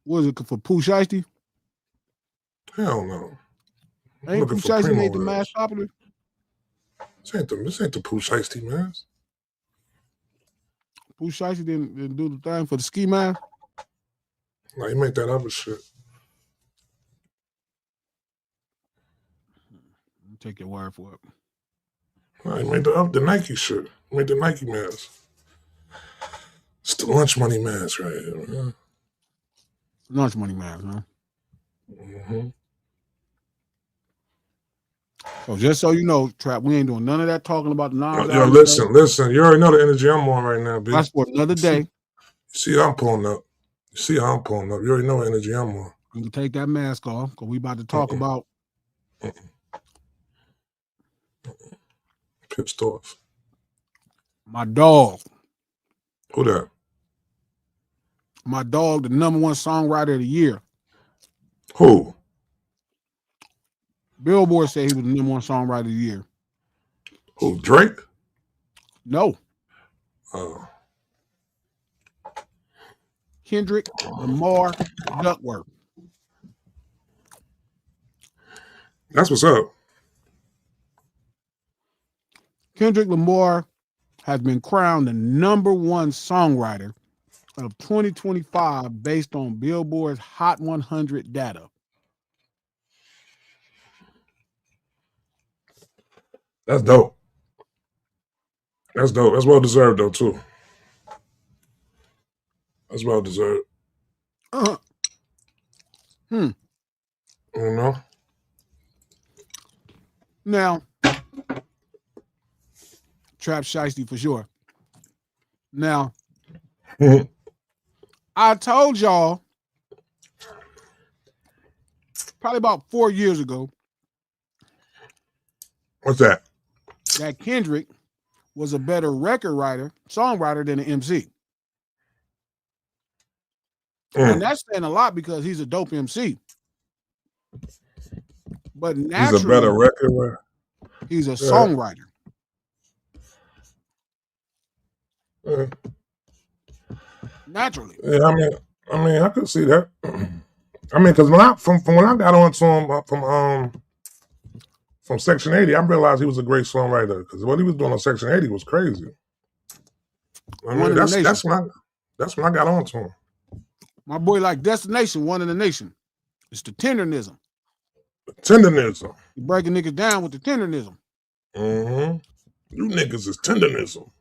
Was it for Pooh Shiesty? Hell no. Ain't Pooh Shiesty made the mask popular? This ain't the Pooh Shiesty mask. Pooh Shiesty didn't do the thing for the ski mask? No, he made that other shit. Take your word for it. No, he made the Nike shit. He made the Nike mask. It's the lunch money mask right here, man. Lunch money mask, huh? Mm-hmm. So just so you know, Trap, we ain't doing none of that talking about the Nas. Yo, listen. You already know the energy I'm on right now, bitch. That's for another day. You see how I'm pulling up. You already know the energy I'm on. You can take that mask off because we about to talk about. Pissed off. My dog. Who that? My dog, the #1 songwriter of the year. Who? Billboard said he was the #1 songwriter of the year. Who? Drake? No. Kendrick Lamar Duckworth. That's what's up. Kendrick Lamar has been crowned the #1 songwriter of 2025 based on Billboard's Hot 100 data. That's dope. That's well deserved, though, too. That's well deserved. You know? Now, Trap Shiesty for sure. Now, I told y'all probably about 4 years ago. What's that? That Kendrick was a better songwriter than an MC. And that's saying a lot because he's a dope MC. But naturally, he's a better record writer. He's a songwriter. Naturally. Yeah, I mean, I could see that. I mean, because when I got on to him from Section 80, I realized he was a great songwriter because what he was doing on Section 80 was crazy. I mean, that's when I got on to him. My boy like Destination, One in the Nation. It's the tendernism. Tendernism. You breaking niggas down with the tendernism. Mm-hmm. You niggas is tendernism.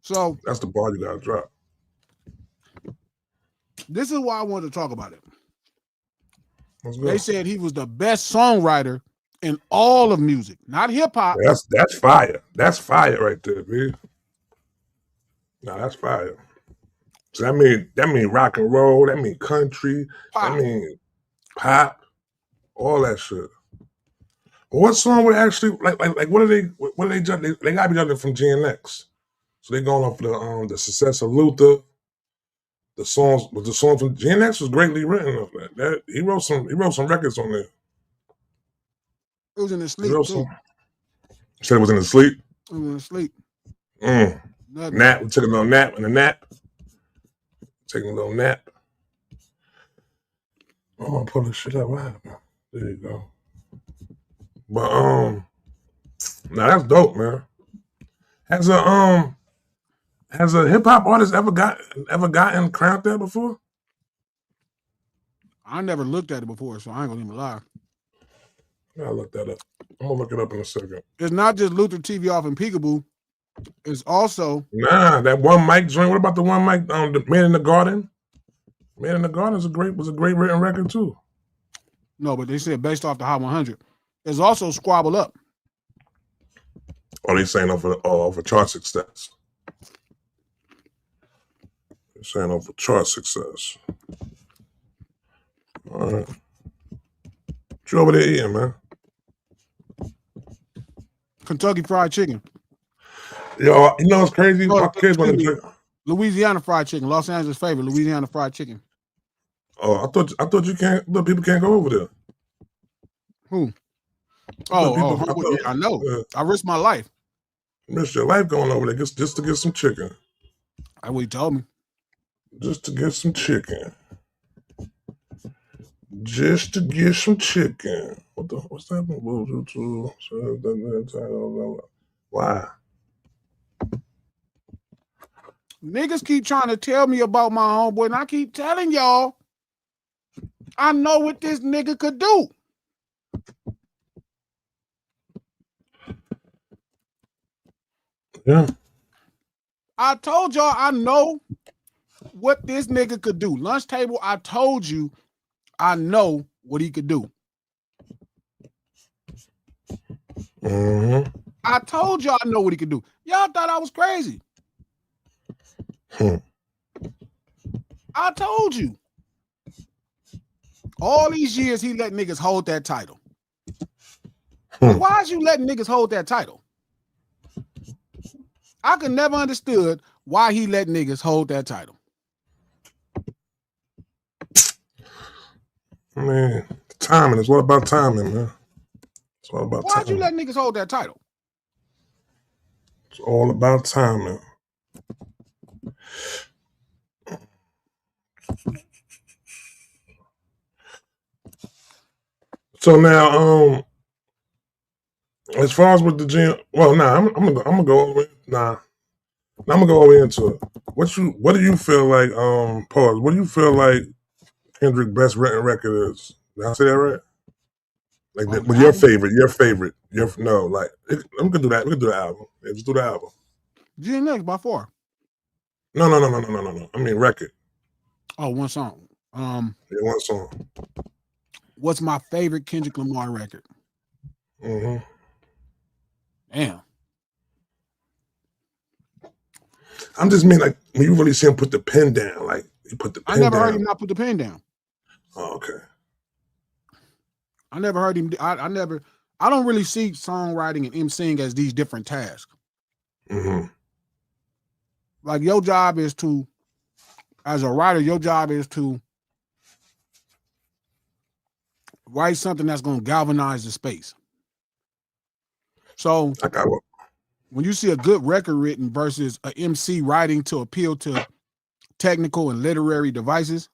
So that's the bar you gotta drop. This is why I wanted to talk about it. They said he was the best songwriter in all of music, not hip hop. That's fire. That's fire right there, man. No, that's fire. So that mean rock and roll. That mean country. Pop. That mean pop. All that shit. But what song would actually like? What are they judge? They gotta be judging from GNX. So they going off the success of Luther. The songs from GNX was greatly written of that. He wrote some records on there. It was in his sleep. You said it was in his sleep? It was in his sleep. Nap. We took a little nap in the nap. Taking a little nap. I'm gonna pull this shit up. What happened? There you go. But now that's dope, man. Has a hip hop artist ever gotten crowned there before? I never looked at it before, so I ain't gonna even lie. I'll look that up. I'm gonna look it up in a second. It's not just Luther TV off and Peekaboo. It's also that one mic joint. What about the one mic? The Man in the Garden. Man in the Garden was a great written record too. No, but they said based off the Hot 100. There's also Squabble Up. Oh, they saying off of chart success. They're saying off of chart success. All right. What you over there eating, man? Kentucky Fried Chicken. Yo, you know what's crazy? My kids want to drink. Louisiana Fried Chicken. Los Angeles' favorite, Louisiana Fried Chicken. Oh, I thought people can't go over there. Who? I know. I risked my life. You risked your life going over there just to get some chicken. That's what he told me. Just to get some chicken. Just to get some chicken. What's that? Why? Niggas keep trying to tell me about my homeboy, and I keep telling y'all, I know what this nigga could do. Yeah. I told y'all I know what this nigga could do. Lunch table, I told you I know what he could do. Mm-hmm. I told y'all I know what he could do. Y'all thought I was crazy. I told you. All these years he let niggas hold that title. Why is you letting niggas hold that title? I could never understood why he let niggas hold that title. Man, timing. It's all about timing, man. It's all about Why'd timing. you let niggas hold that title? It's all about timing. So now, as far as with the gym, well, I'm gonna go over it. I'm gonna go over into it. What do you feel like? Pause. What do you feel like Kendrick's best written record is? Did I say that right? Like, On with album? your favorite. No, like, I'm gonna do that. We can do the album. Yeah, just do the album. GNX by far. No. I mean record. Oh, one song. Yeah, one song. What's my favorite Kendrick Lamar record? Mm-hmm. Damn. I'm just mean like when you really see him put the pen down, like he put the pen I never down. heard him not put the pen down. Oh, okay. I never heard him. I don't really see songwriting and emceeing as these different tasks. Mm-hmm. Like your job is to, as a writer, your job is to write something that's going to galvanize the space. So I got one. When you see a good record written versus an MC writing to appeal to technical and literary devices,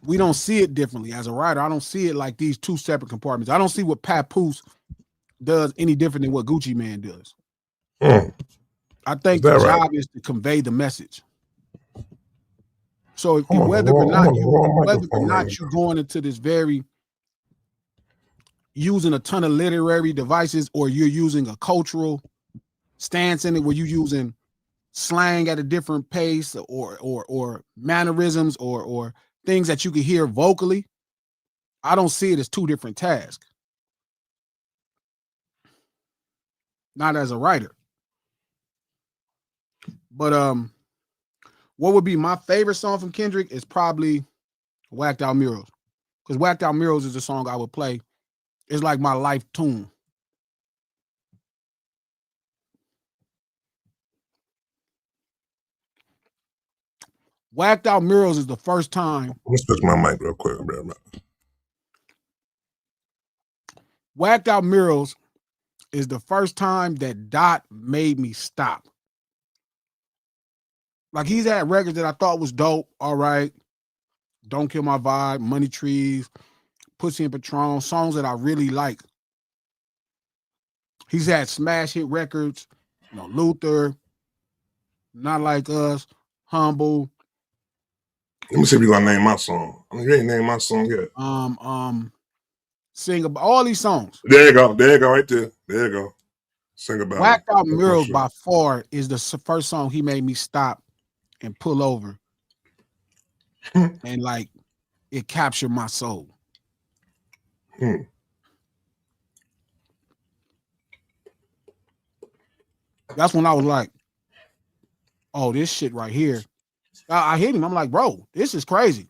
we don't see it differently. As a writer, I don't see it like these two separate compartments. I don't see what Papoose does any different than what Gucci Man does. I think the job is to convey the message. So whether or not you going into this very using a ton of literary devices or you're using a cultural stance in it where you're using slang at a different pace or mannerisms or things that you can hear vocally, I don't see it as two different tasks. Not as a writer. But what would be my favorite song from Kendrick is probably Whacked Out Murals. Because Whacked Out Murals is a song I would play. It's like my life tune. Whacked Out Murals is the first time. Let me switch my mic real quick, bro. Whacked Out Murals is the first time that Dot made me stop. Like he's had records that I thought was dope. All right. Don't Kill My Vibe, Money Trees, Pussy and Patron, songs that I really like. He's had smash hit records, Luther, Not Like Us, Humble. Let me see if you're gonna name my song. I mean, you ain't named my song yet. Sing about all these songs. There you go, right there. There you go. Sing about Whacked Out Murals by far is the first song he made me stop and pull over. And like it captured my soul. That's when I was like, oh, this shit right here. I hit him. I'm like, bro, this is crazy.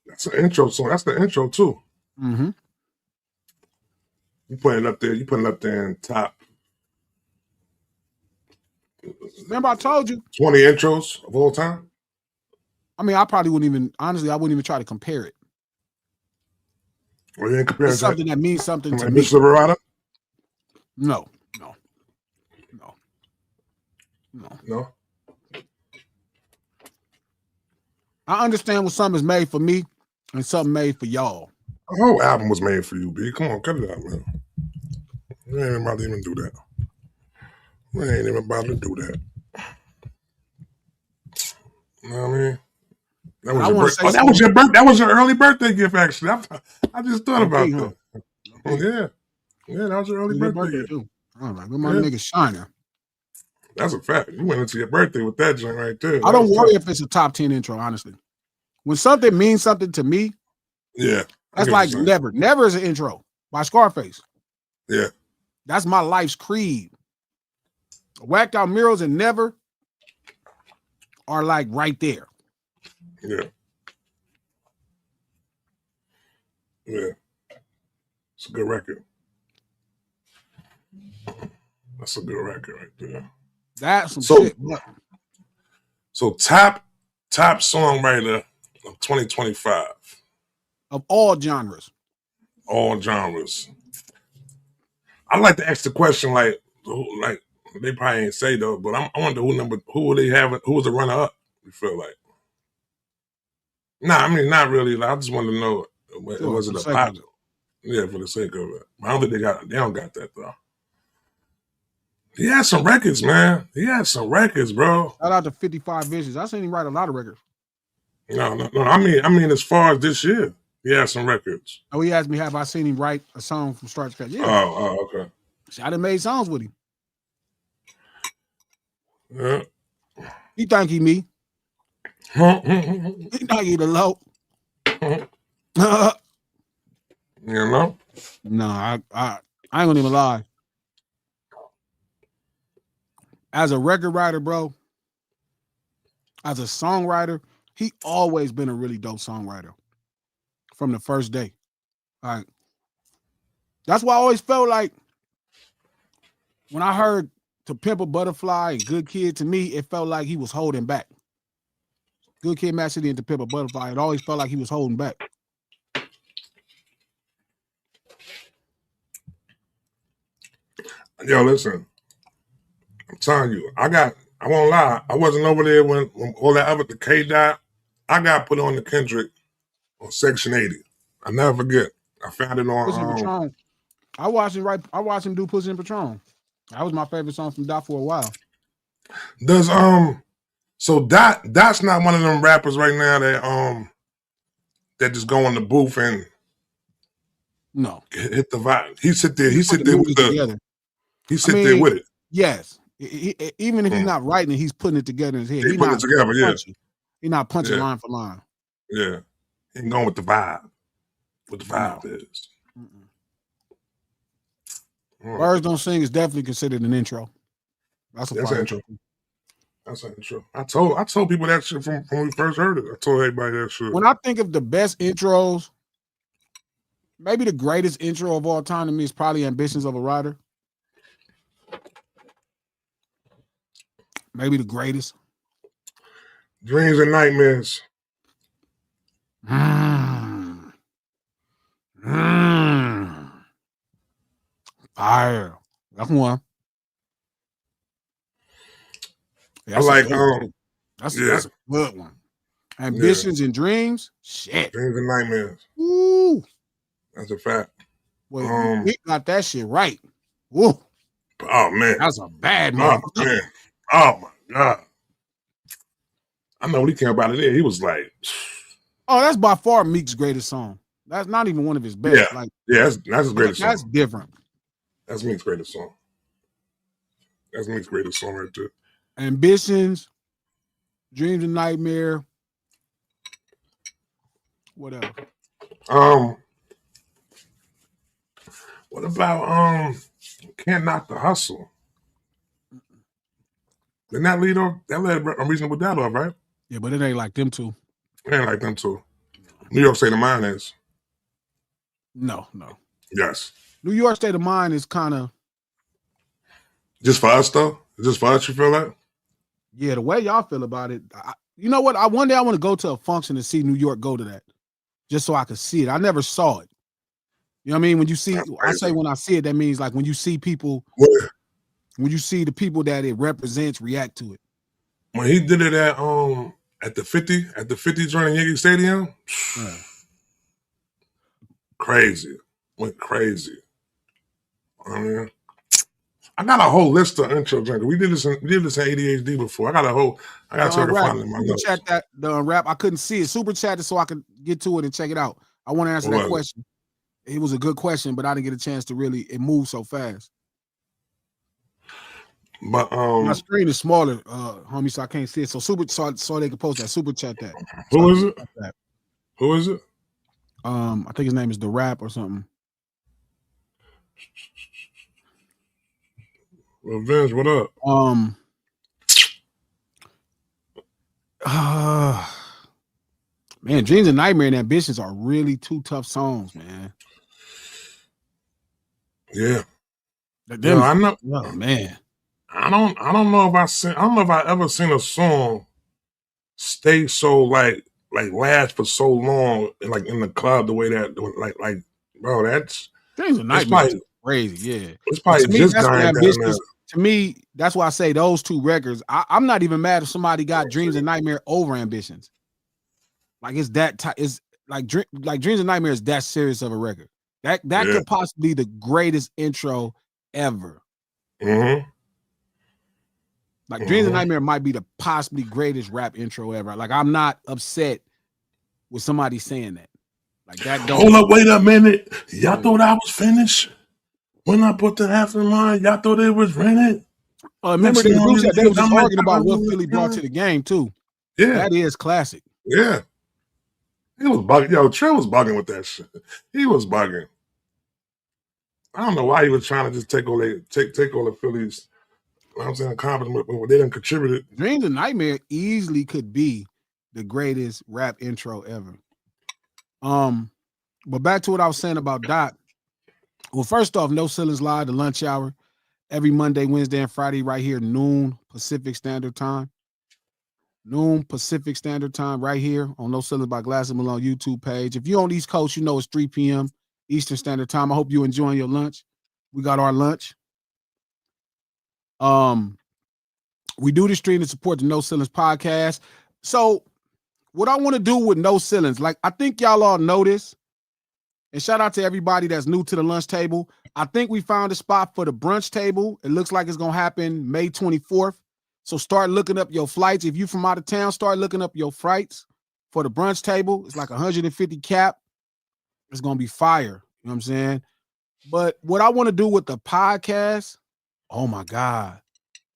That's an intro song. That's the intro too. Mm-hmm. You putting it up there. You putting it up there in top. Remember I told you 20 intros of all time? I mean, I probably wouldn't even, honestly, I wouldn't even try to compare it. Well, you ain't comparing it's something that means something to like me. Mr. Verada? No. No. I understand when something is made for me and something made for y'all. The whole album was made for you, B. Come on, cut it out, man. We ain't about to even do that. We ain't even about to do that. You know what I mean? That was your birthday. Oh, that was your birthday. That was your early birthday gift, actually. I just thought about that. Oh, yeah. Yeah, that was your early birthday gift. Too. All right, my nigga shining. That's a fact. You went into your birthday with that joint right there. I don't worry if it's a top 10 intro, honestly. When something means something to me, yeah, that's like Never. Never is an intro by Scarface. Yeah. That's my life's creed. Whacked Out Murals and Never are like right there. Yeah. Yeah. It's a good record. That's a good record right there. That's some shit. So top songwriter of 2025. Of all genres. All genres. I like to ask the question like they probably ain't say though, but I wonder who would they have? Who was the runner up? You feel like? Nah, I mean not really. Like, I just wanted to know. Was it a pop? Yeah, for the sake of it. I don't think they don't got that though. He had some records, man. He had some records, bro. Shout out to 55 Visions. I seen him write a lot of records. No. I mean, as far as this year, he had some records. Oh, he asked me, have I seen him write a song from start to finish? Yeah. Oh, okay. I done made songs with him. Yeah. He think he me. He think he the low. You know? No, I ain't gonna even lie. As a record writer, bro, as a songwriter, he always been a really dope songwriter from the first day. Like, that's why I always felt like when I heard To Pimp a Butterfly and Good Kid, to me, it felt like he was holding back. Good Kid, Mad City, and To Pimp a Butterfly, it always felt like he was holding back. Yo, listen. I'm telling you, I won't lie, I wasn't over there when all that other, the K Dot, I got put on the Kendrick on Section 80. I never forget. I found it on I watched him do Pussy and Patron. That was my favorite song from Dot for a while. Does so Dot's not one of them rappers right now that just go in the booth and no hit the vibe. He sit there with there with it. Yes. Even if he's not writing it, he's putting it together in his head. He's putting it together, yeah. He's not punching line for line. Yeah. He's going with the vibe. What the vibe is. Birds Don't Sing is definitely considered an intro. That's an intro. That's an intro. I told people that shit from when we first heard it. I told everybody that shit. When I think of the best intros, maybe the greatest intro of all time to me is probably Ambitions of a Rider. Maybe the greatest. Dreams and Nightmares. Fire. That's one. That's a good one. Ambitions and Dreams. Shit. Dreams and Nightmares. Woo. That's a fact. Well, he got that shit right. Woo. Oh man. That's a bad man. Oh man. Oh my God. I know when he came about it there, he was like, oh, that's by far Meek's greatest song. That's not even one of his best. Yeah, that's his greatest song. That's different. That's Meek's greatest song. That's Meek's greatest song right there. Ambitions, Dreams and Nightmare. What else? What about Can't Knock the Hustle? Didn't that lead Unreasonable Doubt off, right? Yeah, but it ain't like them two. It ain't like them two. New York State of Mind is. No. Yes. New York State of Mind is kind of. Just for us, though? Just for us, you feel like? Yeah, the way y'all feel about it. You know what? One day I want to go to a function and see New York go to that. Just so I could see it. I never saw it. You know what I mean? When you see, I say when I see it, that means like when you see people, when when you see the people that it represents react to it. When he did it at the 50 joint in Yankee Stadium, Yeah. crazy. Went crazy. I mean, I got a whole list of intro joints. We did this in ADHD before. I gotta see if I can find it in my notes. Chat that the rap. I couldn't see it. Super chat it so I could get to it and check it out. I want to answer that question. It was a good question, but I didn't get a chance to really. It moved so fast. But my screen is smaller, homie, so I can't see it. So so they can post that. Super chat that. Who is it? Who is it? I think his name is The Rap or something. Revenge, what up? Man, Dreams and Nightmare and Ambitions are really two tough songs, man. Yeah. I know. Oh, man. I don't know if I ever seen a song stay so like last for so long like in the club the way that like bro, that's Dreams and Nightmare crazy, yeah. It's probably just dying down there. To me, that's why I say those two records. I'm not even mad if somebody got Dreams and Nightmare over Ambitions. Like it's like Dreams and Nightmare is that serious of a record. That could possibly be the greatest intro ever. Mm-hmm. Like Dreams and Nightmare might be the possibly greatest rap intro ever. Like I'm not upset with somebody saying that. Like that. Hold up, wait a minute. Y'all thought I was finished when I put the half in mine. Y'all thought it was rented. Remember the group chat they were just arguing about what Philly brought to the game too. Yeah, that is classic. Yeah, he was bugging. Yo, Trey was bugging with that shit. He was bugging. I don't know why he was trying to just take all the Phillies. You know what I'm saying, accomplishment, but they didn't contribute it. Dreams and Nightmare easily could be the greatest rap intro ever. But back to what I was saying about Dot. Well, first off, No Ceilings Live, the lunch hour, every Monday, Wednesday, and Friday, right here, noon Pacific Standard Time. Noon Pacific Standard Time, right here on No Ceilings by Glasses Malone YouTube page. If you're on the East Coast, you know it's 3 p.m. Eastern Standard Time. I hope you're enjoying your lunch. We got our lunch. We do the stream to support the No Ceilings podcast. So what I want to do with No Ceilings, like I think y'all all know this, and shout out to everybody that's new to the lunch table. I think we found a spot for the brunch table. It looks like it's going to happen May 24th. So start looking up your flights. If you're from out of town, start looking up your flights for the brunch table. It's like 150 cap. It's going to be fire. You know what I'm saying? But what I want to do with the podcast, oh my God.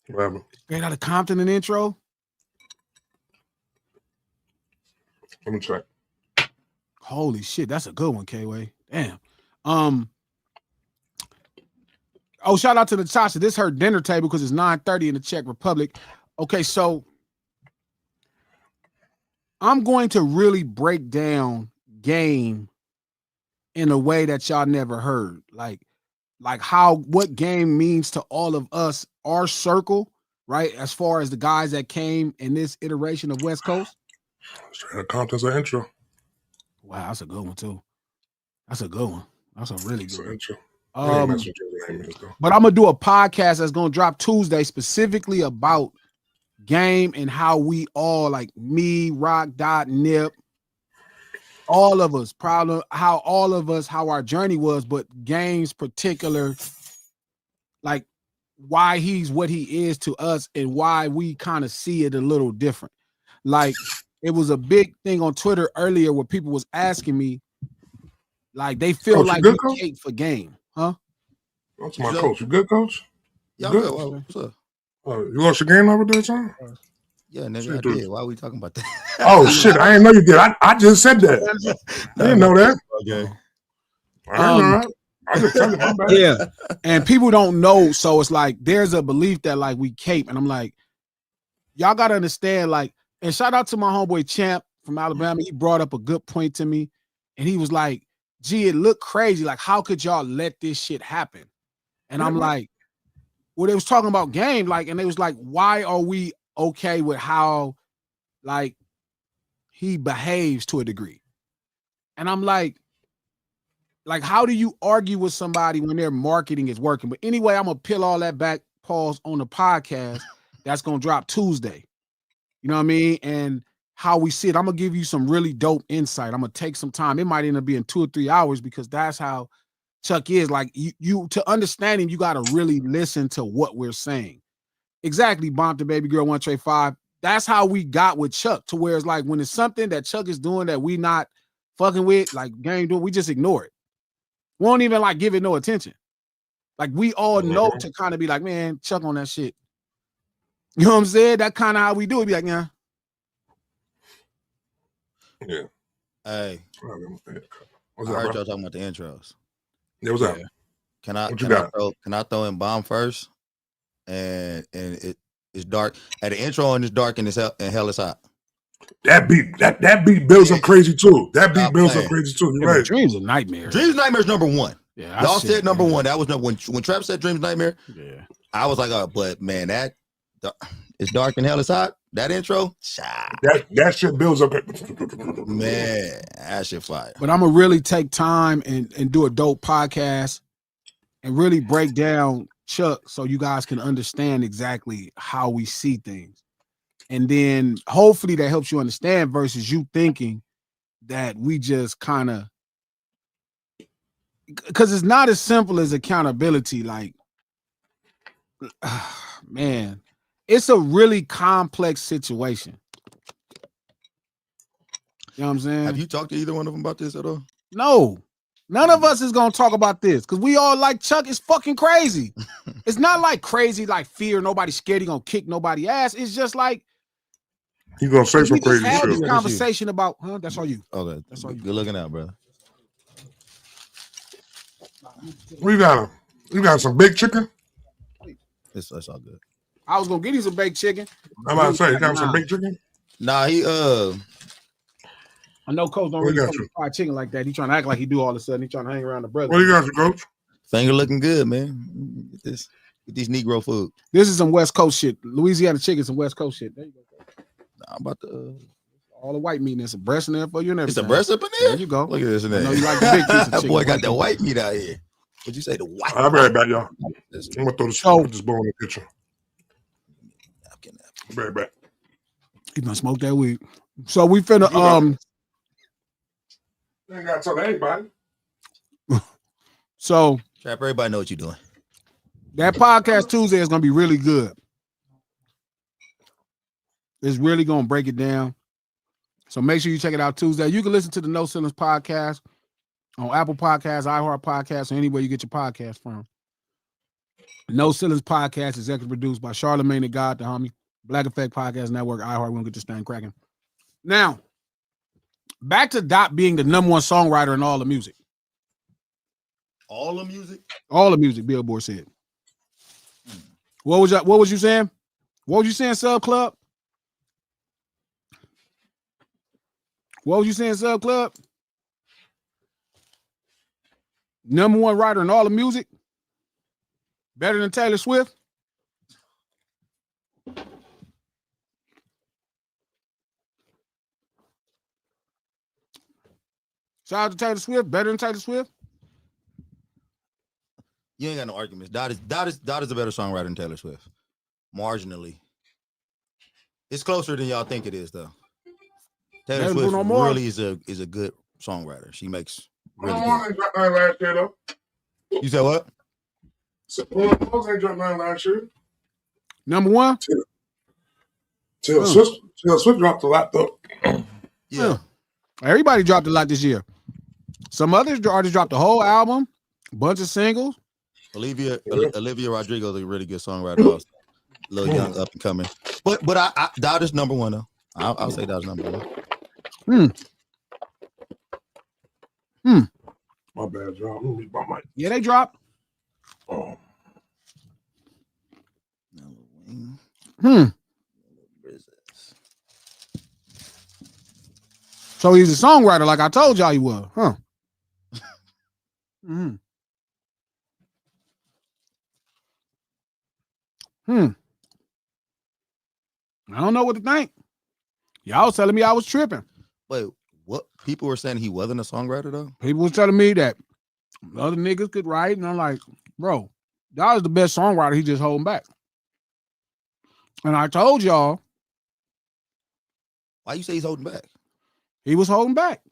Whatever. Straight out of Compton an intro. Let me check. Holy shit, that's a good one, K-Way. Damn. Oh, shout out to Natasha. This is her dinner table because it's 9:30 in the Czech Republic. Okay, so I'm going to really break down Game in a way that y'all never heard. Like what Game means to all of us, our circle, right? As far as the guys that came in this iteration of West Coast. Straight out Compton's an intro. Wow, that's a good one too. That's a good one. That's a really good one. Intro. But I'm gonna do a podcast that's gonna drop Tuesday specifically about Game and how we all, like me, Rock, Dot, Nip, all of us, how our journey was, but Game's particular, like why he's what he is to us and why we kind of see it a little different. Like it was a big thing on Twitter earlier where people was asking me, like they feel like we hate for Game, huh? That's my coach. You good, coach? Yeah, good. What's up? You lost your game over there, John? Yeah, nigga, I did. Why are we talking about that? Oh shit! I didn't know you did. I just said that. I didn't know that. Okay. I just tell you my bad. Yeah, and people don't know, so it's like there's a belief that like we cape, and I'm like, y'all gotta understand, like, and shout out to my homeboy Champ from Alabama. He brought up a good point to me, and he was like, "Gee, it looked crazy. Like, how could y'all let this shit happen?" And I'm like, well, they was talking about Game, like, and they was like, why are we okay with how, like, he behaves to a degree? And I'm like, how do you argue with somebody when their marketing is working? But anyway, I'm gonna peel all that back pause on the podcast that's gonna drop Tuesday. You know what I mean? And how we see it. I'm gonna give you some really dope insight. I'm gonna take some time. It might end up being 2 or 3 hours because that's how Chuck is. Like you to understand him, you gotta really listen to what we're saying. Exactly, Bomb the Baby Girl 135. That's how we got with Chuck, to where it's like when it's something that Chuck is doing that we not fucking with, like game doing, we just ignore it. We won't even like give it no attention. Like we all know to kind of be like, man, Chuck on that shit. You know what I'm saying? That kind of how we do it. Be like, yeah. Yeah. Hey. What's I up, heard bro? y'all talking about the intros. Yeah, what's up? Can I throw in Bomb first? And it's dark. At the intro and it's dark and hell is hot. That beat builds up crazy too. That beat builds up crazy too. You're right. Dreams a nightmare. Dreams Nightmare's number one. Yeah, y'all said number one. That was when Trap said Dreams Nightmare. Yeah, I was like, oh, but man, it's dark and hell is hot. That intro, that shit builds up. Man, that shit fire. But I'm gonna really take time and do a dope podcast and really break down Chuck so you guys can understand exactly how we see things. And then hopefully that helps you understand versus you thinking that we just kind of, because it's not as simple as accountability. Like, man, it's a really complex situation. You know what I'm saying? Have you talked to either one of them about this at all? No. None of us is going to talk about this because we all like Chuck is fucking crazy. It's not like crazy, like fear, nobody scared he going to kick nobody ass. It's just like, he's going to say some crazy shit. This conversation about, that's all you. Okay. That's all you. Good looking out, brother. We got him. You got some big chicken? That's all good. I was going to get you some baked chicken. I'm about to say, you got some big chicken? Nah, I know Coach don't really fucking fried chicken like that. He trying to act like he do all of a sudden. He trying to hang around the brother. What do you got, Coach? Finger looking good, man. Get these Negro food. This is some West Coast shit. Louisiana chicken, some West Coast shit. There you go. I'm about to all the white meat and there's some breast in there for you and everything. It's a breast up in there? There you go. Look at this in there. I know you like the big piece of chicken. That boy got the white meat out here. What'd you say? The white? I'll be right back, y'all. I'm gonna throw this bowl in the kitchen. I'll be right back. You gonna smoke that weed. So we finna You ain't gotta tell anybody. So Trap, everybody know what you're doing. That podcast Tuesday is gonna be really good. It's really gonna break it down. So make sure you check it out Tuesday. You can listen to the No Ceilings podcast on Apple Podcasts, iHeart Podcasts, or anywhere you get your podcast from. No Ceilings podcast is executive produced by Charlamagne the God, the homie. Black Effect Podcast Network, iHeart. We're gonna get this thing cracking. Now, back to Dot being the number one songwriter in all the music. All the music? All the music, Billboard said. What was you saying? What was you saying, Sub Club? What was you saying, Sub Club? Number one writer in all the music? Better than Taylor Swift? Shout out to Taylor Swift. Better than Taylor Swift? You ain't got no arguments. Dot is a better songwriter than Taylor Swift. Marginally. It's closer than y'all think it is, though. Taylor Swift really is a good songwriter. She makes really good. Last year, though. You said what? Suppose ain't dropped nine last year. Number one? Taylor Swift dropped a lot, though. Yeah. Everybody dropped a lot this year. Some others artists dropped a whole album, a bunch of singles. Olivia Rodrigo is a really good songwriter. Also. A little young, up and coming. But Dot is number one, though. I'll say Dot is number one. My bad, y'all. Yeah, they dropped. Oh. So he's a songwriter, like I told y'all he was, huh? I don't know what to think. Y'all was telling me I was tripping. Wait, what? People were saying he wasn't a songwriter, though? People was telling me that other niggas could write, and I'm like, bro, y'all is the best songwriter. He just holding back. And I told y'all. Why you say he's holding back? He was holding back.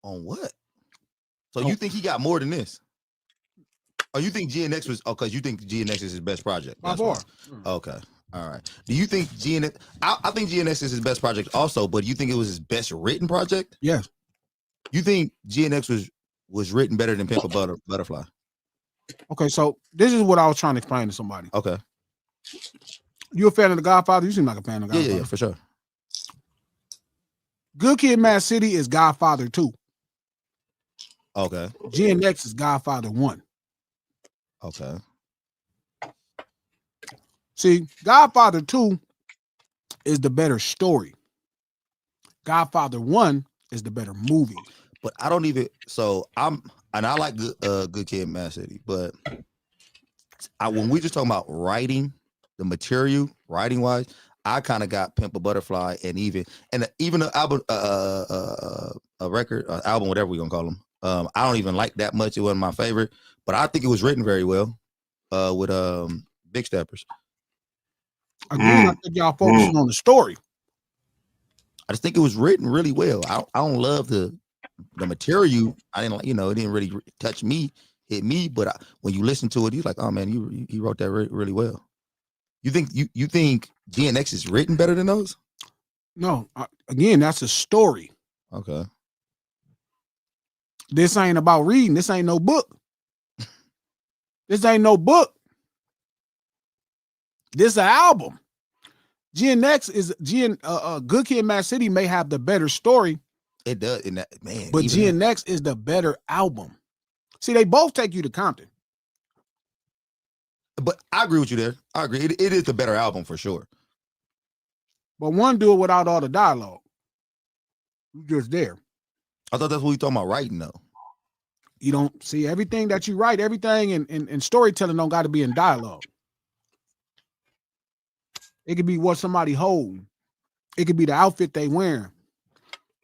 On what? So you think he got more than this? Or you think GNX was? Oh, because you think GNX is his best project. By far. Okay. All right. Do you think GNX? I think GNX is his best project also, but you think it was his best written project? Yes. You think GNX was written better than Pimp a Butterfly? Okay, so this is what I was trying to explain to somebody. Okay. You a fan of The Godfather? You seem like a fan of The Godfather. Yeah, for sure. Good Kid, Mad City is Godfather 2. Okay. GNX is Godfather 1. Okay. See, Godfather 2 is the better story. Godfather 1 is the better movie. But I don't even. So I like Good Kid, Mad City, but when we just talking about writing, the material, writing wise, I kind of got Pimp a Butterfly and even the album, a record, album, whatever we're gonna call them. I don't even like that much. It wasn't my favorite, but I think it was written very well with Big Steppers. Again, I think y'all focusing on the story. I just think it was written really well. I don't love the material. I didn't like, it didn't really touch me, hit me. But when you listen to it, you're like, oh man, he wrote that really well. You think GNX is written better than those? No, again, that's a story. Okay. This ain't about reading. This ain't no book. This ain't no book. This an album. GNX is Good Kid, Mad City may have the better story. It does, in that, man. But GNX is the better album. See, they both take you to Compton. But I agree with you there. I agree. It is the better album for sure. But one do it without all the dialogue. You just there. I thought that's what we talking about writing though. You don't see everything that you write, everything in storytelling don't got to be in dialogue. It could be what somebody holding. It could be the outfit they wearing.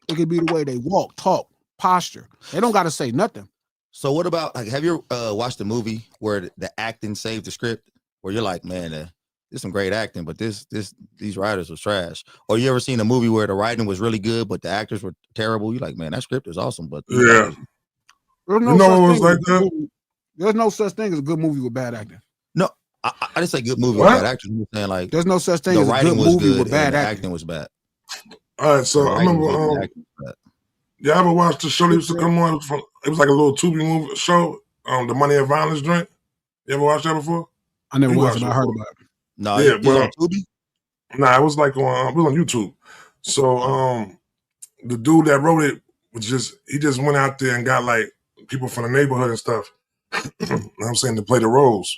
It could be the way they walk, talk, posture. They don't got to say nothing. So what about, like, have you watched a movie where the acting saved the script? Where you're like, man, there's some great acting, but these writers was trash. Or you ever seen a movie where the writing was really good, but the actors were terrible? You're like, man, that script is awesome, but yeah, there's no such thing as a good movie with bad acting. No, I didn't say good movie with bad actors. I'm saying like there's no such thing as a good movie with bad acting was bad. All right, so I remember. Y'all ever watched the show that used to come on? It was like a little Tubi movie show, The Money and Violence joint. You ever watched that before? I never watched it. I heard about it. No, yeah, well, on Tubi? Nah, it was like it was on YouTube. So the dude that wrote it he just went out there and got like people from the neighborhood and stuff. You know what I'm saying, to play the roles.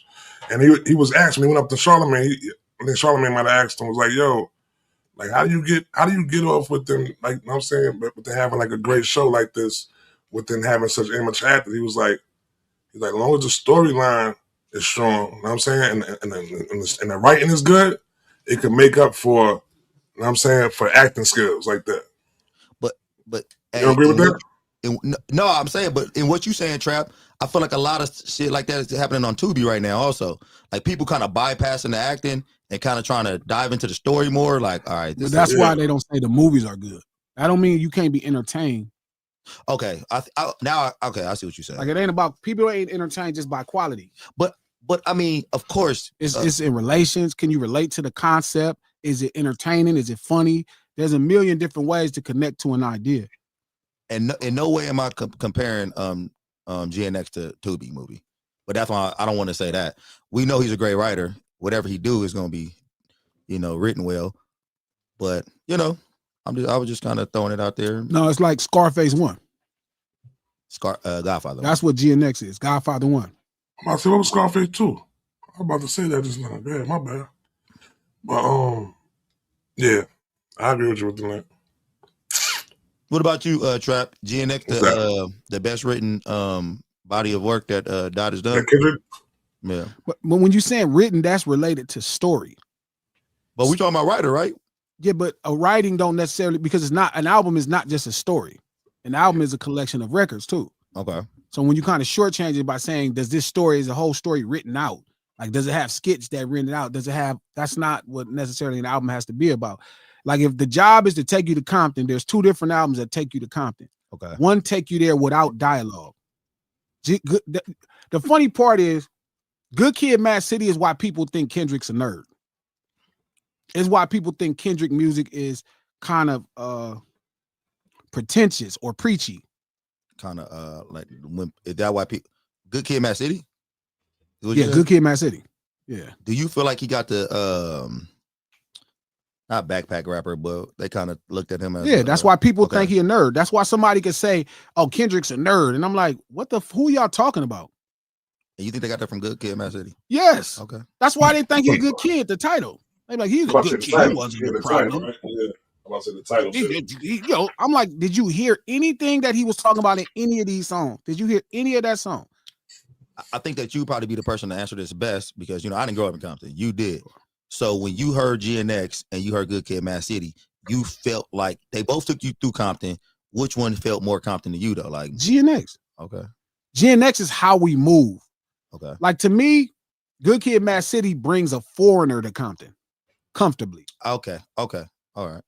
And he was asking me, he went up to Charlamagne. I think Charlamagne might have asked him, was like, yo, like, how do you get off with them, like, you know what I'm saying, but with them having like a great show like this, with them having such image actors? He was like, as long as the storyline is strong, you know what I'm saying, and the writing is good, it could make up for, you know what I'm saying, for acting skills like that. But you don't agree with that? No, I'm saying, but in what you saying, Trap, I feel like a lot of shit like that is happening on Tubi right now also. Like people kind of bypassing the acting and kind of trying to dive into the story more. Like, all right. But that's why they don't say the movies are good. I don't mean you can't be entertained. Okay. I see what you're saying. Like it ain't about, people ain't entertained just by quality. But I mean, of course. It's in relations. Can you relate to the concept? Is it entertaining? Is it funny? There's a million different ways to connect to an idea. And in no way am I comparing GNX to Tubi movie. But that's why I don't want to say that. We know he's a great writer. Whatever he do is going to be, written well. But, I was just kind of throwing it out there. No, it's like Scarface 1. Godfather. That's what GNX is. Godfather 1. I said, what was Scarface 2? I was about to say that just now. Yeah, my bad. But, yeah, I agree with you with that. What about you, Trap? GNX, the best written body of work that Dot has done? Yeah. But when you saying written, that's related to story. But we talking about writer, right? Yeah, but a writing don't necessarily, because it's not, an album is not just a story. An album is a collection of records too. Okay. So when you kind of shortchange it by saying, does this story, is the whole story written out? Like, does it have skits that rent it out? Does it have? That's not what necessarily an album has to be about. Like, if the job is to take you to Compton, there's 2 different albums that take you to Compton. Okay. One take you there without dialogue. The funny part is, Good Kid, Mad City is why people think Kendrick's a nerd. It's why people think Kendrick music is kind of pretentious or preachy. Kind of like, is that why people Good Kid, Mad City? Yeah, Good Kid, Mad City. Yeah. Do you feel like he got the not backpack rapper, but they kind of looked at him as that's why people think he a nerd. That's why somebody could say, "Oh, Kendrick's a nerd," and I'm like, "What the? Who y'all talking about?" And you think they got that from Good Kid, Mad City? Yes. Okay. That's why they think he's a good kid. The title. They like, he's a good kid. He wasn't a problem. Right? Yeah. I'm about to say the title. I'm like, did you hear anything that he was talking about in any of these songs? Did you hear any of that song? I think that you probably be the person to answer this best because I didn't grow up in Compton. You did. So when you heard GNX and you heard Good Kid, Mad City, you felt like they both took you through Compton. Which one felt more Compton to you though? Like GNX. Okay. GNX is how we move. Okay. Like, to me, Good Kid, Mad City brings a foreigner to Compton comfortably. Okay. All right.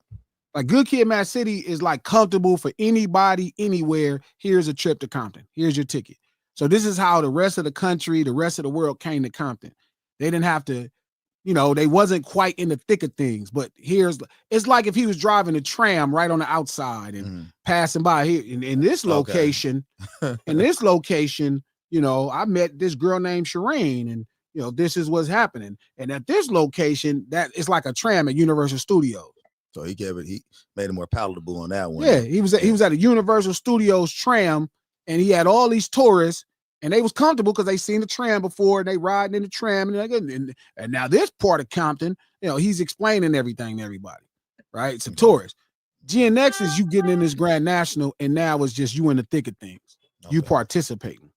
Like, Good Kid, Mad City is like comfortable for anybody, anywhere. Here's a trip to Compton. Here's your ticket. So this is how the rest of the country, the rest of the world came to Compton. They didn't have to, they wasn't quite in the thick of things. But it's like if he was driving a tram right on the outside and passing by here in this location, in this location, I met this girl named Shireen, and this is what's happening. And at this location, that it's like a tram at Universal Studios. So he made it more palatable on that one. Yeah, he was at a Universal Studios tram, and he had all these tourists, and they was comfortable because they seen the tram before, and they riding in the tram, and now this part of Compton, he's explaining everything to everybody, right? It's a tourist. GNX is you getting in this Grand National, and now it's just you in the thick of things. Okay. You participating.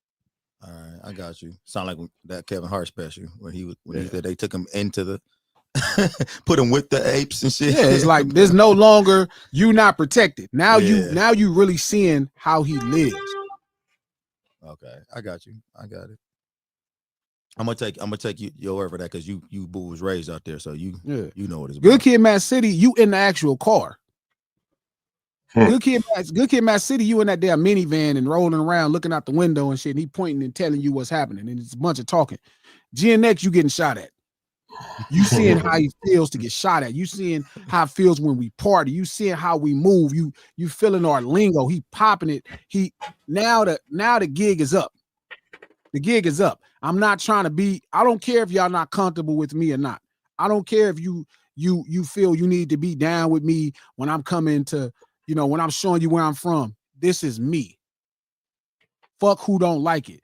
All right, I got you. Sound like that Kevin Hart special when he said they took him into the put him with the apes and shit. Yeah, it's like there's no longer you not protected. Now you really seeing how he lives. Okay, I got you. I got it. I'm gonna take your word for that because you boo was raised out there, so you know what it's about. Good Kid, Mad City, you in the actual car. Good Kid, Mad City, you in that damn minivan and rolling around, looking out the window and shit. And he pointing and telling you what's happening, and it's a bunch of talking. GNX, you getting shot at. You seeing how he feels to get shot at. You seeing how it feels when we party. You seeing how we move. You feeling our lingo. He popping it. Now the gig is up. The gig is up. I'm not trying to be. I don't care if y'all not comfortable with me or not. I don't care if you feel you need to be down with me when I'm coming to. When I'm showing you where I'm from. This is me. Fuck who don't like it.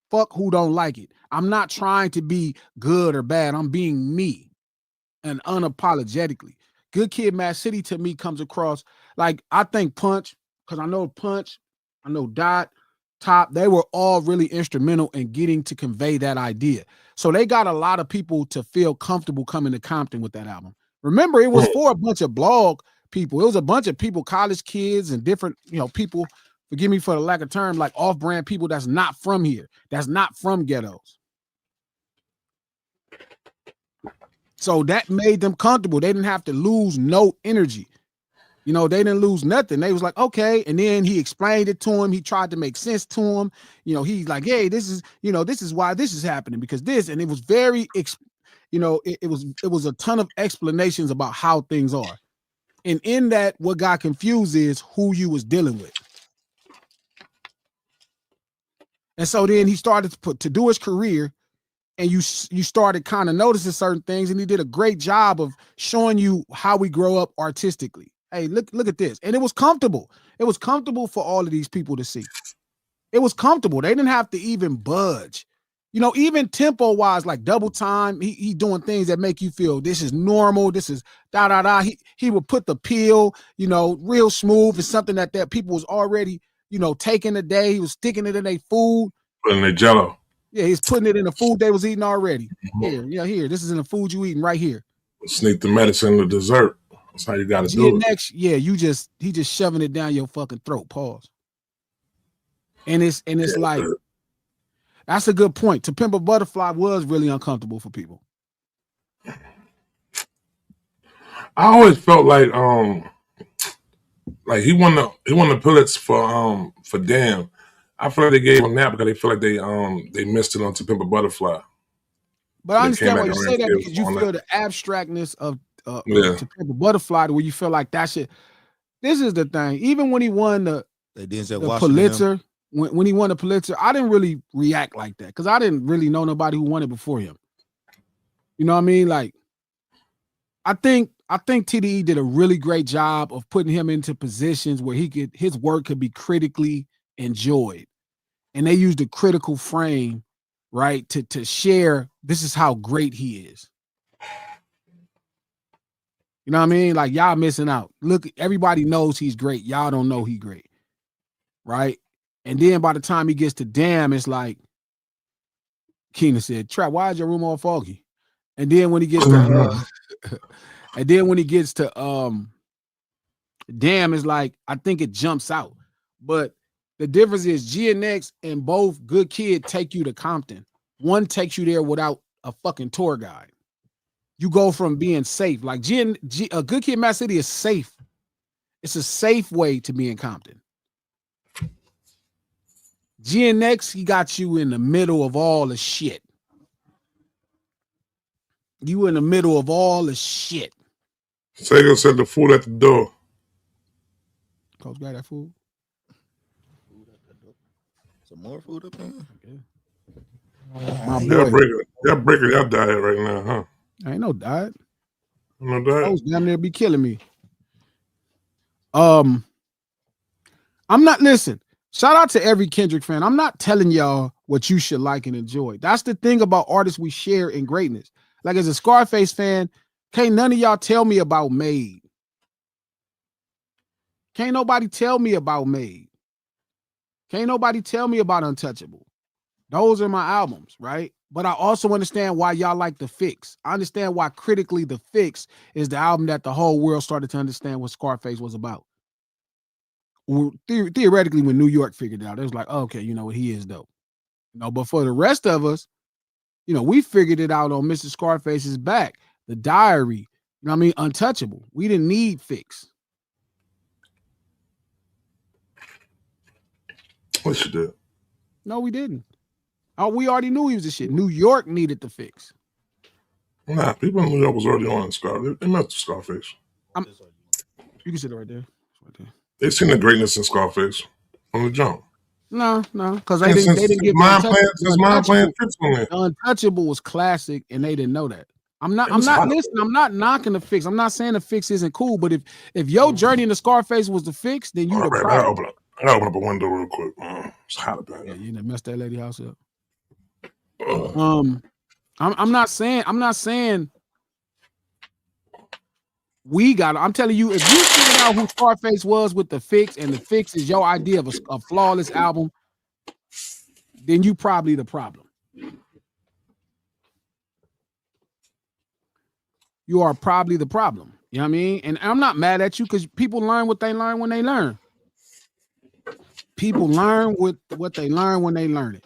Fuck who don't like it. I'm not trying to be good or bad. I'm being me and unapologetically. Good Kid, Mad City to me comes across like I think Punch, because I know Dot, Top, they were all really instrumental in getting to convey that idea. So they got a lot of people to feel comfortable coming to Compton with that album. Remember, it was for a bunch of blog people. It was a bunch of people, college kids and different, people, forgive me for the lack of term, like off-brand people that's not from here, that's not from ghettos. So that made them comfortable. They didn't have to lose no energy. They didn't lose nothing. They was like, okay. And then he explained it to him. He tried to make sense to him. He's like, hey, this is why this is happening because this, and it was very, it was a ton of explanations about how things are. And in that, what got confused is who you was dealing with. And so then he started to do his career, and you started kind of noticing certain things, and he did a great job of showing you how we grow up artistically. Hey, look at this. And it was comfortable. It was comfortable for all of these people to see. It was comfortable. They didn't have to even budge. Even tempo wise, like Double Time, he doing things that make you feel this is normal. This is da. He would put the peel, real smooth. It's something that people was already, taking a day. He was sticking it in their food. Putting the jello. Yeah, he's putting it in the food they was eating already. Here. This is in the food you eating right here. Sneak the medicine to dessert. That's how you got to do it. Next, he just shoving it down your fucking throat. Pause. And it's like. That's a good point. To Pimp a Butterfly was really uncomfortable for people. I always felt like he won the Pulitzer for Damn. I feel like they gave him that because they feel like they missed it on To Pimp a Butterfly. But I understand why you say that, because you feel the abstractness of To Pimp a Butterfly, where you feel like that shit. This is the thing. Even when he won the Pulitzer, when he won the Pulitzer, I didn't really react like that because I didn't really know nobody who won it before him. You know what I mean? Like, I think TDE did a really great job of putting him into positions where his work could be critically enjoyed, and they used a critical frame, right, to share this is how great he is. You know what I mean? Like, y'all missing out. Look, everybody knows he's great. Y'all don't know he's great, right? And then by the time he gets to Damn, it's like Keenan said, "Trap, why is your room all foggy?" And then when he gets to Damn, is like, I think it jumps out. But the difference is GNX and both Good Kid take you to Compton. One takes you there without a fucking tour guide. You go from being safe. Like Good Kid, Mad City is safe. It's a safe way to be in Compton. GNX, he got you in the middle of all the shit. You in the middle of all the shit. Sega said the food at the door. Coach got that food? Some more food up there? Okay. My boy. Y'all breaking your diet right now, huh? Ain't no diet. No diet? Coach damn near be killing me. I'm not, listen, shout out to every Kendrick fan. I'm not telling y'all what you should like and enjoy. That's the thing about artists we share in greatness. Like, as a Scarface fan, can't none of y'all tell me about Made. Can't nobody tell me about Made. Can't nobody tell me about Untouchable. Those are my albums, right? But I also understand why y'all like The Fix. I understand why critically The Fix is the album that the whole world started to understand what Scarface was about. Theoretically, when New York figured it out, it was like, oh, okay, you know what, he is dope. But for the rest of us, we figured it out on Mr. Scarface's back. The Diary, Untouchable. We didn't need Fix. What you did? No, we didn't. Oh, we already knew he was the shit. New York needed the Fix. Nah, people in New York was already on Scarface. They met Scarface. You can sit right there. They seen the greatness in Scarface from the jump. No, because they didn't get mind playing tricks on it. Untouchable was classic, and they didn't know that. I'm not knocking the Fix. I'm not saying the Fix isn't cool, but if your journey into Scarface was the Fix, then you the problem. I gotta open up a window real quick. It's hot up there. Yeah, you done messed that lady house up. I'm not saying we got it. I'm telling you, if you figured out who Scarface was with the Fix, and the Fix is your idea of a flawless album, then you probably the problem. You are probably the problem. You know what I mean? And I'm not mad at you, because people learn what they learn when they learn. People learn what they learn when they learn it.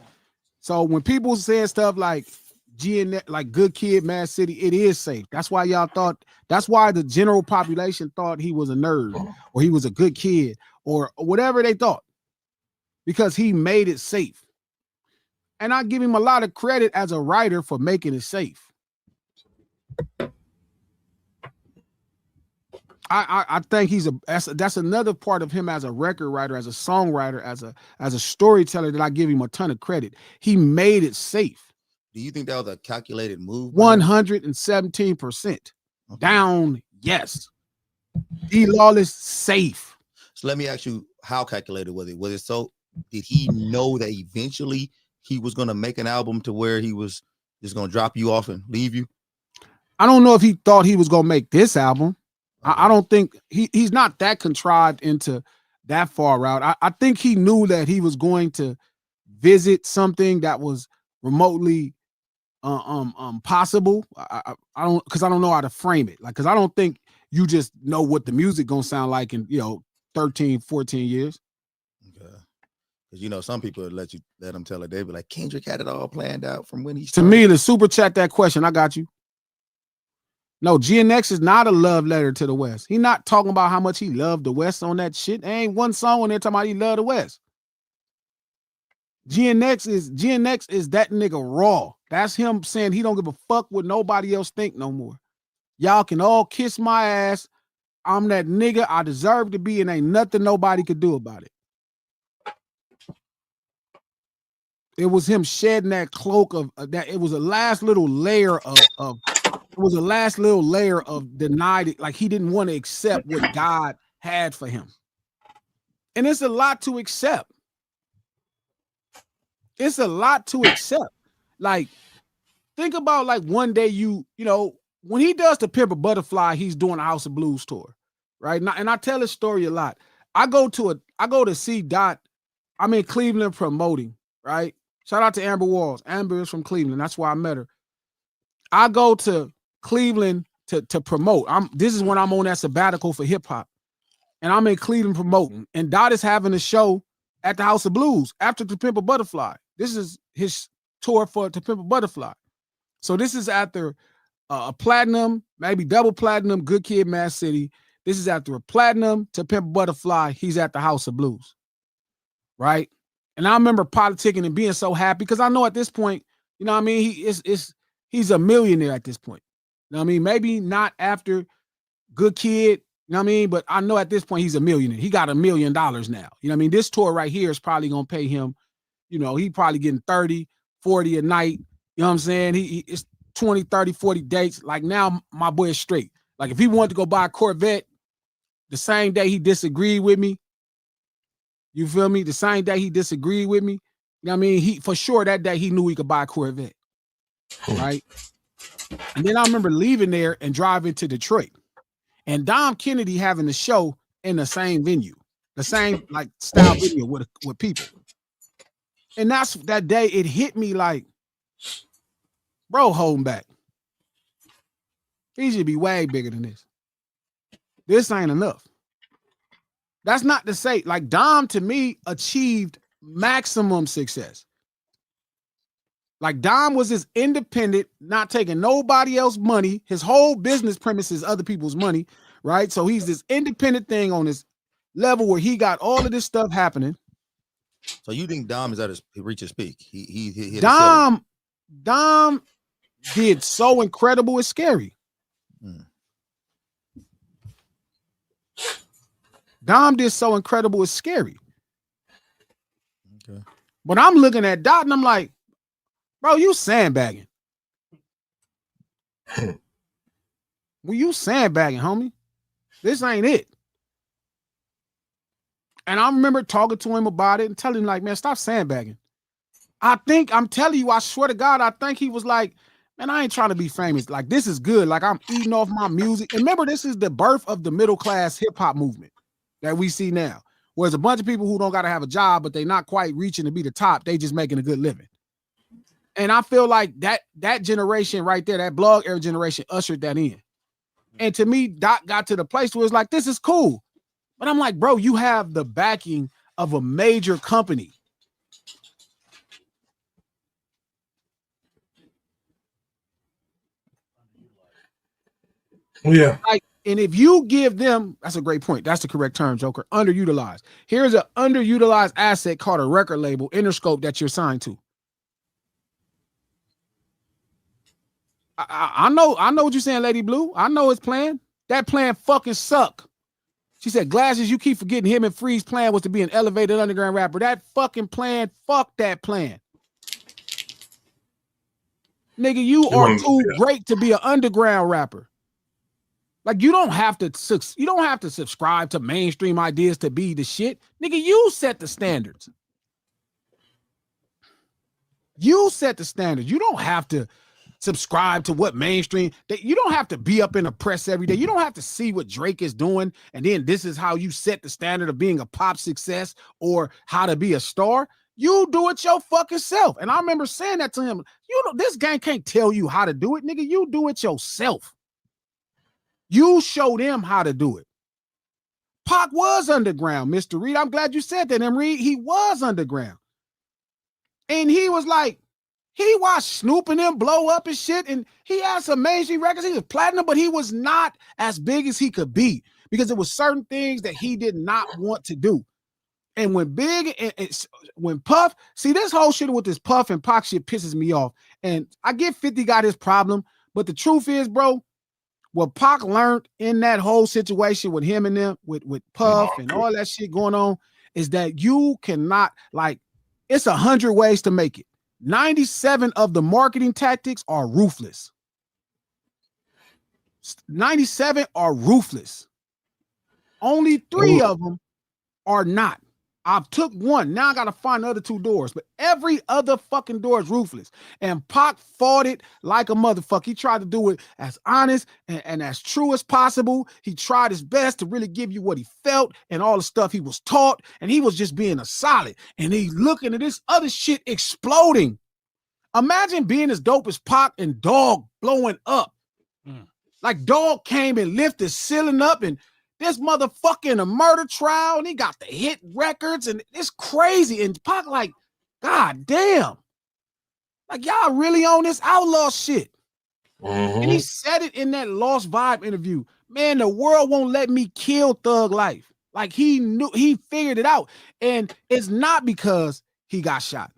So when people say stuff like GNX, like Good Kid, Mad City, it is safe. That's why that's why the general population thought he was a nerd, or he was a good kid, or whatever they thought, because he made it safe. And I give him a lot of credit as a writer for making it safe. I think that's another part of him as a record writer, as a songwriter, as a storyteller, that I give him a ton of credit. He made it safe. Do you think that was a calculated move? 117%. Down, yes. D-Lawless, safe. So let me ask you, how calculated was it? Was it so, did he know that eventually he was going to make an album to where he was just going to drop you off and leave you? I don't know if he thought he was going to make this album. I don't think he's not that contrived into that far out. I think he knew that he was going to visit something that was remotely possible. I don't know how to frame it. Like, because I don't think you just know what the music gonna sound like in 13, 14 years. Okay. Because you know, some people let them tell it. They be like, Kendrick had it all planned out from when he started. To me, the super chat that question. I got you. No, GNX is not a love letter to the West. He not talking about how much he loved the West on that shit. There ain't one song on there talking about he loved the West. GNX is that nigga raw. That's him saying he don't give a fuck what nobody else think no more. Y'all can all kiss my ass. I'm that nigga I deserve to be, and ain't nothing nobody could do about it. It was him shedding that cloak of that. It was a last little layer of denied. Like he didn't want to accept what God had for him. And it's a lot to accept. It's a lot to accept. Like, think about like one day you know, when he does the Pimp a Butterfly, he's doing a House of Blues tour, right? And I tell this story a lot. I go to see Dot. I'm in Cleveland promoting, right? Shout out to Amber Walls. Amber is from Cleveland. That's why I met her. I go to Cleveland to promote. This is when I'm on that sabbatical for hip hop. And I'm in Cleveland promoting. And Dot is having a show at the House of Blues after To Pimp a Butterfly. This is his tour for To Pimp a Butterfly. So this is after a platinum, maybe double platinum, Good Kid, Mad City. This is after a platinum, To Pimp a Butterfly. He's at the House of Blues, right? And I remember politicking and being so happy because I know at this point, you know what I mean? He's a millionaire at this point. You know what I mean? Maybe not after Good Kid, you know what I mean? But I know at this point he's a millionaire. He got $1 million now. You know what I mean? This tour right here is probably going to pay him, you know, he probably getting 30, 40 a night. You know what I'm saying? It's 20, 30, 40 dates. Like now my boy is straight. Like if he wanted to go buy a Corvette the same day he disagreed with me, you feel me? The same day he disagreed with me, you know what I mean? He for sure that day he knew he could buy a Corvette, right? And then I remember leaving there and driving to Detroit. And Dom Kennedy having the show in the same venue, the same like style video with people. And that's that day it hit me like, bro, holding back. He should be way bigger than this. This ain't enough. That's not to say, like Dom to me achieved maximum success. Like Dom was his independent, not taking nobody else's money. His whole business premise is other people's money, right? So he's this independent thing on this level where he got all of this stuff happening. So you think Dom is at his reach his peak? He Dom did so incredible, it's scary. Dom did so incredible, it's scary. Okay. But I'm looking at Dot and I'm like, bro, you sandbagging. Well, you sandbagging, homie. This ain't it. And I remember talking to him about it and telling him, like, man, stop sandbagging. I'm telling you, I swear to God, I think he was like, man, I ain't trying to be famous. Like, this is good. Like, I'm eating off my music. And remember, this is the birth of the middle class hip hop movement that we see now. Whereas a bunch of people who don't got to have a job, but they not quite reaching to be the top, they just making a good living. And I feel like that generation right there, that blog era generation ushered that in. And to me, Doc got to the place where it's like, this is cool. But I'm like, bro, you have the backing of a major company. Yeah. Like, and if you give them, that's a great point. That's the correct term, Joker. Underutilized. Here's an underutilized asset called a record label, Interscope, that you're signed to. I know what you're saying, Lady Blue. I know his plan. That plan fucking suck. She said, Glasses, you keep forgetting him and Free's plan was to be an elevated underground rapper. That fucking plan, fuck that plan. Nigga, you are too great to be an underground rapper. Like, you don't have to subscribe to mainstream ideas to be the shit. Nigga, you set the standards. You set the standards. You don't have to subscribe to what mainstream. You don't have to be up in the press every day. You don't have to see what Drake is doing, and then this is how you set the standard of being a pop success or how to be a star. You do it your fucking self. And I remember saying that to him. You know, this gang can't tell you how to do it, nigga. You do it yourself. You show them how to do it. Pac was underground, Mr. Reed. I'm glad you said that, M. Reed. He was underground. And he was like, he watched Snoop and them blow up and shit. And he had some mainstream records. He was platinum, but he was not as big as he could be because there was certain things that he did not want to do. And when Big and when Puff, see this whole shit with this Puff and Pac shit pisses me off. And I get 50 got his problem, but the truth is, bro, what Pac learned in that whole situation with him and them, with Puff and all that shit going on, is that you cannot, like, it's 100 ways to make it. 97 of the marketing tactics are ruthless. 97 are ruthless. Only 3 of them are not. I've took one. Now I got to find the other 2 doors. But every other fucking door is ruthless. And Pac fought it like a motherfucker. He tried to do it as honest and as true as possible. He tried his best to really give you what he felt and all the stuff he was taught. And he was just being a solid. And he looking at this other shit exploding. Imagine being as dope as Pac and Dog blowing up. Like Dog came and lifted ceiling up and this motherfucker in a murder trial, and he got the hit records, and it's crazy. And Pac like, God damn. Like, y'all really on this outlaw shit. And he said it in that Lost Vibe interview. Man, the world won't let me kill Thug Life. Like, he knew, he figured it out. And it's not because he got shot.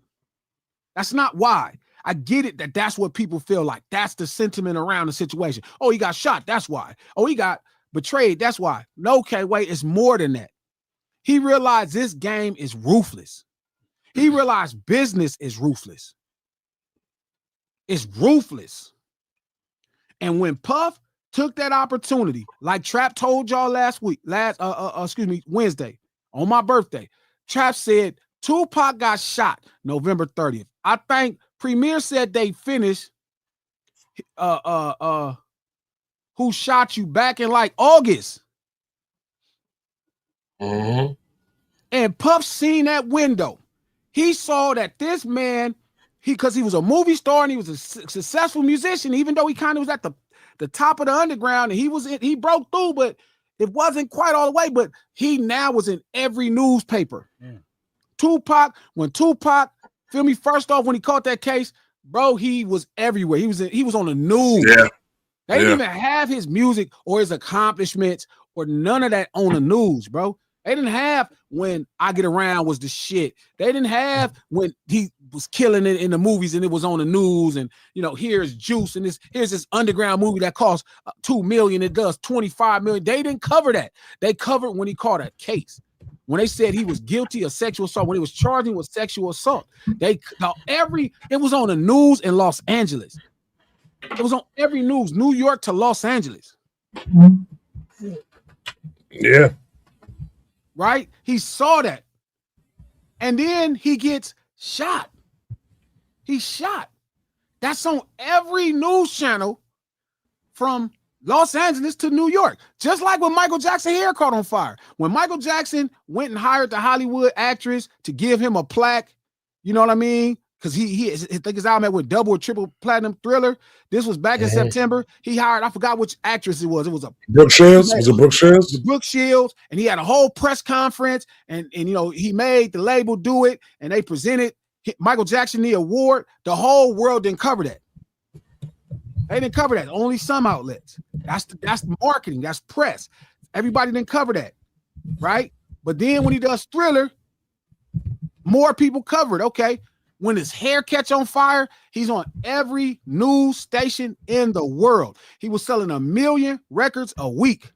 That's not why. I get it that that's what people feel like. That's the sentiment around the situation. Oh, he got shot. That's why. Oh, he got betrayed. That's why. No, okay, wait, it's more than that. He realized this game is ruthless. He realized business is ruthless. It's ruthless. And when Puff took that opportunity, like Trap told y'all Wednesday, on my birthday, Trap said Tupac got shot November 30th. I think Premier said they finished Who Shot You back in like August. And Puff seen that window. He saw that this man, because he was a movie star and he was a successful musician, even though he kind of was at the top of the underground and he broke through, but it wasn't quite all the way, but he now was in every newspaper. When Tupac, feel me, first off, when he caught that case, bro, he was everywhere. He was on the news. They didn't even have his music or his accomplishments or none of that on the news, bro. They didn't have when I Get Around was the shit. They didn't have when he was killing it in the movies and it was on the news and, you know, here's Juice and here's this underground movie that costs $2 million. It does $25 million. They didn't cover that. They covered when he caught a case. When they said he was guilty of sexual assault, when he was charged with sexual assault, it was on the news in Los Angeles. It was on every news, New York to Los Angeles. Yeah. Right? He saw that. And then he gets shot. He's shot. That's on every news channel from Los Angeles to New York. Just like when Michael Jackson's hair caught on fire. When Michael Jackson went and hired the Hollywood actress to give him a plaque, you know what I mean? Because I think his album went double or triple platinum Thriller. This was back in September. He hired, I forgot which actress it was. It was a Brooke Shields. Was it Brooke Shields? Brooke Shields, and he had a whole press conference, and you know, he made the label do it, and they presented Michael Jackson the award. The whole world didn't cover that. They didn't cover that. Only some outlets. That's marketing. That's press. Everybody didn't cover that, right? But then when he does Thriller, more people cover it. Okay. When his hair catch on fire, he's on every news station in the world. He was selling 1 million records a week.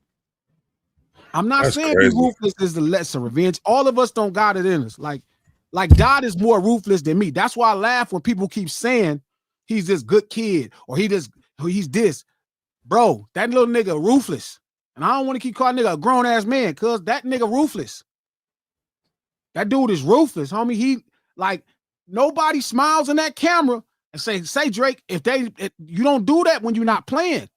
I'm not saying be ruthless is the lesser revenge. All of us don't got it in us. Like God is more ruthless than me. That's why I laugh when people keep saying he's this good kid or he's this. Bro, that little nigga ruthless. And I don't want to keep calling nigga a grown ass man because that nigga ruthless. That dude is ruthless, homie. He like nobody smiles in that camera and say Drake, if you don't do that when you're not playing.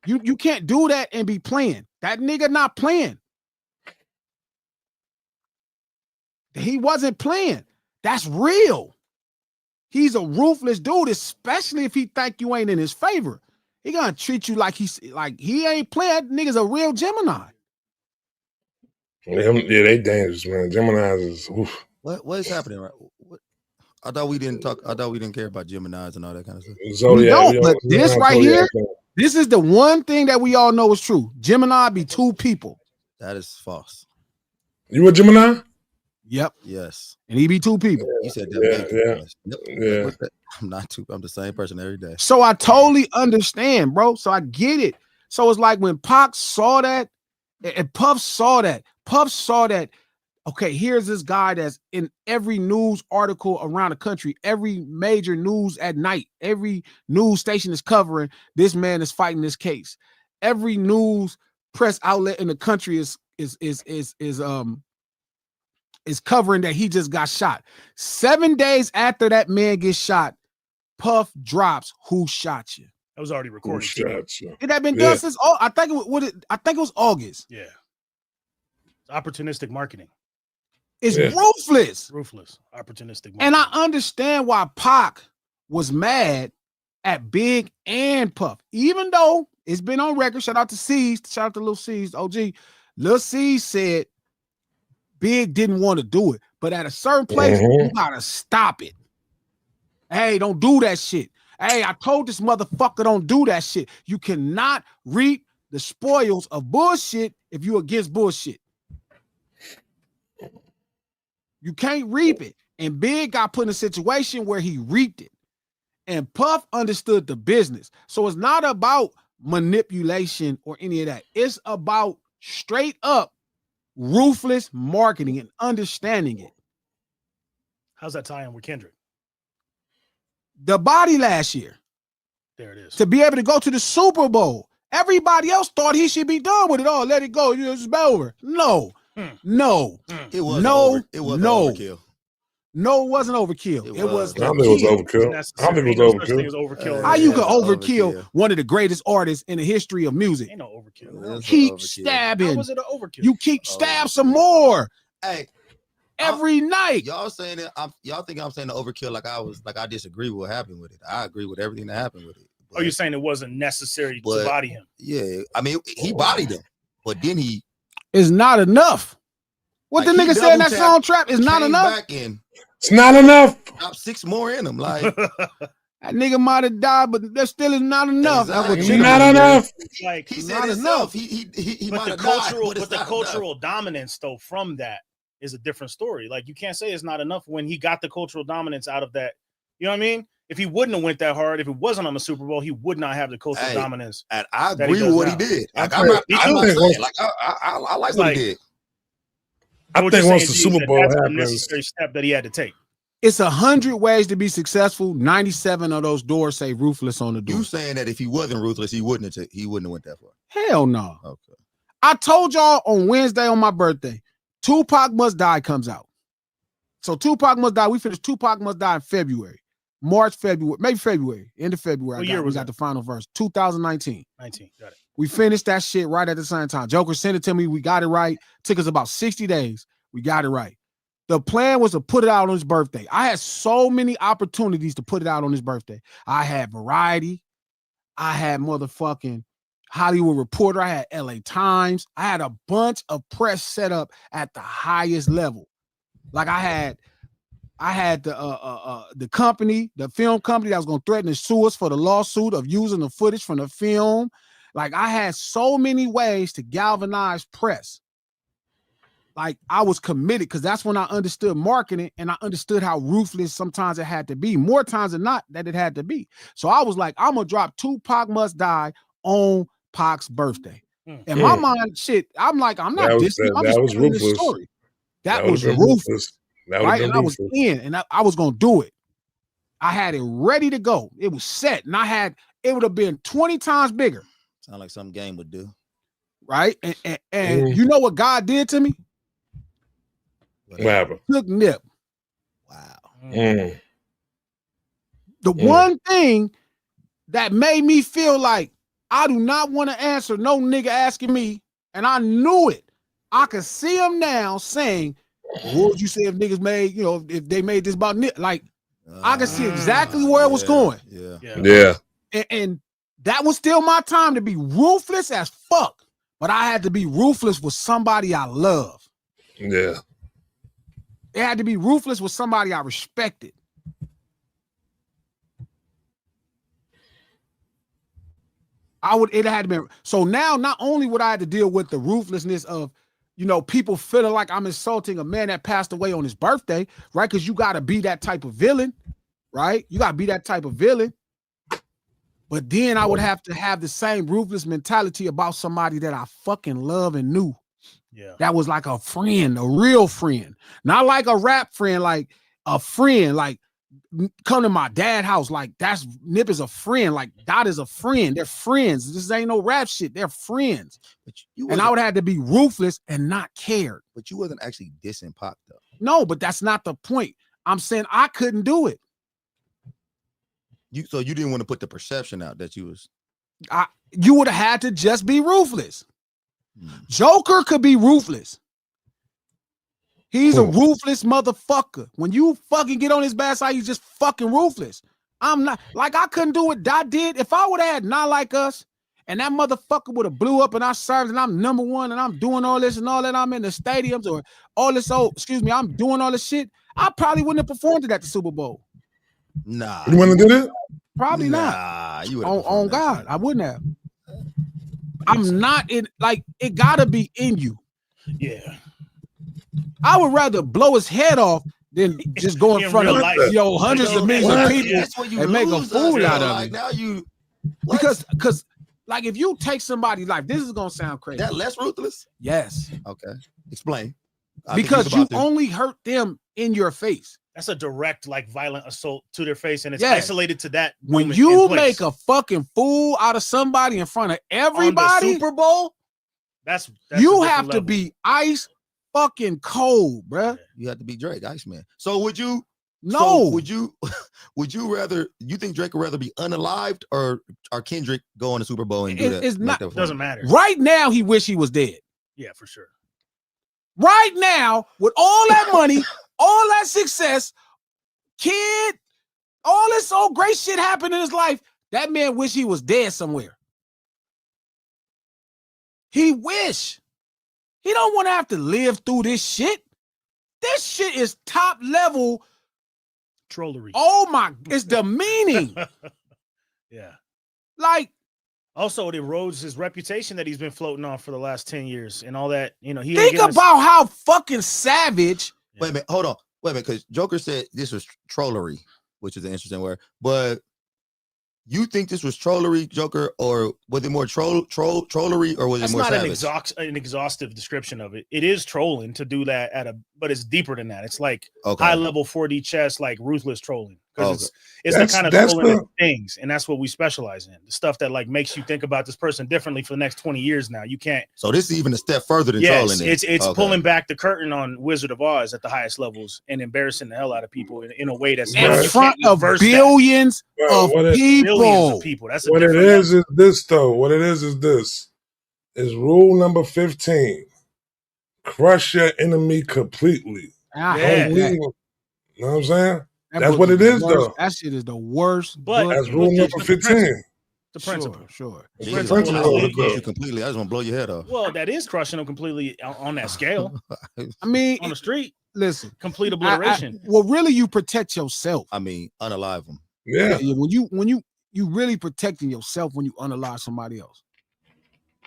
You can't do that and be playing. That nigga not playing. He wasn't playing. That's real. He's a ruthless dude, especially if he think you ain't in his favor. He gonna treat you like he ain't playing. That nigga's a real Gemini. Yeah, they dangerous, man. Gemini's is oof. What is happening? Right? I thought we didn't care about Geminis and all that kind of stuff. Zodiac, we don't, but this right here, this is the one thing that we all know is true. Gemini be two people. That is false. You a Gemini? Yep. Yes. And he be two people. You said that. Yeah. I'm not two. I'm the same person every day. So I totally understand, bro. So I get it. So it's like when Pac saw that, and Puff saw that. Okay, here's this guy that's in every news article around the country, every major news at night, every news station is covering this man is fighting this case. Every news press outlet in the country is covering that he just got shot. 7 days after that man gets shot, Puff drops "Who Shot You?" That was already recorded. It had been done since I think it was August. Yeah. Opportunistic marketing. It's ruthless. Ruthless. Opportunistic marketing. And I understand why Pac was mad at Big and Puff, even though it's been on record. Shout out to C's, shout out to Lil C's, OG. Lil C said Big didn't want to do it, but at a certain place, you gotta stop it. Hey, don't do that shit. Hey, I told this motherfucker don't do that shit. You cannot reap the spoils of bullshit if you against bullshit. You can't reap it. And Big got put in a situation where he reaped it. And Puff understood the business. So it's not about manipulation or any of that. It's about straight up ruthless marketing and understanding it. How's that tie in with Kendrick? The body last year. There it is. To be able to go to the Super Bowl. Everybody else thought he should be done with it all. Let it go. It's over. No. No. It was overkill. No, it wasn't overkill. It was. I think it was overkill. How you could overkill one of the greatest artists in the history of music? Ain't no overkill. Keep stabbing. How was it an overkill? You keep stab some more. Hey, every night. Y'all saying it? Y'all think I'm saying the overkill like I disagree with what happened with it. I agree with everything that happened with it. But, you're saying it wasn't necessary to body him? Yeah, I mean he bodied him, but then he. It's not enough. What the nigga said in that song Trap is not enough. It's not enough. Got 6 more in him. Like that nigga might have died, but that still is not enough. Exactly. Not enough. Like he said himself. He might have died, but the cultural dominance though from that is a different story. Like you can't say it's not enough when he got the cultural dominance out of that. You know what I mean? If he wouldn't have went that hard, if it wasn't on the Super Bowl, he would not have the cultural dominance. And I agree with what he did. Like, I like what he did. I think once the Super Bowl happens, a necessary step that he had to take. It's 100 ways to be successful. 97 of those doors say ruthless on the door. You saying that if he wasn't ruthless, he wouldn't have went that far? Hell no. Okay. I told y'all on Wednesday on my birthday, Tupac Must Die comes out. So Tupac Must Die. We finished Tupac Must Die in February. March, February, maybe February, end of February. What year was that? The final verse, 2019. 19, got it. We finished that shit right at the same time. Joker sent it to me. We got it right. Took us about 60 days. We got it right. The plan was to put it out on his birthday. I had so many opportunities to put it out on his birthday. I had Variety. I had motherfucking Hollywood Reporter. I had LA Times. I had a bunch of press set up at the highest level. Like I had the company, the film company that was going to threaten to sue us for the lawsuit of using the footage from the film. Like I had so many ways to galvanize press. Like I was committed because that's when I understood marketing and I understood how ruthless sometimes it had to be. More times than not that it had to be. So I was like, I'm going to drop Tupac Must Die on Pac's birthday. In my mind, shit, I'm like, I'm not dissing. I'm just telling this story. That was ruthless. Right, and I was in, and I was gonna do it. I had it ready to go. It was set, and it would have been 20 times bigger. Sound like some game would do, right? And you know what God did to me? What happened? Took Nip. Wow. The one thing that made me feel like I do not want to answer no nigga asking me, and I knew it. I could see him now saying, what would you say if niggas made, if they made this about Nip? Like, I can see exactly where it was going. Yeah. And that was still my time to be ruthless as fuck. But I had to be ruthless with somebody I love. Yeah. It had to be ruthless with somebody I respected. It had been. So now, not only would I have to deal with the ruthlessness of, people feeling like I'm insulting a man that passed away on his birthday, right? Because you got to be that type of villain, right? You got to be that type of villain. But then I would have to have the same ruthless mentality about somebody that I fucking love and knew. Yeah. That was like a friend, a real friend. Not like a rap friend, like a friend, like come to my dad's house. Like Nip is a friend. Like Dot is a friend. They're friends. This ain't no rap shit. They're friends. And I would have to be ruthless and not care. But you wasn't actually dissing Pac though. No, but that's not the point. I'm saying I couldn't do it. So you didn't want to put the perception out that you was. You would have had to just be ruthless. Joker could be ruthless. He's a ruthless motherfucker. When you fucking get on his bad side, he's just fucking ruthless. I'm not like I couldn't do what Dot did. If I would have had Not Like Us and that motherfucker would have blew up and I served and I'm number one and I'm doing all this and all that, I'm in the stadiums or all this, I'm doing all this shit, I probably wouldn't have performed it at the Super Bowl. Nah. You want to do it? Probably not. You on God, I wouldn't have. I'm not in, like, it gotta be in you. Yeah. I would rather blow his head off than just go in front of hundreds of millions of people and make a fool out of it. Now you because like if you take somebody's life, this is gonna sound crazy. That less ruthless? Yes. Okay. Explain. Because you only hurt them in your face. That's a direct, like, violent assault to their face, and it's isolated to that. When you make a fucking fool out of somebody in front of everybody, on the Super Bowl, that's you have to be ice fucking cold, bruh. You have to be Drake, Iceman. So would you? No. So would you rather? You think Drake would rather be unalived or Kendrick go on the Super Bowl and do that? It's not. Doesn't matter. Right now, he wish he was dead. Yeah, for sure. Right now, with all that money, all that success, kid, all this old great shit happened in his life, that man wish he was dead somewhere. He wish. He don't want to have to live through this shit. This shit is top level trollery. Oh my, it's demeaning. Yeah. Like, also, it erodes his reputation that he's been floating on for the last 10 years and all that. He think about how fucking savage. Yeah. Wait a minute, hold on. Wait a minute, because Joker said this was trollery, which is an interesting word. But you think this was trollery, Joker, or was it more trollery, or was it more savage? That's not an exhaustive description of it. It is trolling to do that but it's deeper than that. It's like high level 4D chess, like ruthless trolling. Because it's the kind of trolling things, and that's what we specialize in. The stuff that like makes you think about this person differently for the next 20 years now. You can't. So this is even a step further than trolling. It's pulling back the curtain on Wizard of Oz at the highest levels and embarrassing the hell out of people in a way that's in front of billions of people. Billions of people. That's what it is this though. What it is this is rule number 15. Crush your enemy completely. Yeah. You know what I'm saying? That's what it is, though. That shit is the worst. But that's rule number 15. The principle. Sure. The principle. You completely. I just want to blow your head off. Well, that is crushing them completely on that scale. I mean, on the street. Listen, complete obliteration. Well, really, you protect yourself. I mean, unalive them. Yeah. When you really protecting yourself when you unalive somebody else.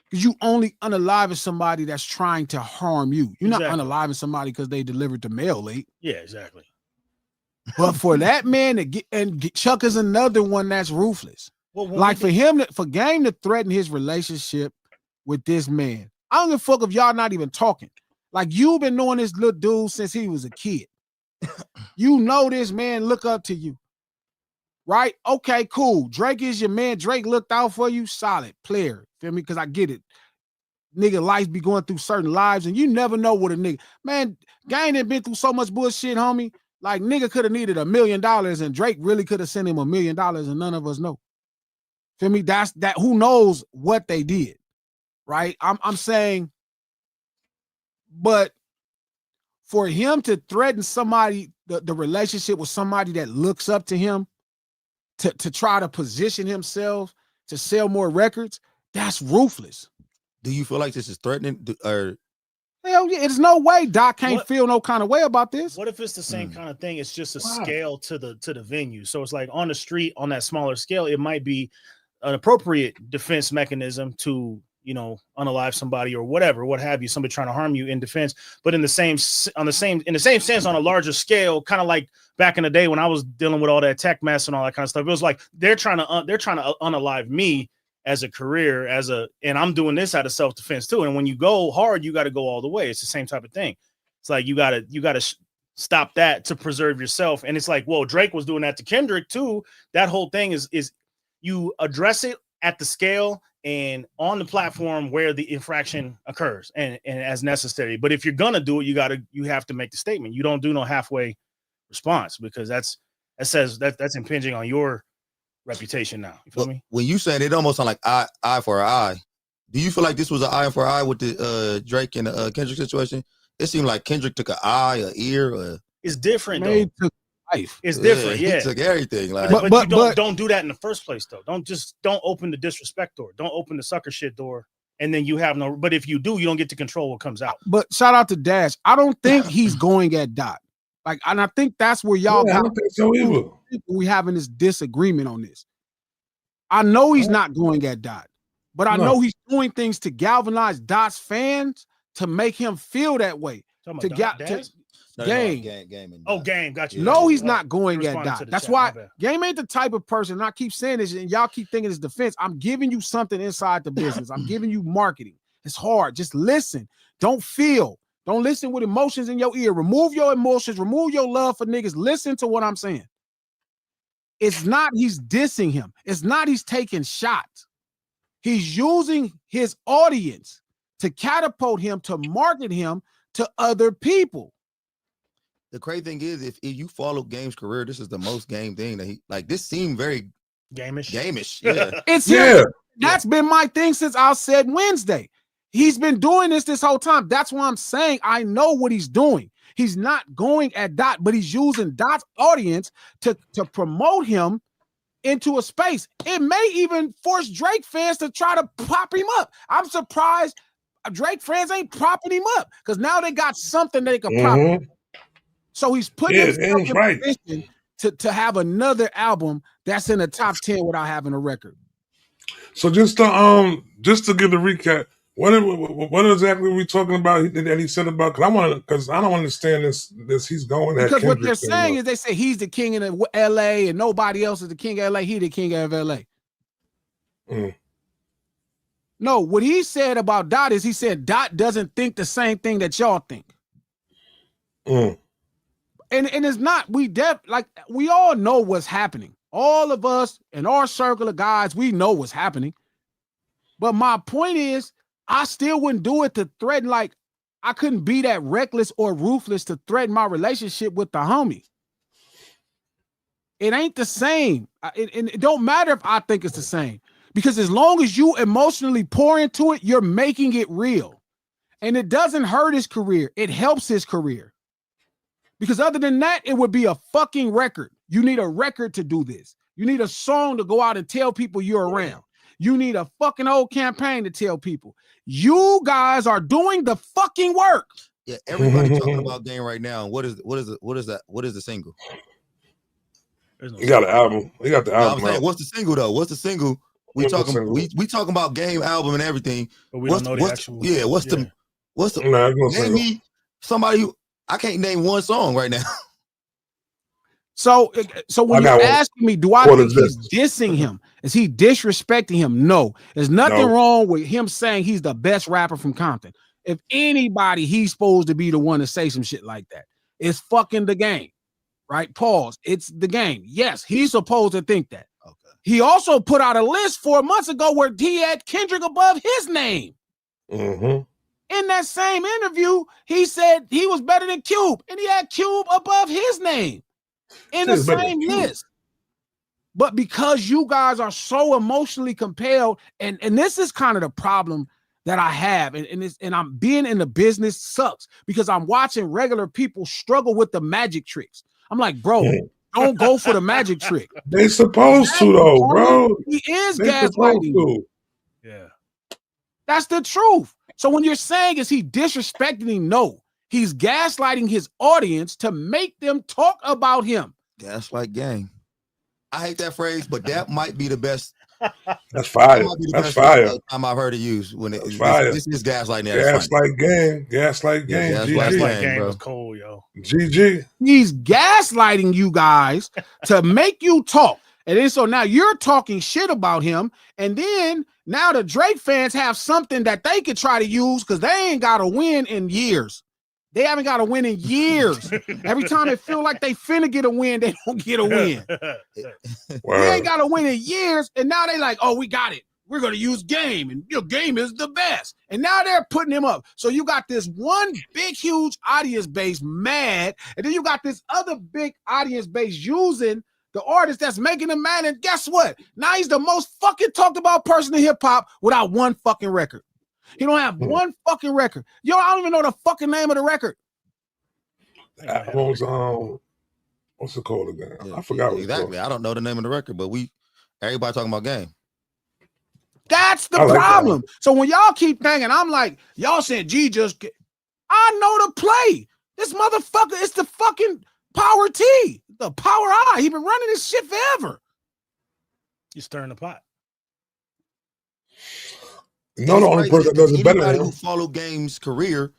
Because you only unaliving somebody that's trying to harm you. You're not unaliving somebody because they delivered the mail late. Yeah, exactly. But for that man to get Chuck is another one that's ruthless. Well, like for Game to threaten his relationship with this man. I don't give a fuck if y'all not even talking. Like you've been knowing this little dude since he was a kid. You know this man look up to you. Right? Okay, cool. Drake is your man. Drake looked out for you. Solid player. Feel me? Because I get it. Nigga lives be going through certain lives and you never know what a nigga. Man, Game had been through so much bullshit, homie. Like nigga could have needed $1 million and Drake really could have sent him $1 million and none of us know. Feel me? That's that. Who knows what they did, right? I'm saying, but for him to threaten somebody, the relationship with somebody that looks up to him, to try to position himself to sell more records, that's ruthless. Do you feel like this is threatening, or Hell yeah, there's no way Doc can't feel no kind of way about this. What if it's the same kind of thing? It's just a scale to the venue. So it's like on the street, on that smaller scale, it might be an appropriate defense mechanism to, you know, unalive somebody or whatever, what have you, somebody trying to harm you in defense. But in the same sense, on a larger scale, kind of like back in the day when I was dealing with all that tech mess and all that kind of stuff, it was like they're trying to unalive me as a career, and I'm doing this out of self-defense too. And when you go hard, you got to go all the way. It's the same type of thing. It's like you gotta stop that to preserve yourself. And it's like, well, Drake was doing that to Kendrick too. That whole thing is you address it at the scale and on the platform where the infraction occurs and as necessary. But if you're gonna do it, you have to make the statement. You don't do no halfway response, because that's impinging on your reputation now. You feel me? When you saying it almost sound like eye for an eye. Do you feel like this was an eye for eye with the Drake and the Kendrick situation? It seemed like Kendrick took an eye, an ear. It's different though. It's different. Yeah, he took everything. Like, but you don't do that in the first place though. Don't open the disrespect door. Don't open the sucker shit door. And then you have no. But if you do, you don't get to control what comes out. But shout out to Dash. I don't think he's going at Dot. Like, and I think that's where y'all. I don't think so either. We having this disagreement on this. I know he's not going at Dot, but I know he's doing things to galvanize Dot's fans to make him feel that way. Game. Game. Got you. No, he's not going at Dot. That's why Game ain't the type of person, and I keep saying this, and y'all keep thinking it's defense. I'm giving you something inside the business. I'm giving you marketing. It's hard. Just listen. Don't feel. Don't listen with emotions in your ear. Remove your emotions. Remove your love for niggas. Listen to what I'm saying. It's not he's dissing him. It's not he's taking shots. He's using his audience to catapult him, to market him to other people. The crazy thing is, if you follow Game's career, this is the most Game thing that he like. This seemed very Game-ish. Yeah, it's him. That's been my thing since I said Wednesday. He's been doing this whole time. That's why I'm saying I know what he's doing. He's not going at Dot, but he's using Dot's audience to promote him into a space. It may even force Drake fans to try to pop him up. I'm surprised Drake fans ain't propping him up, because now they got something they can prop him. So he's putting himself in a position to have another album that's in the top 10 without having a record. So just to give the recap, what exactly are we talking about that he said about? Because I don't understand this. He's going at because Kendrick what they're saying is they say he's the king of LA and nobody else is the king of LA. He the king of LA. No, what he said about Dot is he said Dot doesn't think the same thing that y'all think. And it's not, we all know what's happening. All of us in our circle of guys, we know what's happening. But my point is, I still wouldn't do it to threaten, like, I couldn't be that reckless or ruthless to threaten my relationship with the homie. It ain't the same. It don't matter if I think it's the same. Because as long as you emotionally pour into it, you're making it real. And it doesn't hurt his career. It helps his career. Because other than that, it would be a fucking record. You need a record to do this. You need a song to go out and tell people you're around. You need a fucking whole campaign to tell people. You guys are doing the fucking work. Yeah, everybody talking about Game right now. What is the single? He got an album. He got the album. I'm saying, what's the single though? What's the single? We talking about Game album and everything. But we don't know the actual. Yeah, what's the name me somebody who I can't name one song right now. So when you're asking me, do I think he's dissing him? Is he disrespecting him? No. There's nothing wrong with him saying he's the best rapper from Compton. If anybody, he's supposed to be the one to say some shit like that. It's fucking the Game, right? Pause. It's the Game. Yes, he's supposed to think that. Okay. He also put out a list 4 months ago where he had Kendrick above his name. In that same interview, he said he was better than Cube, and he had Cube above his name in the same list. But because you guys are so emotionally compelled, and this is kind of the problem that I have, and I'm being in the business sucks, because I'm watching regular people struggle with the magic tricks. I'm like, bro, don't go for the magic trick. They supposed to though, bro. He is gaslighting. Yeah. That's the truth. So when you're saying is he disrespecting, no, he's gaslighting his audience to make them talk about him. Gaslight gang. I hate that phrase, but that might be the best. That's fire. That's fire. Time I've heard it used when this is gaslighting. Gaslight gang. Gaslight gang. Gaslight gang was cool, yo. GG. He's gaslighting you guys to make you talk. And then so now you're talking shit about him. And then now the Drake fans have something that they could try to use because they ain't got to win in years. They haven't got a win in years. Every time they feel like they finna get a win, they don't get a win. They ain't got a win in years, and now they like, oh, we got it. We're gonna use Game, and your Game is the best. And now they're putting him up. So you got this one big, huge audience base mad, and then you got this other big audience base using the artist that's making him mad. And guess what? Now he's the most fucking talked about person in hip hop without one fucking record. He don't have one fucking record. Yo, I don't even know the fucking name of the record. That was what's it called again? Yeah, I forgot exactly. I don't know the name of the record, but everybody talking about Game. That's the problem. So when y'all keep thinking, I'm like, y'all saying G I know the play. This motherfucker is the fucking Power T, the Power I. He been running this shit forever. You stirring the pot. No, the only person that does it better than him. Who follow Game's career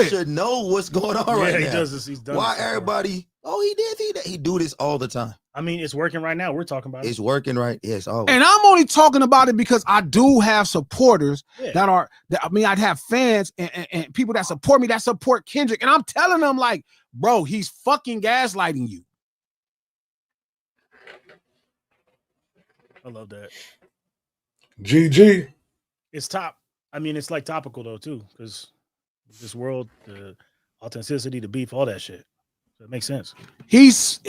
should know what's going on right now. He does this. He's done. Why everybody? Oh, he did. He do this all the time. I mean, it's working right now. We're talking about it. It's working right. Yes, always. And I'm only talking about it because I do have supporters I'd have fans and people that support me, that support Kendrick. And I'm telling them like, bro, he's fucking gaslighting you. I love that. GG. It's top. I mean, it's like topical though too, because this world, the authenticity, the beef, all that shit. So it makes sense. He's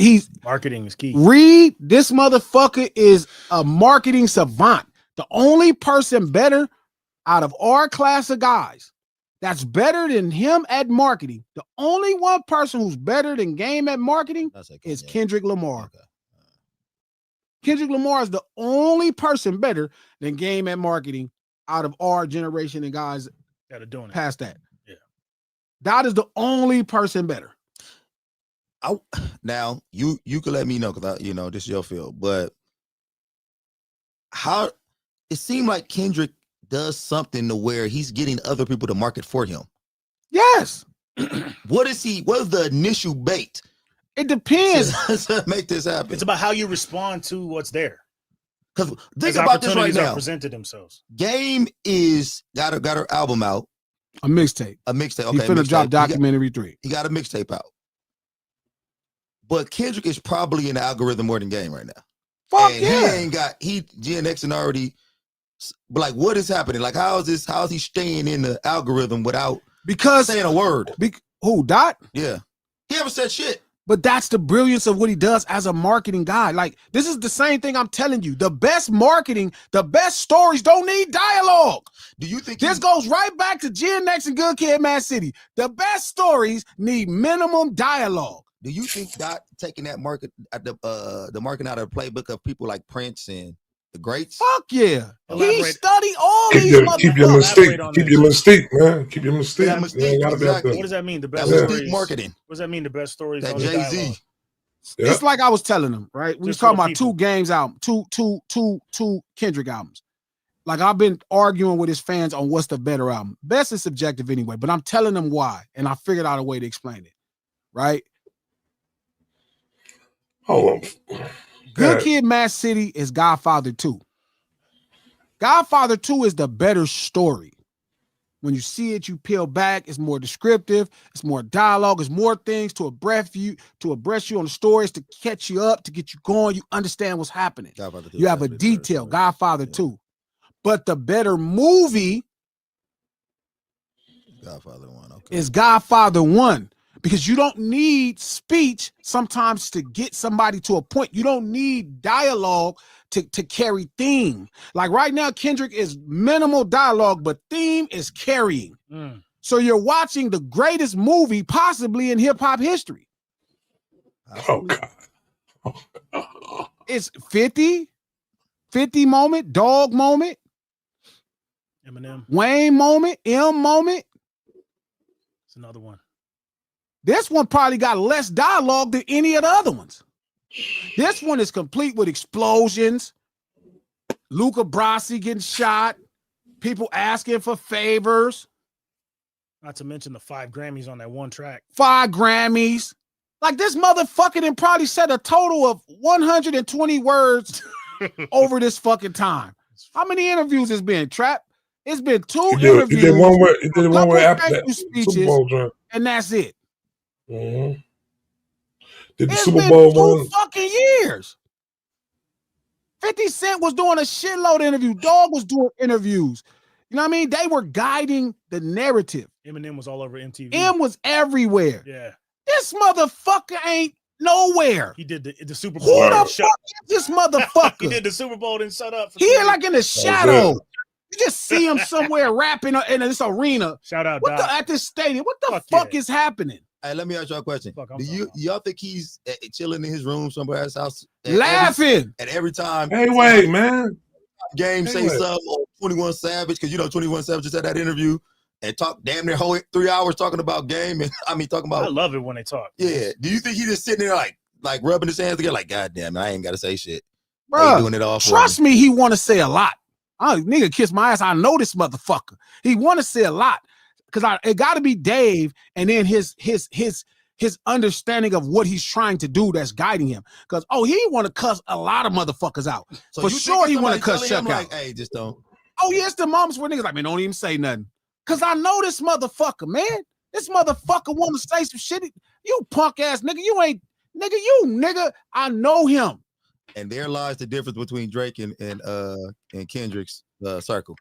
marketing is key. Reed, this motherfucker is a marketing savant. The only person better out of our class of guys that's better than him at marketing. The only one person who's better than Game at marketing is Kendrick Lamar. Okay. Kendrick Lamar is the only person better than Game at marketing out of our generation and guys that are doing past that. Yeah. That is the only person better. Now you could let me know because this is your field, but how it seemed like Kendrick does something to where he's getting other people to market for him. Yes. What is the initial bait? It depends to make this happen. It's about how you respond to what's there. Because think about this right now. Presented themselves. Game is got her album out. A mixtape. Okay. He finna drop Documentary 3. He got a mixtape out. But Kendrick is probably in the algorithm more than Game right now. Fuck and yeah. He GNX and already. But like, what is happening? Like, how is he staying in the algorithm without saying a word? Who, Dot? Yeah. He haven't said shit. But that's the brilliance of what he does as a marketing guy. Like, this is the same thing I'm telling you. The best marketing, the best stories don't need dialogue. Do you think this goes right back to GNX and Good Kid, Mad City? The best stories need minimum dialogue. Do you think Dot taking that market at the market out of the playbook of people like Prince and the greats? Fuck yeah. He studied all these keep your mystique. Keep your mystique, man. Keep your mystique. Yeah, mystique. Exactly. What does that mean? The best stories. Marketing. What does that mean? The best stories. That Jay-Z. It's like I was telling them, right? We was talking about two Games albums, two Kendrick albums. Like, I've been arguing with his fans on what's the better album. Best is subjective anyway, but I'm telling them why, and I figured out a way to explain it. Right? Hold on. Good Kid, Mad City is Godfather 2. Godfather 2 is the better story. When you see it, you peel back. It's more descriptive. It's more dialogue. It's more things to abreast you on the stories, to catch you up, to get you going. You understand what's happening. You have a detail. Godfather 2. But the better movie Godfather 1, is Godfather 1. Because you don't need speech sometimes to get somebody to a point. You don't need dialogue to carry theme. Like right now, Kendrick is minimal dialogue, but theme is carrying. So you're watching the greatest movie possibly in hip hop history. Oh, God. It's 50 moment, dog moment. Eminem. Wayne moment, M moment. It's another one. This one probably got less dialogue than any of the other ones. This one is complete with explosions, Luca Brasi getting shot, people asking for favors. Not to mention the 5 Grammys on that one track. 5 Grammys. Like this motherfucker done probably said a total of 120 words over this fucking time. How many interviews has been, Trap? It's been 2 interviews. He did one with after that speeches, Super Bowl joint. and that's it. Mm-hmm. Did the It's Super been Bowl 2 one? fucking years. 50 Cent was doing a shitload of interviews. Dog was doing interviews. You know what I mean? They were guiding the narrative. Eminem was all over MTV. M was everywhere. Yeah. This motherfucker ain't nowhere. He did the Super Who Bowl. the fuck is this motherfucker? He did the Super Bowl and shut up. He like in the shadow. You just see him somewhere rapping in this arena. Shout out, What at this stadium. What the fuck is happening? Hey, let me ask y'all a question. Do y'all think he's chilling in his room somewhere at his house? Laughing. Every time. Hey, wait, man. Game say something on 21 Savage, because 21 Savage just had that interview and talk damn near whole 3 hours talking about game, and talking about. I love it when they talk. Yeah. Do you think he just sitting there like rubbing his hands together like, God damn it, I ain't gotta say shit. Bro, doing it all for trust me, he want to say a lot. Nigga kiss my ass. I know this motherfucker. He want to say a lot because it got to be Dave, and then his understanding of what he's trying to do that's guiding him. Because he want to cuss a lot of motherfuckers out. So for sure, he want to cuss Chuck out. Like, hey, just don't. Oh yeah, it's the moments where niggas like, man, don't even say nothing. Cause I know this motherfucker, man. This motherfucker want to say some shit. You punk ass nigga, you ain't nigga. I know him. And there lies the difference between Drake and Kendrick's circle.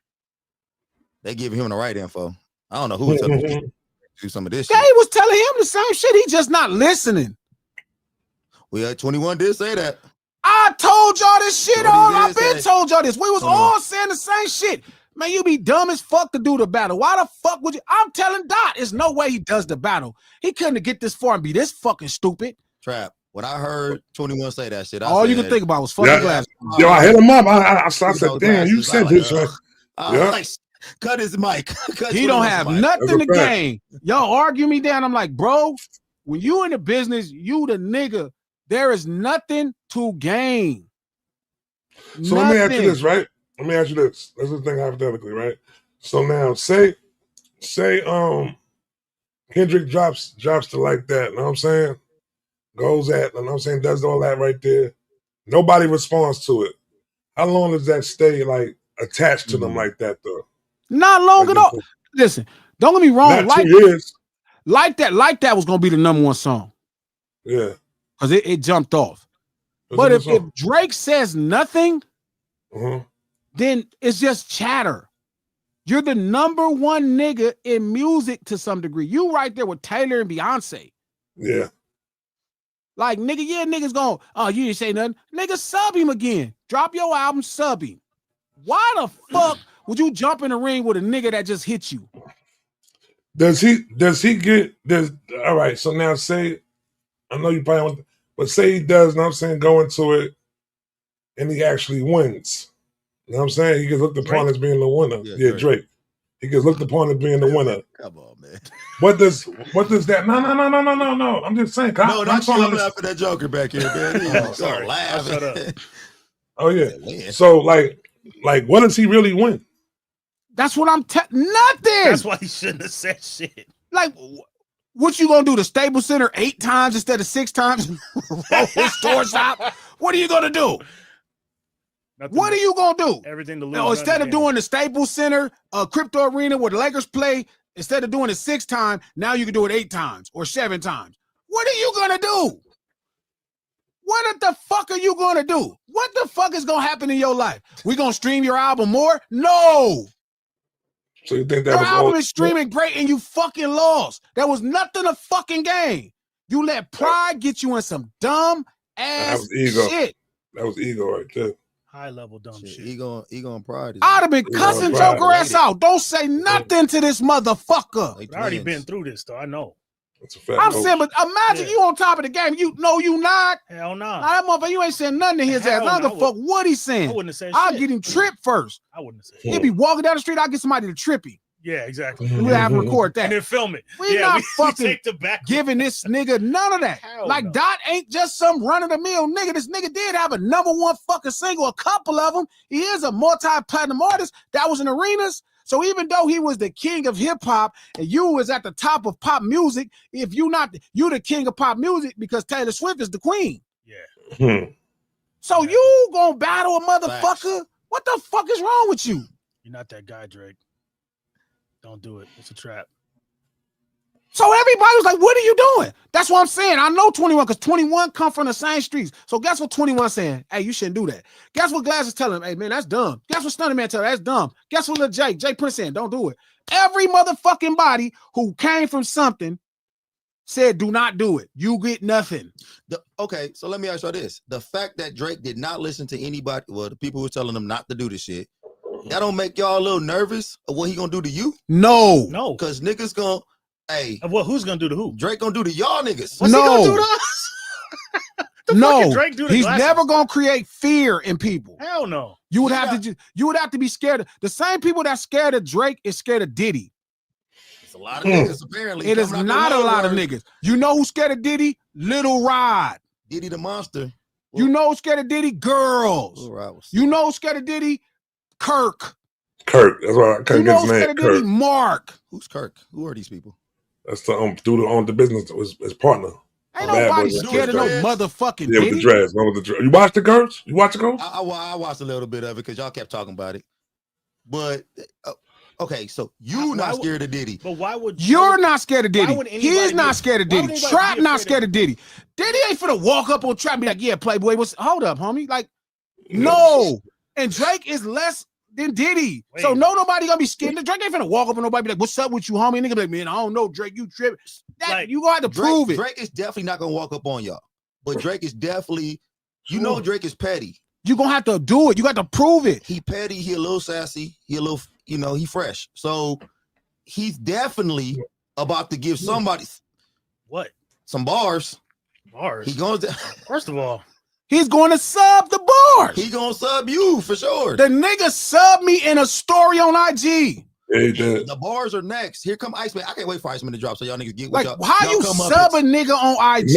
They giving him the right info. I don't know who was telling him to do some of this shit. They was telling him the same shit. He just not listening. Well, 21 did say that. I told y'all this shit I've been told y'all this. We was all saying the same shit. Man, you be dumb as fuck to do the battle. Why the fuck would you? I'm telling Dot, there's no way he does the battle. He couldn't get this far and be this fucking stupid. Trap. When I heard 21 say that shit, all you could think about was fucking Glasses. Yo, I hit him up. I said, damn, you said this. Like, cut his mic. He don't have nothing to gain. Y'all argue me down. I'm like, bro, when you in the business, you the nigga. There is nothing to gain. So let me ask you this, right? Let me ask you this. Let's just think hypothetically, right? So now, say, Kendrick drops to like that. You know what I'm saying? Goes at, you know what I'm saying? Does all that right there. Nobody responds to it. How long does that stay like attached to them like that though? Not long at all. Listen, don't get me wrong. Not 2 years. Like that was gonna be the #1 song. Yeah. Because it jumped off. But if Drake says nothing, then it's just chatter. You're the #1 nigga in music to some degree. You right there with Taylor and Beyonce. Yeah. Like, nigga, niggas going, oh, you didn't say nothing. Nigga, sub him again. Drop your album, sub him. Why the fuck would you jump in the ring with a nigga that just hit you? All right, so now say, I know you probably want, but say he does, you know what I'm saying, go into it and he actually wins. You know what I'm saying? He gets looked upon as being the winner. Yeah, Drake. He gets looked upon as being the winner. Come on, man. What does that? No. I'm just saying. No, not you laughing at that Joker back here, man. Sorry. Laughing. Oh yeah. So like, what does he really win? That's what I'm nothing. That's why he shouldn't have said shit. Like, what you gonna do? The Staples Center 8 times instead of 6 times? Roll his store shop? What are you gonna do? What are you gonna do? Everything to lose. No, instead of doing the Staples Center, Crypto Arena where the Lakers play, instead of doing it 6 times, now you can do it 8 times or 7 times. What are you gonna do? What the fuck are you gonna do? What the fuck is gonna happen in your life? We gonna stream your album more? No. So you think that your album is streaming great and you fucking lost? There was nothing to fucking gain. You let pride get you in some dumb ass shit. That was ego right there. High level dumb shit. Ego and pride. I'd have been cussing Joker ass out. Don't say nothing to this motherfucker. I already been through this though. I know. That's a fact. I'm saying, but imagine you on top of the game. You know you not. Hell no. Nah, that motherfucker, you ain't saying nothing to his ass. I don't give a fuck what he's saying. I wouldn't have said I'll shit. get him tripped first. I wouldn't have said He'll be walking down the street. I'll get somebody to trip him. Yeah, exactly. We'll have him record that. And then film it. We not fucking take the back giving this nigga none of that. Hell like no. Dot ain't just some run-of-the-mill nigga. This nigga did have a #1 fucking single, a couple of them. He is a multi-platinum artist that was in arenas. So even though he was the king of hip-hop and you was at the top of pop music, if you not, you the king of pop music because Taylor Swift is the queen. Yeah. So you gonna battle a motherfucker? Facts. What the fuck is wrong with you? You're not that guy, Drake. Don't do it. It's a trap. So everybody was like, what are you doing? That's what I'm saying. I know 21 because 21 come from the same streets. So guess what 21 saying? Hey, you shouldn't do that. Guess what Glasses telling him? Hey, man, that's dumb. Guess what Stunner Man telling him? That's dumb. Guess what Lil Jay Prince saying? Don't do it. Every motherfucking body who came from something said, do not do it. You get nothing. Okay, so let me ask you this. The fact that Drake did not listen to anybody, well, the people who were telling him not to do this shit, that don't make y'all a little nervous of what he gonna do to you? No. Because niggas gonna, hey. Well, who's gonna do to who? Drake gonna do to y'all niggas. What's he gonna do to us? No. Drake do to He's Glasses? never gonna create fear in people. Hell no. You would have to be scared of the same people that scared of Drake is scared of Diddy. It's a lot of niggas apparently. It is not a lot of niggas. You know who's scared of Diddy? Lil Rod. Diddy the monster. You know who's scared of Diddy? Girls. You know who's scared of Diddy? Kirk. That's why I couldn't get his name. Kirk. Mark. Who's Kirk? Who are these people? That's the dude who owned the business. His partner. Ain't nobody scared of no motherfucking Diddy. With the dreads. You watched the Girls? You watched the Girls? I watched a little bit of it because y'all kept talking about it. But okay, so you not scared of Diddy. But why would you're not scared of Diddy? He's not scared of Diddy. Trap not scared of Diddy. Diddy ain't finna walk up on Trap and be like, yeah, Playboy, hold up, homie. Like, no. And Drake is less than Diddy. So nobody gonna be scared. Drake ain't finna walk up on nobody be like, what's up with you, homie? Nigga be like, man, I don't know, Drake, you tripping. You gonna have to prove it. Drake is definitely not gonna walk up on y'all. But Drake is definitely, you know, Drake is petty. You're gonna have to do it. You got to prove it. He petty, he a little sassy, he a little, you know, he fresh. So he's definitely about to give somebody some bars. Bars. He goes to, first of all, he's going to sub the bars. He gonna sub you for sure. The nigga sub me in a story on IG. The bars are next. Here come Iceman. I can't wait for Iceman to drop so y'all niggas get what like, y'all. How you sub a nigga on IG?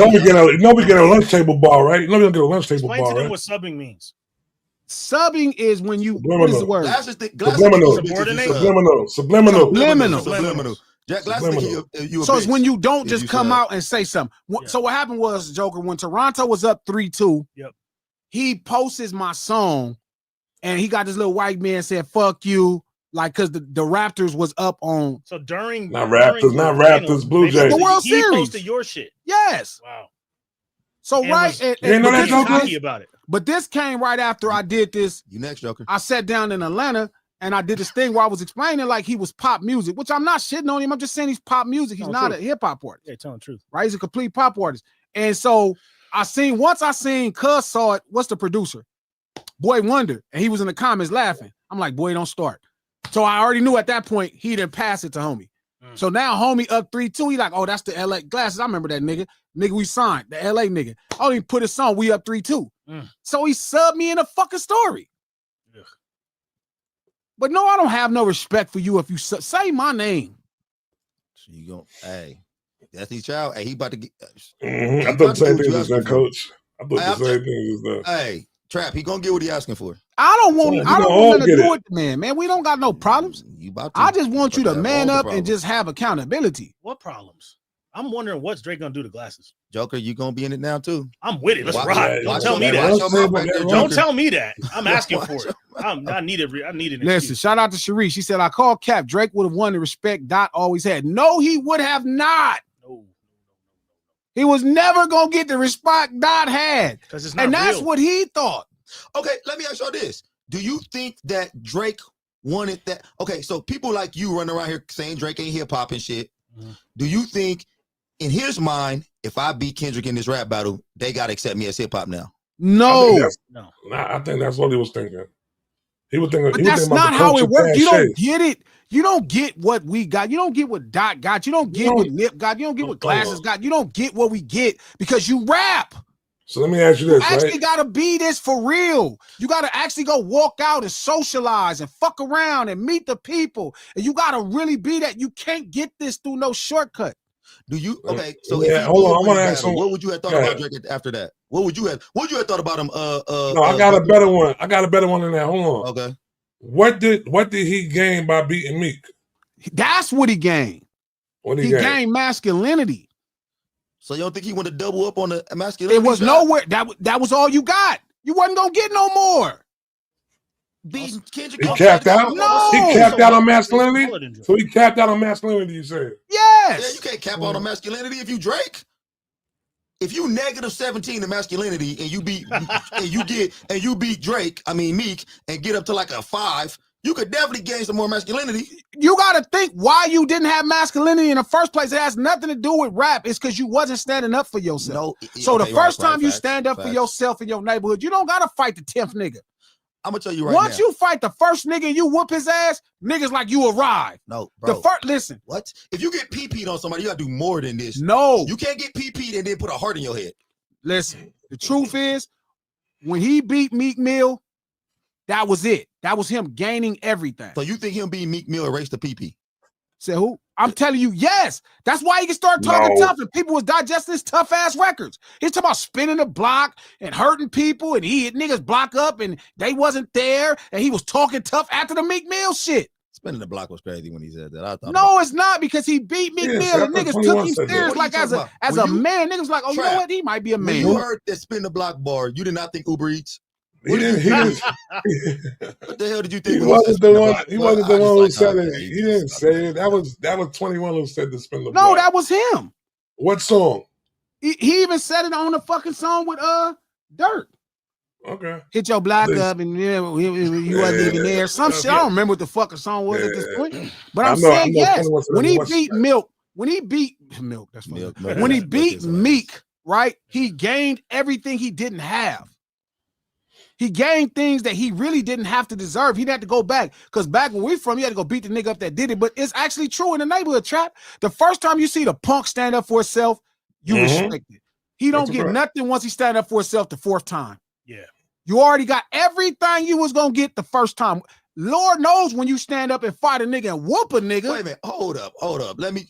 Nobody get a lunch table bar, right? Nobody get a lunch table bar. Explain to them right? what subbing means. Subbing is when you, what is the word? Subliminal. So it's when you don't just come out and say something. So what happened was, Joker, when Toronto was up 3-2, he posts my song and he got this little white man saying, fuck you. Like, because the Raptors was up on. So during. Not Raptors, Blue Jays. The World Series. He posted your shit. Yes. Wow. So and right. You know that Joker? About it. But this came right after I did this. You next, Joker. I sat down in Atlanta and I did this thing where I was explaining like he was pop music, which I'm not shitting on him. I'm just saying he's pop music. He's not a hip hop artist. Yeah, telling the truth. Right? He's a complete pop artist. And so once I seen Cuz saw it, what's the producer? Boy Wonder. And he was in the comments laughing. I'm like, boy, don't start. So I already knew at that point he didn't pass it to homie. So now homie up 3-2. He like, oh, that's the LA Glasses. I remember that nigga. Nigga we signed, the LA nigga. Oh, he put his song, we up 3-2. So he subbed me in a fucking story. Ugh. But no, I don't have no respect for you if you say my name. So you go, hey, that's his child. Hey, he about to get. I thought the same thing as that, coach. I thought the same thing as that. Hey, Trap, he gonna get what he asking for. I don't want nothing to do with the man. Man, we don't got no problems. I just want you to man up and just have accountability. What problems? I'm wondering what's Drake gonna do to Glasses. Joker, you gonna be in it now too? I'm with it. Let's rock. Don't tell me that. Don't tell me that. I'm asking for it. I need it. Listen, shout out to Cherie. She said, I called Cap. Drake would have won the respect Dot always had. No, he would have not. No. He was never gonna get the respect Dot had. Because it's not and that's real. what he thought. Okay, let me ask y'all this. Do you think that Drake wanted that? Okay, so people like you running around here saying Drake ain't hip hop and shit. Do you think in his mind, if I beat Kendrick in this rap battle, they gotta accept me as hip hop now? No. I think that's what he was thinking. He was thinking. But that's not how it works. You don't get it. You don't get what we got. You don't get what Dot got. You don't get what Nip got. You don't get what Glasses got. You don't get what we get because you rap. So let me ask you this, right? You actually gotta be this for real. You gotta actually go walk out and socialize and fuck around and meet the people. And you gotta really be that. You can't get this through no shortcut. Do you? Okay, so hold on. I want to ask what would you have thought about Drake after that? What would you have thought about him? No, I got a better one. I got a better one than that. Hold on. Okay. What did he gain by beating Meek? That's what he gained. What he gained masculinity. So you don't think he want to double up on the masculinity? It was nowhere. That was all you got. You wasn't gonna get no more. He capped out. No, he capped out on masculinity. So he capped out on masculinity. You said yes. Yeah, you can't cap out on masculinity if you Drake. If you -17 in masculinity and you beat Drake, I mean Meek, and get up to like a 5, you could definitely gain some more masculinity. You got to think why you didn't have masculinity in the first place. It has nothing to do with rap. It's because you wasn't standing up for yourself. No, so the first time you stand up for yourself in your neighborhood, you don't got to fight the 10th nigga. I'm gonna tell you right Once you fight the first nigga and you whoop his ass, niggas like you arrived. No, bro. Listen. What? If you get PP'd on somebody, you gotta do more than this. No. You can't get PP'd and then put a heart in your head. Listen, the truth is, when he beat Meek Mill, that was it. That was him gaining everything. So you think him being Meek Mill erased the PP? Say who? I'm telling you, yes. That's why he can start talking tough, and people was digesting his tough ass records. He's talking about spinning the block and hurting people, and he hit niggas block up, and they wasn't there, and he was talking tough after the Meek Mill shit. Spinning the block was crazy when he said that. I thought no, it's not, because he beat Meek Mill, and niggas took him serious like as a man. Niggas like, oh, you know what? He might be a man. When you heard that spin the block bar, you did not think Uber Eats? What the hell did you think? He wasn't the one. He wasn't the one who said it. He didn't say it. That was 21 who said to spin the block. No, that was him. What song? He even said it on the fucking song with Dirt. Okay. Hit your block up and you wasn't even there. Some shit. I don't remember what the fucking song was at this point. But I'm saying yes. When he beat Milk, when he beat Milk, that's funny. When he beat Meek, right? He gained everything he didn't have. He gained things that he really didn't have to deserve. He didn't have to go back. Because back when we from, he had to go beat the nigga up that did it. But it's actually true in the neighborhood trap. The first time you see the punk stand up for himself, you respect it. He don't get nothing once he stand up for himself the fourth time. Yeah. You already got everything you was going to get the first time. Lord knows when you stand up and fight a nigga and whoop a nigga. Wait a minute. Hold up. Let me.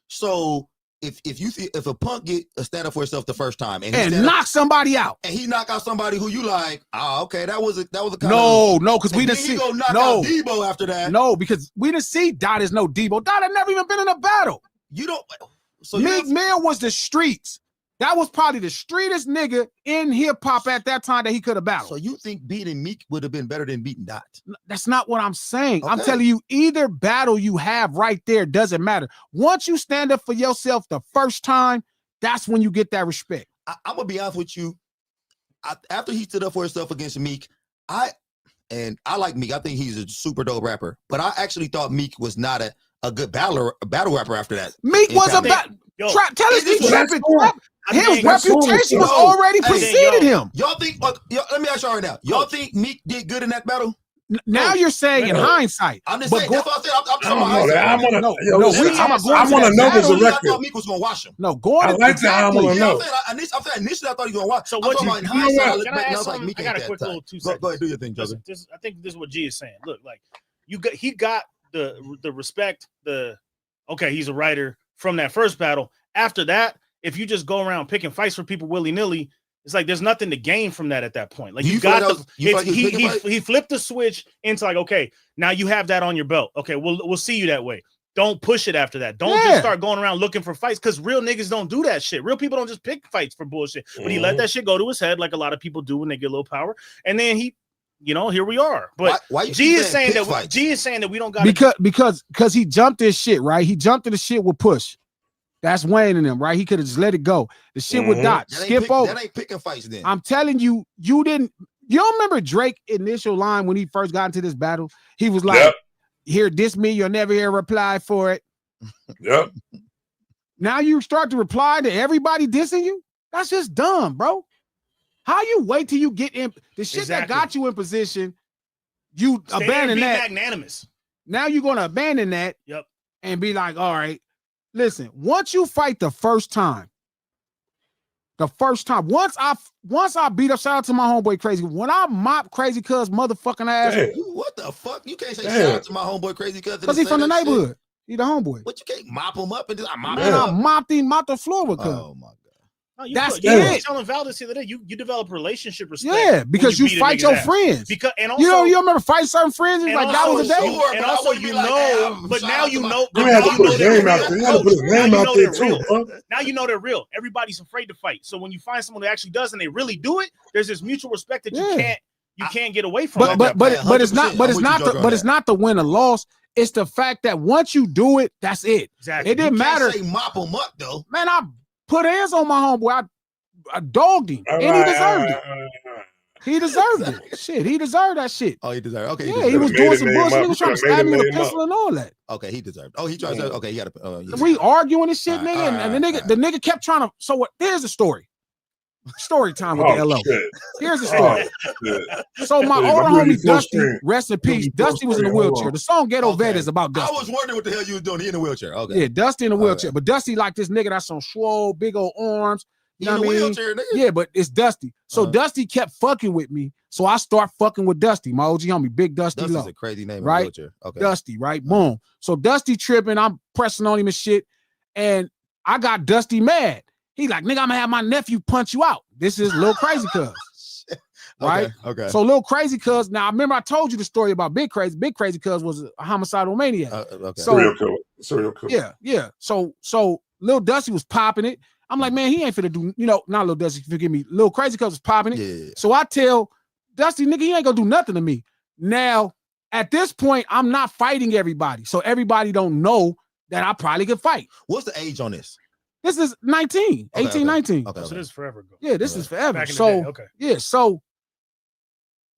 So if a punk get a stand up for himself the first time and knock somebody out, and he knock out somebody who you like, okay, that was a kind no, because we didn't see out Debo after that. No, because we didn't see Dot is no Debo. Dot had never even been in a battle. You don't. So Meek Mill was the streets. That was probably the streetest nigga in hip hop at that time that he could have battled. So you think beating Meek would have been better than beating Dot? That's not what I'm saying. Okay. I'm telling you, either battle you have right there doesn't matter. Once you stand up for yourself the first time, that's when you get that respect. I'm gonna be honest with you. After he stood up for himself against Meek, I like Meek. I think he's a super dope rapper. But I actually thought Meek was not a good battle rapper after that. Meek was a battle. Tell us he's tripping. His reputation was already preceded him. Y'all think? Let me ask y'all right now. Y'all think Meek did good in that battle? Now you're saying in hindsight. I'm just saying. That's what I said. I'm I want to know this a record. I thought Meek was going to wash him. No, going. I like that. I want to know. Initially, I thought he was going to watch. So what? I got a quick little 2 seconds. Go ahead, do your thing, Joseph. I think this is what G is saying. Look, like he got the respect. Okay, he's a writer from that first battle. After that, if you just go around picking fights for people willy-nilly, it's like there's nothing to gain from that at that point. Like he flipped the switch into like, okay, now you have that on your belt. Okay, we'll see you that way. Don't push it after that. Don't just start going around looking for fights, because real niggas don't do that shit. Real people don't just pick fights for bullshit. But he let that shit go to his head like a lot of people do when they get a little power. And then here we are. But why G is saying that we don't got because he jumped this shit, right? He jumped to the shit with Push. That's Wayne and them, right? He could have just let it go. The shit with Dot. Skip over. That ain't picking fights then. I'm telling you, you don't remember Drake's initial line when he first got into this battle? He was like, "Here, diss me, you'll never hear a reply for it." Yep. Now you start to reply to everybody dissing you? That's just dumb, bro. How you wait till you get in the shit that got you in position? you abandon that. Magnanimous. Now you're gonna abandon that. Yep. And be like, all right, listen. Once you fight the first time, once I beat up, shout out to my homeboy Crazy. When I mop Crazy Cuz motherfucking ass, what the fuck? You can't say shout out to my homeboy Crazy Cuz because he from the neighborhood. Shit. He the homeboy. But you can't mop him up and just I mopped the floor with Cuz. Oh my god. No, that's it. I was telling Valdez the other day, you develop relationship respect. Yeah, because you fight your friends. Because and also you remember fighting certain friends. Like that was a day. And also you know, but now you know. You have to put his name out there. You have to put his name out there too, bro. Now you know they're real. Everybody's afraid to fight. So when you find someone that actually does and they really do it, there's this mutual respect that you can't get away from. But it's not the win or loss. It's the fact that once you do it, that's it. Exactly. It didn't matter. Say mop him up though. Man, I put hands on my homeboy. I dogged him, and he deserved it. He deserved it. Shit, he deserved that shit. Oh, he deserved. Okay, he was doing some bullshit. He was trying to stab me with a pistol and all that. Okay, he deserved. Oh, he tried to. Okay, he got to. We arguing and shit, nigga, and the nigga kept trying to. So what? Here's the story. Story time with the LO. Shit. Here's the story. So my older homie Dusty, rest in peace. Dusty was in a wheelchair. The song "Ghetto Vet" is about Dusty. I was wondering what the hell you was doing. He in a wheelchair. Okay. Yeah, Dusty in a wheelchair, but Dusty like this nigga that's on swole, big old arms. You know what I mean? Wheelchair, nigga. Yeah, but it's Dusty. So Dusty kept fucking with me. So I start fucking with Dusty, my OG homie, Big Dusty Dusty's Low. a crazy name, right? Wheelchair. Okay. Dusty, right? Boom. So Dusty tripping, I'm pressing on him and shit. And I got Dusty mad. He like, nigga, I'm gonna have my nephew punch you out. This is Lil Crazy Cuz. Right? Okay. So Lil Crazy Cuz, now I remember I told you the story about Big Crazy. Big Crazy Cuz was a homicidal maniac. Okay. So, Serial killer. Yeah. So Lil Dusty was popping it. I'm like, man, he ain't finna do, not Lil Dusty, forgive me. Lil Crazy Cuz was popping it. Yeah. So I tell Dusty, nigga, he ain't gonna do nothing to me. Now, at this point, I'm not fighting everybody. So everybody don't know that I probably could fight. What's the age on this? This is 19, 18, 19. Okay. So this is forever ago. Yeah, this is forever. Back in So, the day. Okay. yeah, so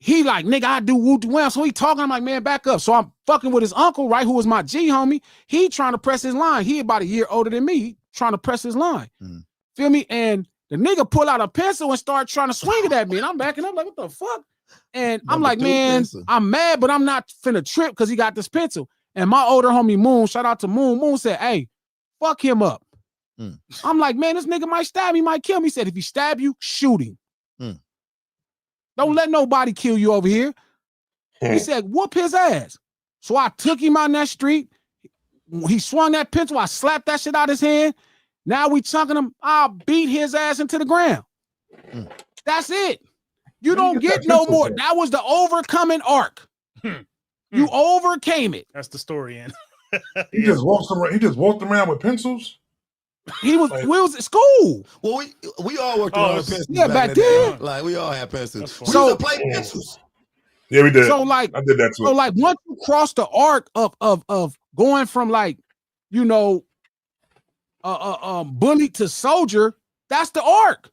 he like, nigga, I do woo well. So he talking, I'm like, man, back up. So I'm fucking with his uncle, right, who was my G homie. He trying to press his line. He about a year older than me. He trying to press his line. Mm-hmm. Feel me? And the nigga pull out a pencil and start trying to swing it at me. And I'm backing up like, what the fuck? And I'm like, man, pencil. I'm mad, but I'm not finna trip because he got this pencil. And my older homie Moon, shout out to Moon. Moon said, hey, fuck him up. I'm like, man, this nigga might stab me, might kill me. He said, if he stab you, shoot him. Don't let nobody kill you over here. He said, whoop his ass. So I took him out in that street. He swung that pencil. I slapped that shit out his hand. Now we chunking him. I'll beat his ass into the ground. That's it. You don't get no more. That was the overcoming arc. You overcame it. That's the story, Ann. He just walked around with pencils. We was at school. Well, we all worked around with pencils. Yeah, back then. Like we all had pencils. We so used to play pencils. Yeah, we did. So like I did that too. So like once you cross the arc of going from like, bully to soldier, that's the arc.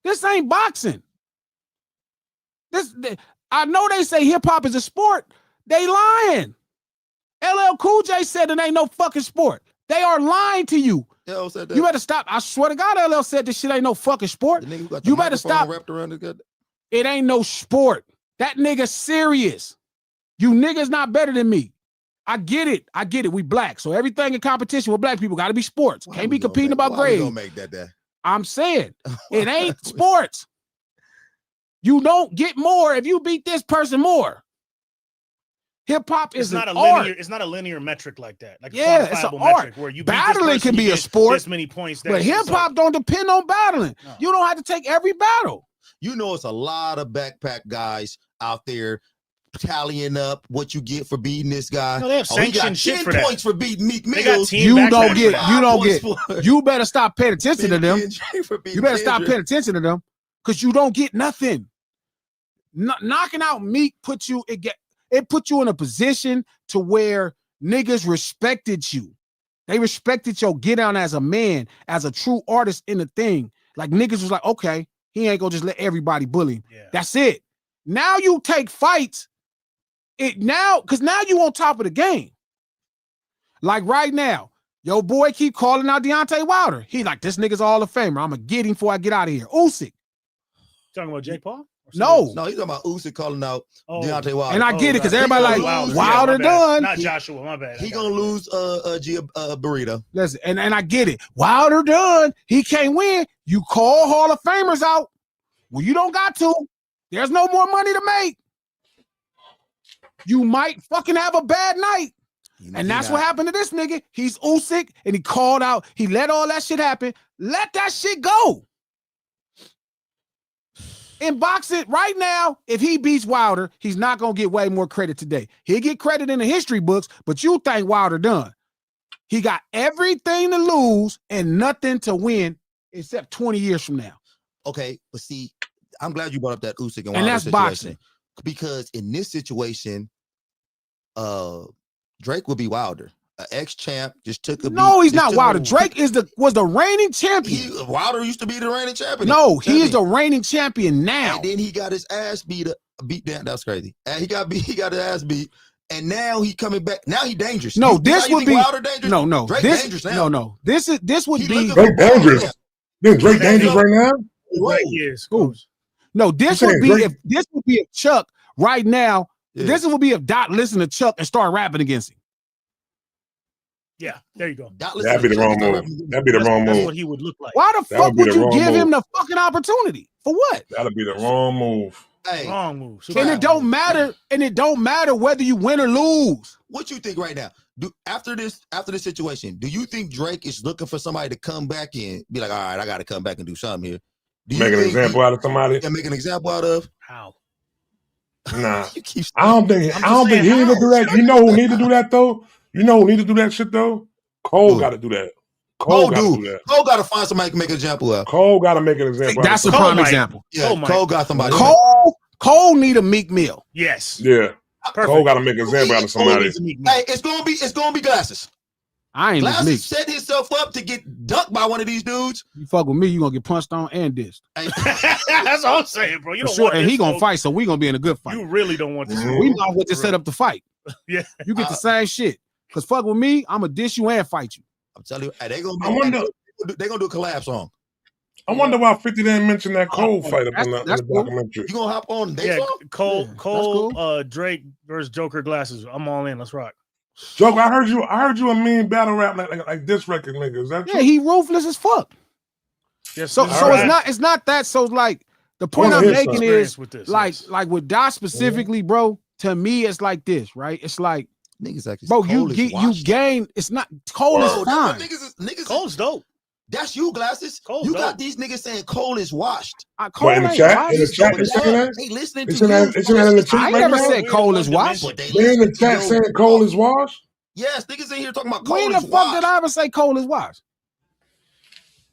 This ain't boxing. I know they say hip hop is a sport. They lying. LL Cool J said it ain't no fucking sport. They are lying to you. LL said that. You better stop. I swear to God, LL said this shit ain't no fucking sport. You better stop. Wrapped around it ain't no sport. That nigga serious. You niggas not better than me. I get it. We black. So everything in competition with black people got to be sports. Can't be competing about grades. Don't make that. I'm saying it ain't sports. You don't get more if you beat this person more. Hip hop is not an a art. linear. It's not a linear metric like that. Like yeah, it's an art. Where you battling can be a sport. This many points. But hip hop don't depend on battling. No. You don't have to take every battle. You know, it's a lot of backpack guys out there tallying up what you get for beating this guy. No, they have sanctioned shit for that. Points for beating Meek Mills. You don't get. You better stop paying attention to them. You better stop paying attention to them because you don't get nothing. Knocking out Meek put you in a position to where niggas respected you. They respected your get down as a man, as a true artist in the thing. Like niggas was like, okay, he ain't gonna just let everybody bully him. Yeah. That's it. Now you take fights. Because now you on top of the game. Like right now, your boy keep calling out Deontay Wilder. He like, this nigga's Hall of Famer. I'm gonna get him before I get out of here. Usyk. Talking about Jake Paul? No, he's talking about Usyk calling out Oh. Deontay Wilder. and I get it because right. everybody like Wilder my bad. done. Not Joshua, my bad. He gonna lose a burrito. Listen, and I get it. Wilder done. He can't win. You call Hall of Famers out. Well, you don't got to. There's no more money to make. You might fucking have a bad night. And that's what happened to this nigga. He's Usyk, and he called out. He let all that shit happen. Let that shit go. In boxing, right now, if he beats Wilder, he's not going to get way more credit today. He'll get credit in the history books, but you think Wilder done. He got everything to lose and nothing to win except 20 years from now. Okay, but see, I'm glad you brought up that Usyk and Wilder that's situation. boxing. Because in this situation, Drake would be Wilder. An ex-champ just took a No, he's not Wilder. Drake was the reigning champion. Wilder used to be the reigning champion. No, he is the reigning champion now. And then he got his ass beat down. That's crazy. And he got his ass beat. And now he coming back. Now he dangerous. No, this would be Wilder dangerous. No, Drake this dangerous now. no. This would be Drake dangerous. Then Drake dangerous right now. Right, yes. No, this would be if Chuck right now. Yeah. This would be if Dot listened to Chuck and start rapping against him. Yeah, there you go. That'd be the wrong move. That'd be the wrong That's move. what he would look like. Why the That fuck would be would the you wrong give move. him the fucking opportunity? For what? That'd be the wrong move. Hey, Wrong move. And it don't matter. And it don't matter whether you win or lose. what you think right now? After this situation, do you think Drake is looking for somebody to come back and be like, all right, I got to come back and do something here? Make an example out of somebody. Make an example out of How? Nah, you keep I don't think he need to do that. You know who need to do that though? You know who need to do that shit though? Cole got to do that. Cole got to do that. Cole got to find somebody to make an example of. Cole got to make an example. That's a prime example. Yeah, Cole got somebody. Cole need a Meek Mill. Yes. Yeah. Perfect. Cole got to make an example out of somebody. Hey, it's gonna be Glasses. I ain't Glasses Meek. set himself up to get dunked by one of these dudes. You fuck with me, you gonna get punched on and dissed. Hey, That's all I'm saying, bro. You don't Sure, want and this, he gonna folks. fight, so we gonna be in a good fight. You really don't want this. Mhm. We know what to set up the fight. Yeah. You get the same shit. Cause fuck with me, I'ma diss you and fight you. I'm telling you, hey, they gonna do a collab song. I wonder why 50 didn't mention that Cole fight up in the that's cool. documentary. You gonna hop on? Yeah, Cole, Yeah, Cole, Drake versus Joker Glasses. I'm all in. Let's rock. Joker, I heard you a mean battle rap like this record, nigga. Is that Yeah, true? he ruthless as fuck. Yes, So this so is it's not that. So like the point Well, I'm here's making some is with this, like yes. like with Dot specifically, bro. To me, it's like this, right? It's like, Niggas actually, bro, Cole you gain. It's not Cole is fine. Niggas, Cole's dope. that's you, Glasses. Cole's You dope. got these niggas saying Cole is washed. Cole in the ain't chat? washed. In the chat, they saying that? They listening It's to in you. that- it's in that in the chat I ain't right never now? said Cole is washed. But they They in the listen to chat your- saying Cole is washed? Yes, niggas in here talking about Cole When is the fuck washed. did I ever say Cole is washed?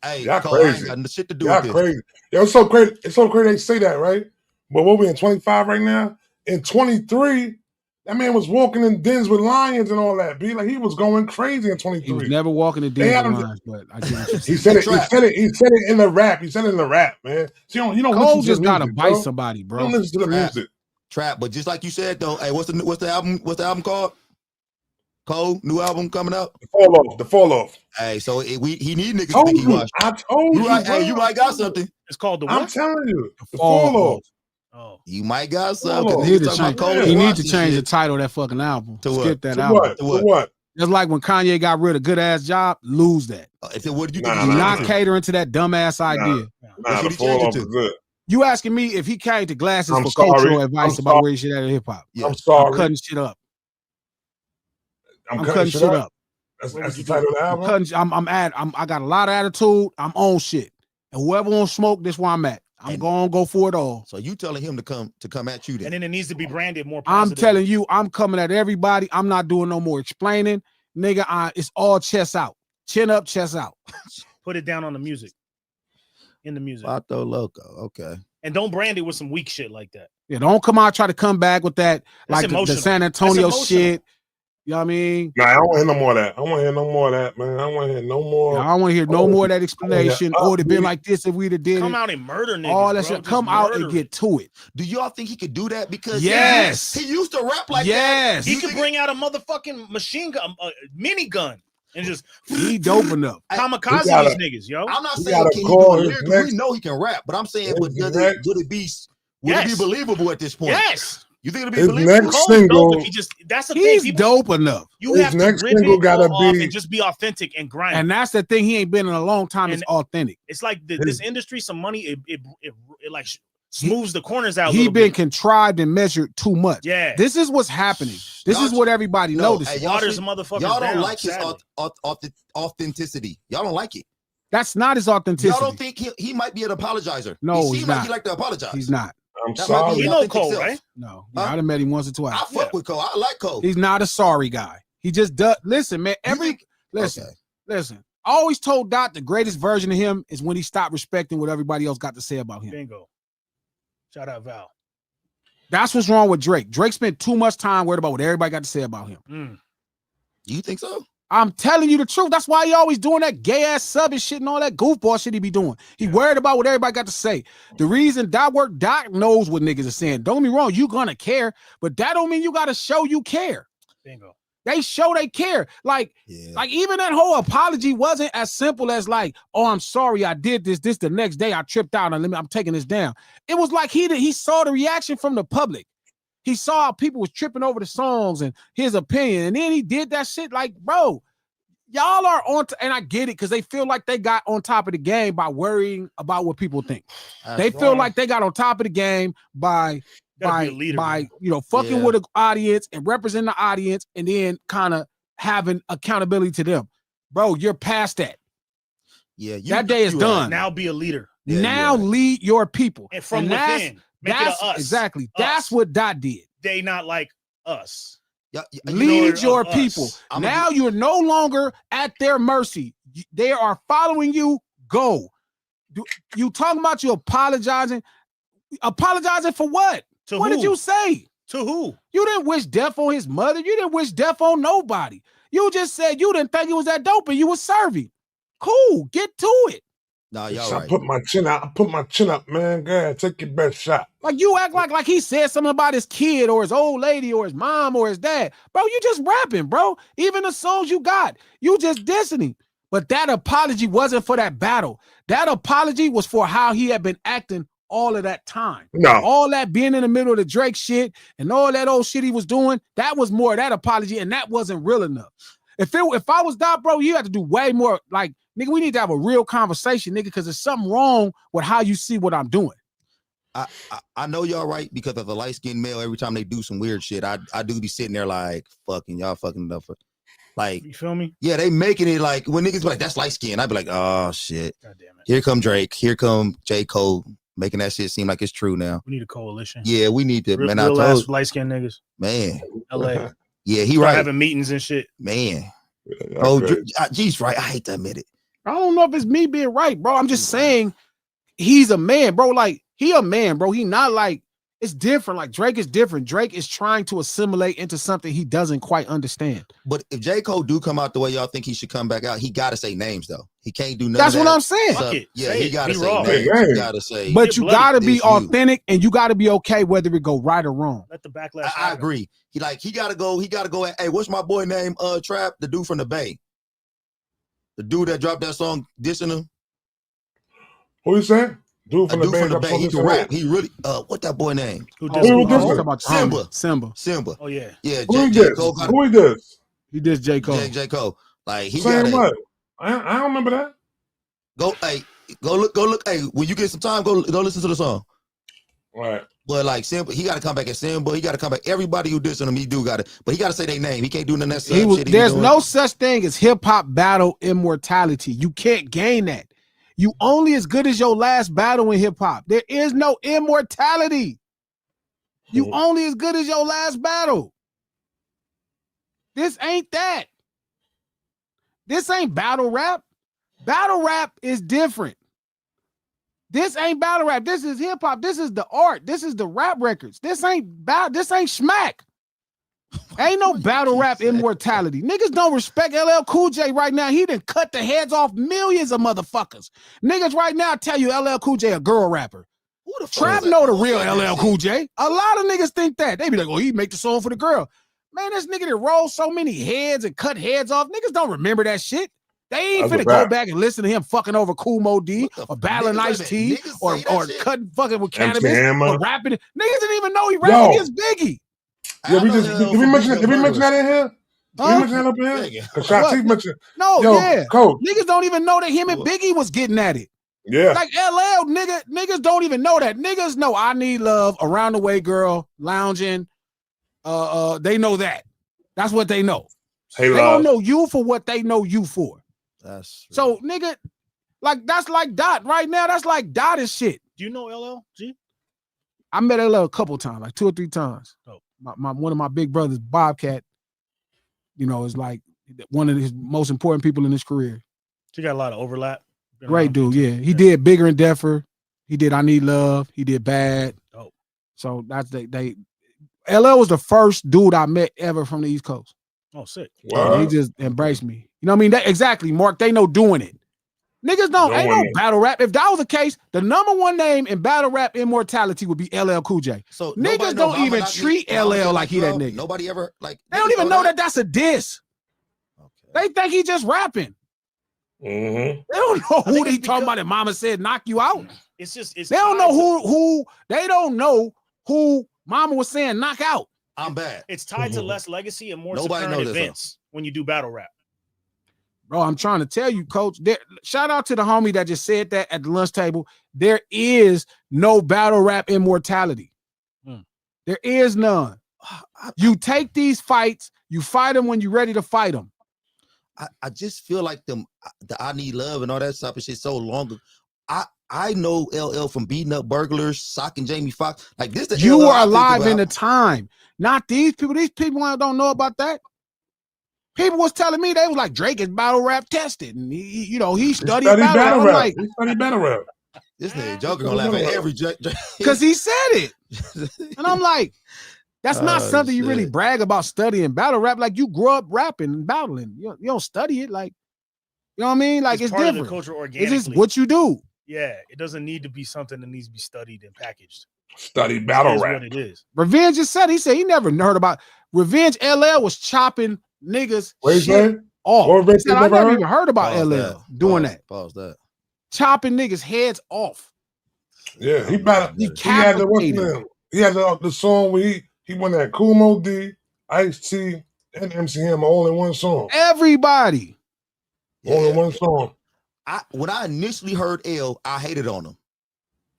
Hey, Y'all Cole, I ain't crazy. got shit to do Y'all with this. crazy. Yo, it's so crazy. It's so crazy they say that, right? But what we in 25 right now? In 23, that man was walking in dens with lions and all that. Be like he was going crazy in He was 23. never walking the They den had him- lines, but I get what you're He saying. said it. He Trap. said it. He said it in the rap. He said it in the rap, man. So you don't Cole listen to just the gotta music, bite bro. somebody, You bro. don't listen to the Trap. music. Trap, but just like you said though, hey, what's the album? What's the album called? Cole, new album coming out. The fall off. Hey, so he need niggas to Told think he you. washed. I told you. You right? bro. Hey, you might got something. It's called the I'm what? telling you. The Fall fall off. Oh, You might got Hold something. on. Cause He need niggas to talking about change. Cole Yeah. is He need washed to and change the shit. title of that fucking album. To what? Skip that To album. what? To To what? what? Just like when Kanye got rid of Good Ass Job, lose that. So what do you Nah, think? Do he nah, not changed it? catering to that dumbass idea. Nah, That's the what he fall changed it off to. is good. You asking me if he came to Glasses I'm for sorry. cultural advice I'm about sorry. where he should at in hip hop? Yeah. I'm I'm sorry. cutting shit up. I'm I'm cutting cutting shit shit up. up. That's the title of the album. I got a lot of attitude. I'm on shit. And whoever wants smoke, this where I'm at. I'm And- gonna go for it all. So you telling him to come at you then? and then it needs to be branded more I'm positive. telling you, I'm coming at everybody. I'm not doing no more explaining. Nigga, it's all chest out. Chin up, chest out. Put it down on the music. In the music. Vato Loco. Okay. And don't brand it with some weak shit like that. Yeah, don't come out try to come back with that That's like the emotional. San Antonio That's shit. You know what I mean? Nah, I don't want to hear no more of that. I want to hear no more of that, man. I want to hear no more. Yeah, I don't want to hear no more of that explanation. Yeah. Oh, it'd been like this if we'd have did Come it. out and murder niggas. All that bro. shit. Just Come out and murder get to it. Do y'all think he could do that? Because Yes. he used to rap like Yes. that. He could bring out a motherfucking machine gun, mini gun, and just He dope enough. kamikaze He gotta- these niggas, yo. I'm not He saying gotta can he call do it his lyrically. next- We know he can rap, but I'm saying, his but next- would it be Would it be believable at this point? Yes. You think it'll be His believable? next single, dope if he just, that's the He's thing. dope enough. You his have to next rip single it gotta all off be- and just be authentic and grind. And that's the thing. He ain't been in a long time. It's authentic. It's like this industry, some money, it like smooths the corners out. He been contrived and measured too much. Yeah. This is what's happening. This is what everybody notices. Hey, y'all Waters see- motherfuckers Y'all don't down, like his sadly. authenticity. Y'all don't like it. That's not his authenticity. Y'all don't think he might be an apologizer? No, he he's seems like not. he like to apologize. He's not. I'm That might be sorry. You his know authentic Cole, self. right? No. Huh? I done met him once or twice. I fuck with Cole. I like Cole. He's not a sorry guy. He just does. Listen, man. Listen. I always told Dot the greatest version of him is when he stopped respecting what everybody else got to say about him. Bingo. Shout out Val. That's what's wrong with Drake. Drake spent too much time worried about what everybody got to say about him. You think so? I'm telling you the truth. That's why he always doing that gay ass sub and shit and all that goofball shit he be doing. He worried about what everybody got to say. The reason Doc knows what niggas are saying. Don't get me wrong, you gonna care, but that don't mean you gotta show you care. Bingo. They show they care. Like even that whole apology wasn't as simple as like, oh, I'm sorry I did this. This the next day I tripped out and I'm taking this down. It was like he saw the reaction from the public. He saw how people was tripping over the songs and his opinion. And then he did that shit like, bro, y'all are on, and I get it because they feel like they got on top of the game by worrying about what people think. They feel like they got on top of the game by fucking with the audience and representing the audience and then kind of having accountability to them. Bro, you're past that. Yeah, that day is done. Now be a leader. Yeah, now lead your people. And from within. Make it a us. Exactly. That's what Dot did. They not like us. Lead your people. Now you're no longer at their mercy. They are following you. Go. You talking about you apologizing? Apologizing for what? What did you say? To who? You didn't wish death on his mother. You didn't wish death on nobody. You just said you didn't think it was that dope and you was serving. Cool. Get to it. Nah, y'all I right. put my chin out. I put my chin up, man. Go ahead, take your best shot. Like you act like he said something about his kid or his old lady or his mom or his dad. Bro, you just rapping, bro. Even the songs you got, you just dissing him. But that apology wasn't for that battle. That apology was for how he had been acting all of that time. No. All that being in the middle of the Drake shit and all that old shit he was doing, that was more of that apology, and that wasn't real enough. If I was Doc, bro, you have to do way more. Like, nigga, we need to have a real conversation, nigga, because there's something wrong with how you see what I'm doing. I know y'all right because as a light-skinned male, every time they do some weird shit, I do be sitting there like, fucking, y'all fucking enough. Like, you feel me? Yeah, they making it like, when niggas be like, that's light-skinned, I'd be like, oh, shit. God damn it. Here come Drake. Here come J. Cole. Making that shit seem like it's true now. We need a coalition. Yeah, we need to. Man, I real told light-skinned niggas. Man. LA. Yeah, he right. Having meetings and shit. Man. Yeah, oh, G's right. I hate to admit it. I don't know if it's me being right, bro. I'm just saying he's a man, bro. Like, he a man, bro. He not like, it's different. Like, Drake is different. Drake is trying to assimilate into something he doesn't quite understand. But if J. Cole do come out the way y'all think he should come back out, he got to say names, though. He can't do nothing. That's what I'm saying. So, yeah, he got to say names. Hey, he got to say. But you got to be authentic and you got to be okay whether it go right or wrong. Let the backlash. I agree. He got to go. He got to go. Hey, what's my boy name? Trap, the dude from the Bay. The dude that dropped that song dissing him. Who you saying? Dude from the Bay. He can rap. He really. What that boy name? Simba. Oh yeah. Yeah. Who he does? He did J. Cole. J. Cole. Like he saying got what? I don't remember that. Go look. Hey, when you get some time, go listen to the song. Right. But like Simba, he got to come back as Simba. He got to come back. Everybody who dissing him, he do got to. But he got to say their name. He can't do none of that shit. There's no such thing as hip hop battle immortality. You can't gain that. You only as good as your last battle in hip hop. There is no immortality. You only as good as your last battle. This ain't that. This ain't battle rap. Battle rap is different. This ain't battle rap. This is hip hop. This is the art. This is the rap records. This ain't smack. Ain't no battle rap immortality. Niggas don't respect LL Cool J right now. He done cut the heads off millions of motherfuckers. Niggas right now tell you LL Cool J a girl rapper. Trap know the real LL Cool J. A lot of niggas think that. They be like, oh, he make the song for the girl. Man, this nigga that rolls so many heads and cut heads off. Niggas don't remember that shit. They ain't finna go back and listen to him fucking over Kool Moe Dee or battling Ice-T or cutting fucking with cannabis or rapping. Niggas didn't even know he rapped against Biggie. Yeah, did we mention that in here? Huh? We mention that up in here? Because Shanti mentioned. No, Coach. Niggas don't even know that him and Biggie was getting at it. Yeah. Like LL, niggas don't even know that. Niggas know I Need Love, Around the Way Girl, Lounging. They know that. That's what they know. Hey, they don't know you for what they know you for. That's so, nigga, like that's like Dot right now. That's like Dot and shit. Do you know LL G? I met LL a couple times, like 2 or 3 times. Oh. One of my big brothers, Bobcat, is like one of his most important people in his career. She got a lot of overlap. Great dude, yeah. He did Bigger and Deffer. He did I Need Love. He did Bad. Oh. So that's LL was the first dude I met ever from the East Coast. Oh, sick. Wow. He just embraced me. You know what I mean? Exactly, Mark. They know doing it. Niggas ain't no battle rap. If that was the case, the number one name in battle rap immortality would be LL Cool J. So niggas don't even treat LL like he that nigga. Nobody ever like. They don't even know that that's a diss. Okay. They think he just rapping. Mm-hmm. They don't know who they talking about. That Mama said knock you out. It's they don't know who. They don't know who Mama was saying knock out. I'm bad. It's tied to less legacy and more current events when you do battle rap. Bro, I'm trying to tell you, Coach. Shout out to the homie that just said that at the lunch table. There is no battle rap immortality. There is none. You take these fights, you fight them when you're ready to fight them. I just feel like the I Need Love and all that stuff and shit so long. I know LL from beating up burglars, socking Jamie Foxx. Like this, you are alive in the time, not these people. These people don't know about that. People was telling me they was like Drake is battle rap tested, and he studied battle rap. Like, he studied battle rap. This nigga Joker gonna laugh at every because he said it, and I'm like, that's not something you really brag about studying battle rap. Like you grew up rapping and battling. You don't study it. Like, you know what I mean? Like it's part different. Of the culture organically. It's just what you do. Yeah, it doesn't need to be something that needs to be studied and packaged. Study battle rap. What it is. Revenge just said he never heard about Revenge. LL was chopping niggas shit off. He said, I never even heard about LL doing that. Pause that. Chopping niggas heads off. Yeah, he had the song where he won that Kool Moe Dee, Ice-T, and MC Hammer all in one song. Everybody. All in one song. When I initially heard L, I hated on him.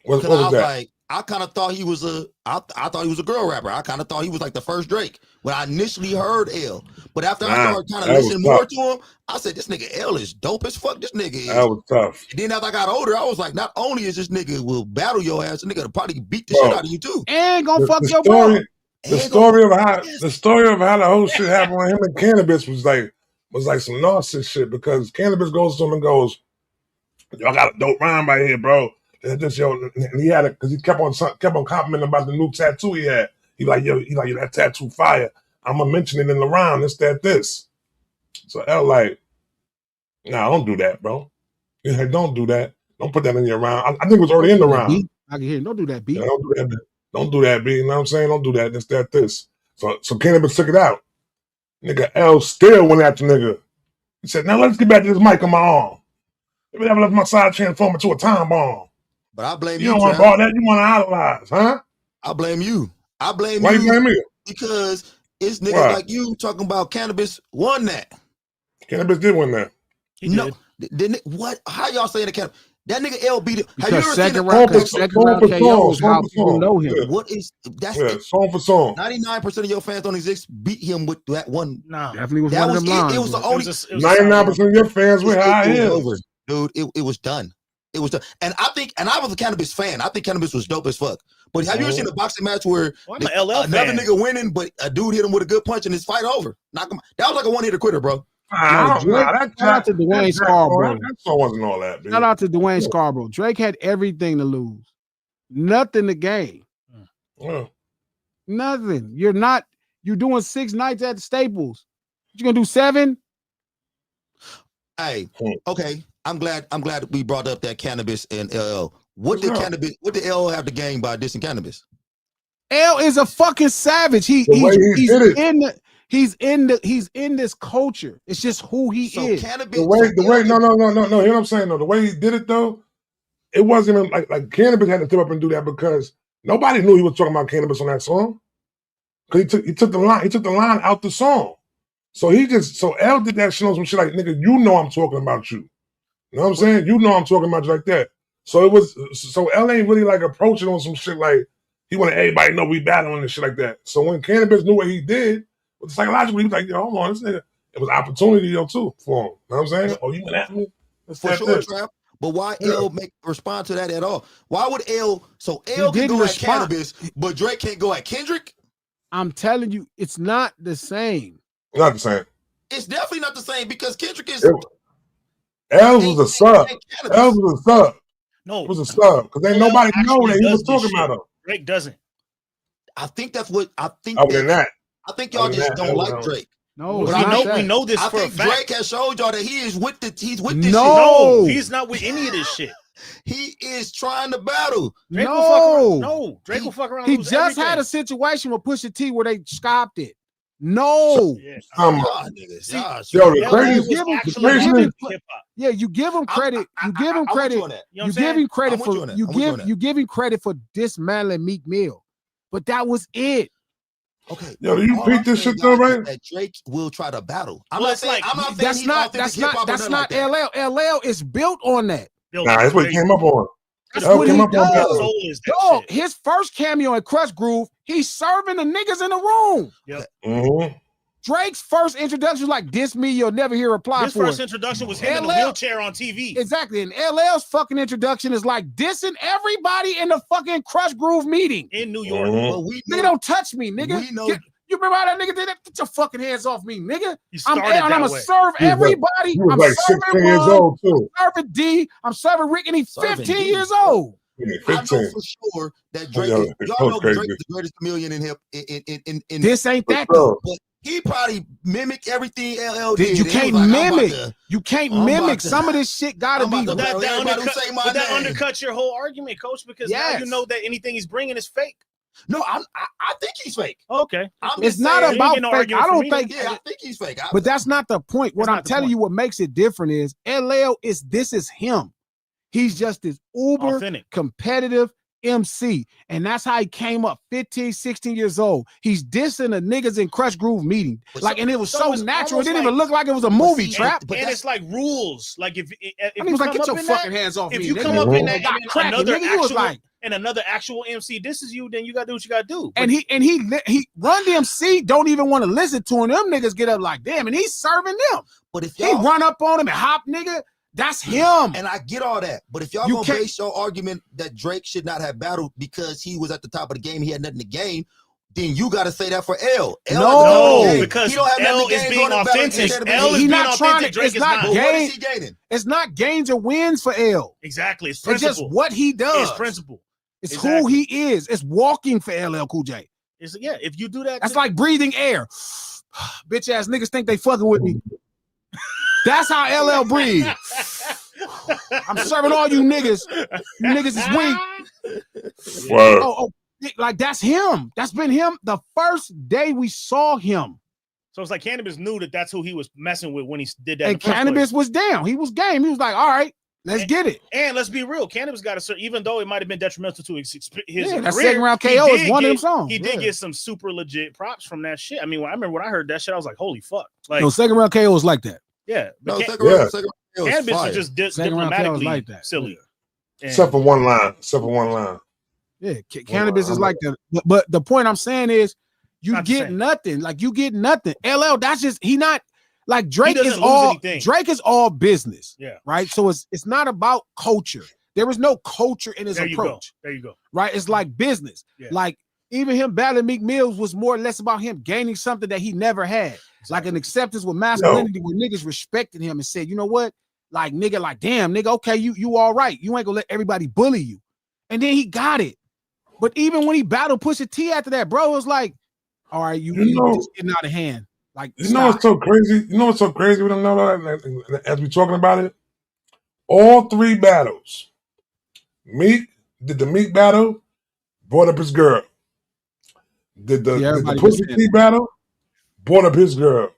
What was that? Like, I kind of thought he was I thought he was a girl rapper. I kind of thought he was like the first Drake when I initially heard L. But after I started kind of listening more to him, I said, this nigga L is dope as fuck. This nigga is. That was tough. And then after I got older, I was like, not only is this nigga will battle your ass, the nigga will probably beat the shit out of you too. And gonna fuck your bro. The story of how the whole shit happened with him and Cannabis was like some narcissist shit because Cannabis goes to him and goes, y'all got a dope rhyme right here, bro. And he had it because he kept on complimenting about the new tattoo he had. He like that tattoo fire. I'm gonna mention it in the rhyme. This. So L like, nah, don't do that, bro. He's like, don't do that. Don't put that in your rhyme. I think it was already in the rhyme. I can hear. Don't do that, B. Yeah, don't do that. Don't do that, B. You know what I'm saying? Don't do that. This. So Cannabis took it out. Nigga L still went after nigga. He said, now let's get back to this mic on my arm. If I ever left my side transform into a time bomb. But I blame you. You don't want to ball that. You want to idolize, huh? I blame you. Why you blame me? Because it's niggas like you talking about Cannabis won that. Cannabis did win that. He did. Didn't what? How y'all saying the Cannabis? That nigga L beat it. Have you ever seen the second round KO is how people know him? Yeah. What is that's song for song? 99% of your fans don't exist. Beat him with that one. No, definitely was one of them lines. It was the only 99% of your fans were high over, dude. It was done. It was done. And I was a Cannabis fan. I think Cannabis was dope as fuck. But have you ever seen a boxing match where another nigga winning, but a dude hit him with a good punch and his fight over? Knock him. That was like a one-hitter quitter, bro. Shout out to Dwayne Scarborough. That song wasn't all that. Dude. Shout out to Dwayne Scarborough. Drake had everything to lose, nothing to gain. Nothing. You're doing 6 nights at the Staples. You gonna do 7? Hey, okay. I'm glad we brought up that Cannabis and LL. What did LL have to gain by dissing Cannabis? L is a fucking savage. He's He's in this culture. It's just who he is. Cannabis, no. Hear what I'm saying though. The way he did it though, it wasn't even like Cannabis had to step up and do that because nobody knew he was talking about cannabis on that song. Because he took the line out the song. So L did that shit on some shit like, nigga, you know I'm talking about you. You know what I'm saying? You know I'm talking about you like that. So L ain't really like approaching on some shit like he wanted everybody to know we battling and shit like that. So when Cannabis knew what he did, psychologically, he was like, yo, hold on, this nigga. It was opportunity too for him. You know what I'm saying? Oh, you went at me? For sure, Trap. But why L respond to that at all? Why would L? So L can go at Cannabis, but Drake can't go at Kendrick? I'm telling you, it's not the same. Not the same. It's definitely not the same because Kendrick is. L was a sub. L was a sub. No, it was a sub because ain't nobody know that he was talking about him. Drake doesn't. I think that's what I think. Other than that, I think y'all just don't like Drake. No, we know this I for a think fact. Drake has showed y'all that he is with this shit. No, he's not with any of this shit. He is trying to battle. Drake will fuck around. No, Drake will fuck around. He just had a situation with Pusha T where they scopped it. No. Yeah, you give him credit. You give him credit. You give him credit for you give him credit for dismantling Meek Mill. But that was it. Okay. Yo, do you beat this shit though, right? That Drake will try to battle. That's not LL. LL is built on that. Nah, that's what he came up on. That's what he does. Dog, his first cameo in Crush Groove, he's serving the niggas in the room. Yep. Mm-hmm. Drake's first introduction was like, diss me, you'll never hear a reply His for first it. introduction was him in a wheelchair on TV. Exactly. And LL's fucking introduction is like dissing everybody in the fucking Crush Groove meeting. In New York. Mm-hmm. Nigga, don't touch me, nigga. You remember how that nigga did that? Get your fucking hands off me, nigga. I'm gonna serve everybody. He was like 16 years old, too. I'm serving D. I'm serving Rick, and he's 15 years old. Yeah, I know for sure that Drake is, y'all know Drake is the greatest chameleon in hip. In this ain't that though. But he probably mimicked everything LL did. You can't mimic. You can't mimic. Some of this shit gotta be. But that undercuts your whole argument, Coach, because now you know that anything he's bringing is fake. No, I think he's fake. Okay. It's not about fake. I don't think. Yeah, I think he's fake. But that's not the point. What I'm telling you, what makes it different is LL is this is him. He's just this uber authentic, competitive MC. And that's how he came up 15, 16 years old. He's dissing the niggas in Crush Groove meeting. And it was so natural. It didn't even look like it was a movie, Trap. And it's like rules. Like if he was like, get your fucking hands off me. If you come up in that another actual MC, this is you, then you gotta do what you gotta do. And he Run DMC don't even want to listen to him. Them niggas get up like, damn, and he's serving them. But if he run up on him and hop, nigga, that's him. And I get all that. But if y'all gonna base your argument that Drake should not have battled because he was at the top of the game, he had nothing to gain, then you got to say that for L. No, because he don't have L is being authentic. L is being authentic. Drake is not. What is he gaining? It's not gains or wins for L. Exactly. It's principle. It's just what he does. It's principle. It's who he is. It's walking for LL Cool J. If you do that, that's like breathing air. Bitch ass niggas think they fucking with me. That's how LL breathe. I'm serving all you niggas. You niggas is weak. Wow. Like that's him. That's been him the first day we saw him. So it's like Cannabis knew that that's who he was messing with when he did that. And Cannabis was down. He was game. He was like, all right, let's get it. And let's be real. Cannabis got a even though it might have been detrimental to his career. That second round KO is one of them songs. He did get some super legit props from that shit. I mean, I remember when I heard that shit, I was like, holy fuck. Like, no, second round KO was like that. Yeah. No, second round Cannabis was just diplomatically like that. Silly. Except for one line. Yeah, Cannabis is like that. But the point I'm saying is you get nothing. Like you get nothing. LL, that's just he not like Drake is all anything. Drake is all business. Yeah. Right. So it's not about culture. There is no culture in his approach. There you go. Right. It's like business. Yeah. Like even him battling Meek Mills was more or less about him gaining something that he never had. Like an acceptance with masculinity where niggas respected him and said, you know what? Like nigga, like damn, nigga, okay, you all right. You ain't gonna let everybody bully you. And then he got it. But even when he battled Pusha T after that, bro, it was like, all right, you just getting out of hand. Like, you know what's so crazy? You know what's so crazy with him now, as we talking about it? All three battles. Meek did the Meek battle, brought up his girl. Did the Pusha T battle, brought up his girl.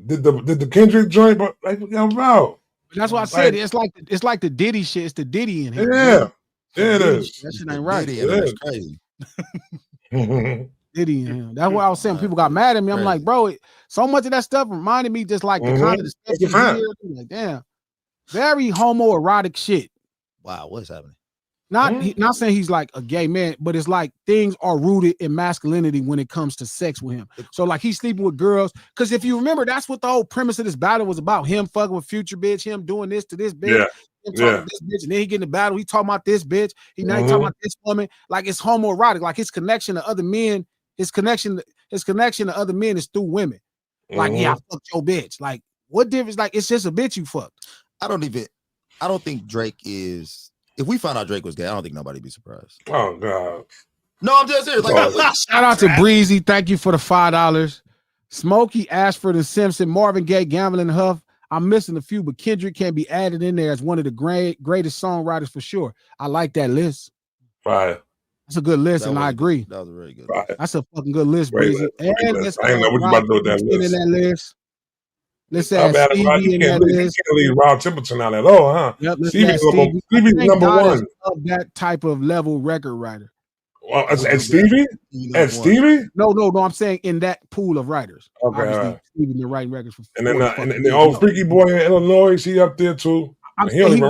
Did the Kendrick joint? But like, yo, bro. That's why I said it's like the Diddy shit. It's the Diddy in here. Yeah, yeah, it is. That shit ain't right. Diddy, that's crazy. Diddy in him. That's what I was saying. People got mad at me. I'm like, bro, so much of that stuff reminded me just like the kind of the stuff you hear. Like, damn, very homoerotic shit. Wow, what's happening? Not saying he's like a gay man, but it's like things are rooted in masculinity when it comes to sex with him. So like he's sleeping with girls. Because if you remember, that's what the whole premise of this battle was about. Him fucking with Future bitch, him doing this to this bitch, him talking to this bitch, and then he get in the battle. He talking about this bitch. He now talking about this woman. Like it's homoerotic. Like his connection to other men, his connection to other men is through women. Like, yeah, I fucked your bitch. Like, what difference? Like, it's just a bitch you fucked. I don't think Drake is. If we found out Drake was gay, I don't think nobody'd be surprised. Oh God! No, I'm just serious. Shout out to Breezy. Thank you for the $5. Smokey, Ashford, and Simpson, Marvin Gaye, Gamble, and Huff. I'm missing a few, but Kendrick can be added in there as one of the greatest songwriters for sure. I like that list. Right. That's a good list, and I agree. That was a very good. That's a fucking good list, Breezy. And let's I didn't know what you about to do with that list. In that list. Let's add Stevie in that list. You can't leave Rob Templeton out at all, huh? Yep, Stevie's number one. Of that type of level record writer. Well, and Stevie? And Stevie? No, I'm saying in that pool of writers. Okay. Obviously, Stevie been writing records for. And then the old freaky boy in Illinois, he up there too. I'm saying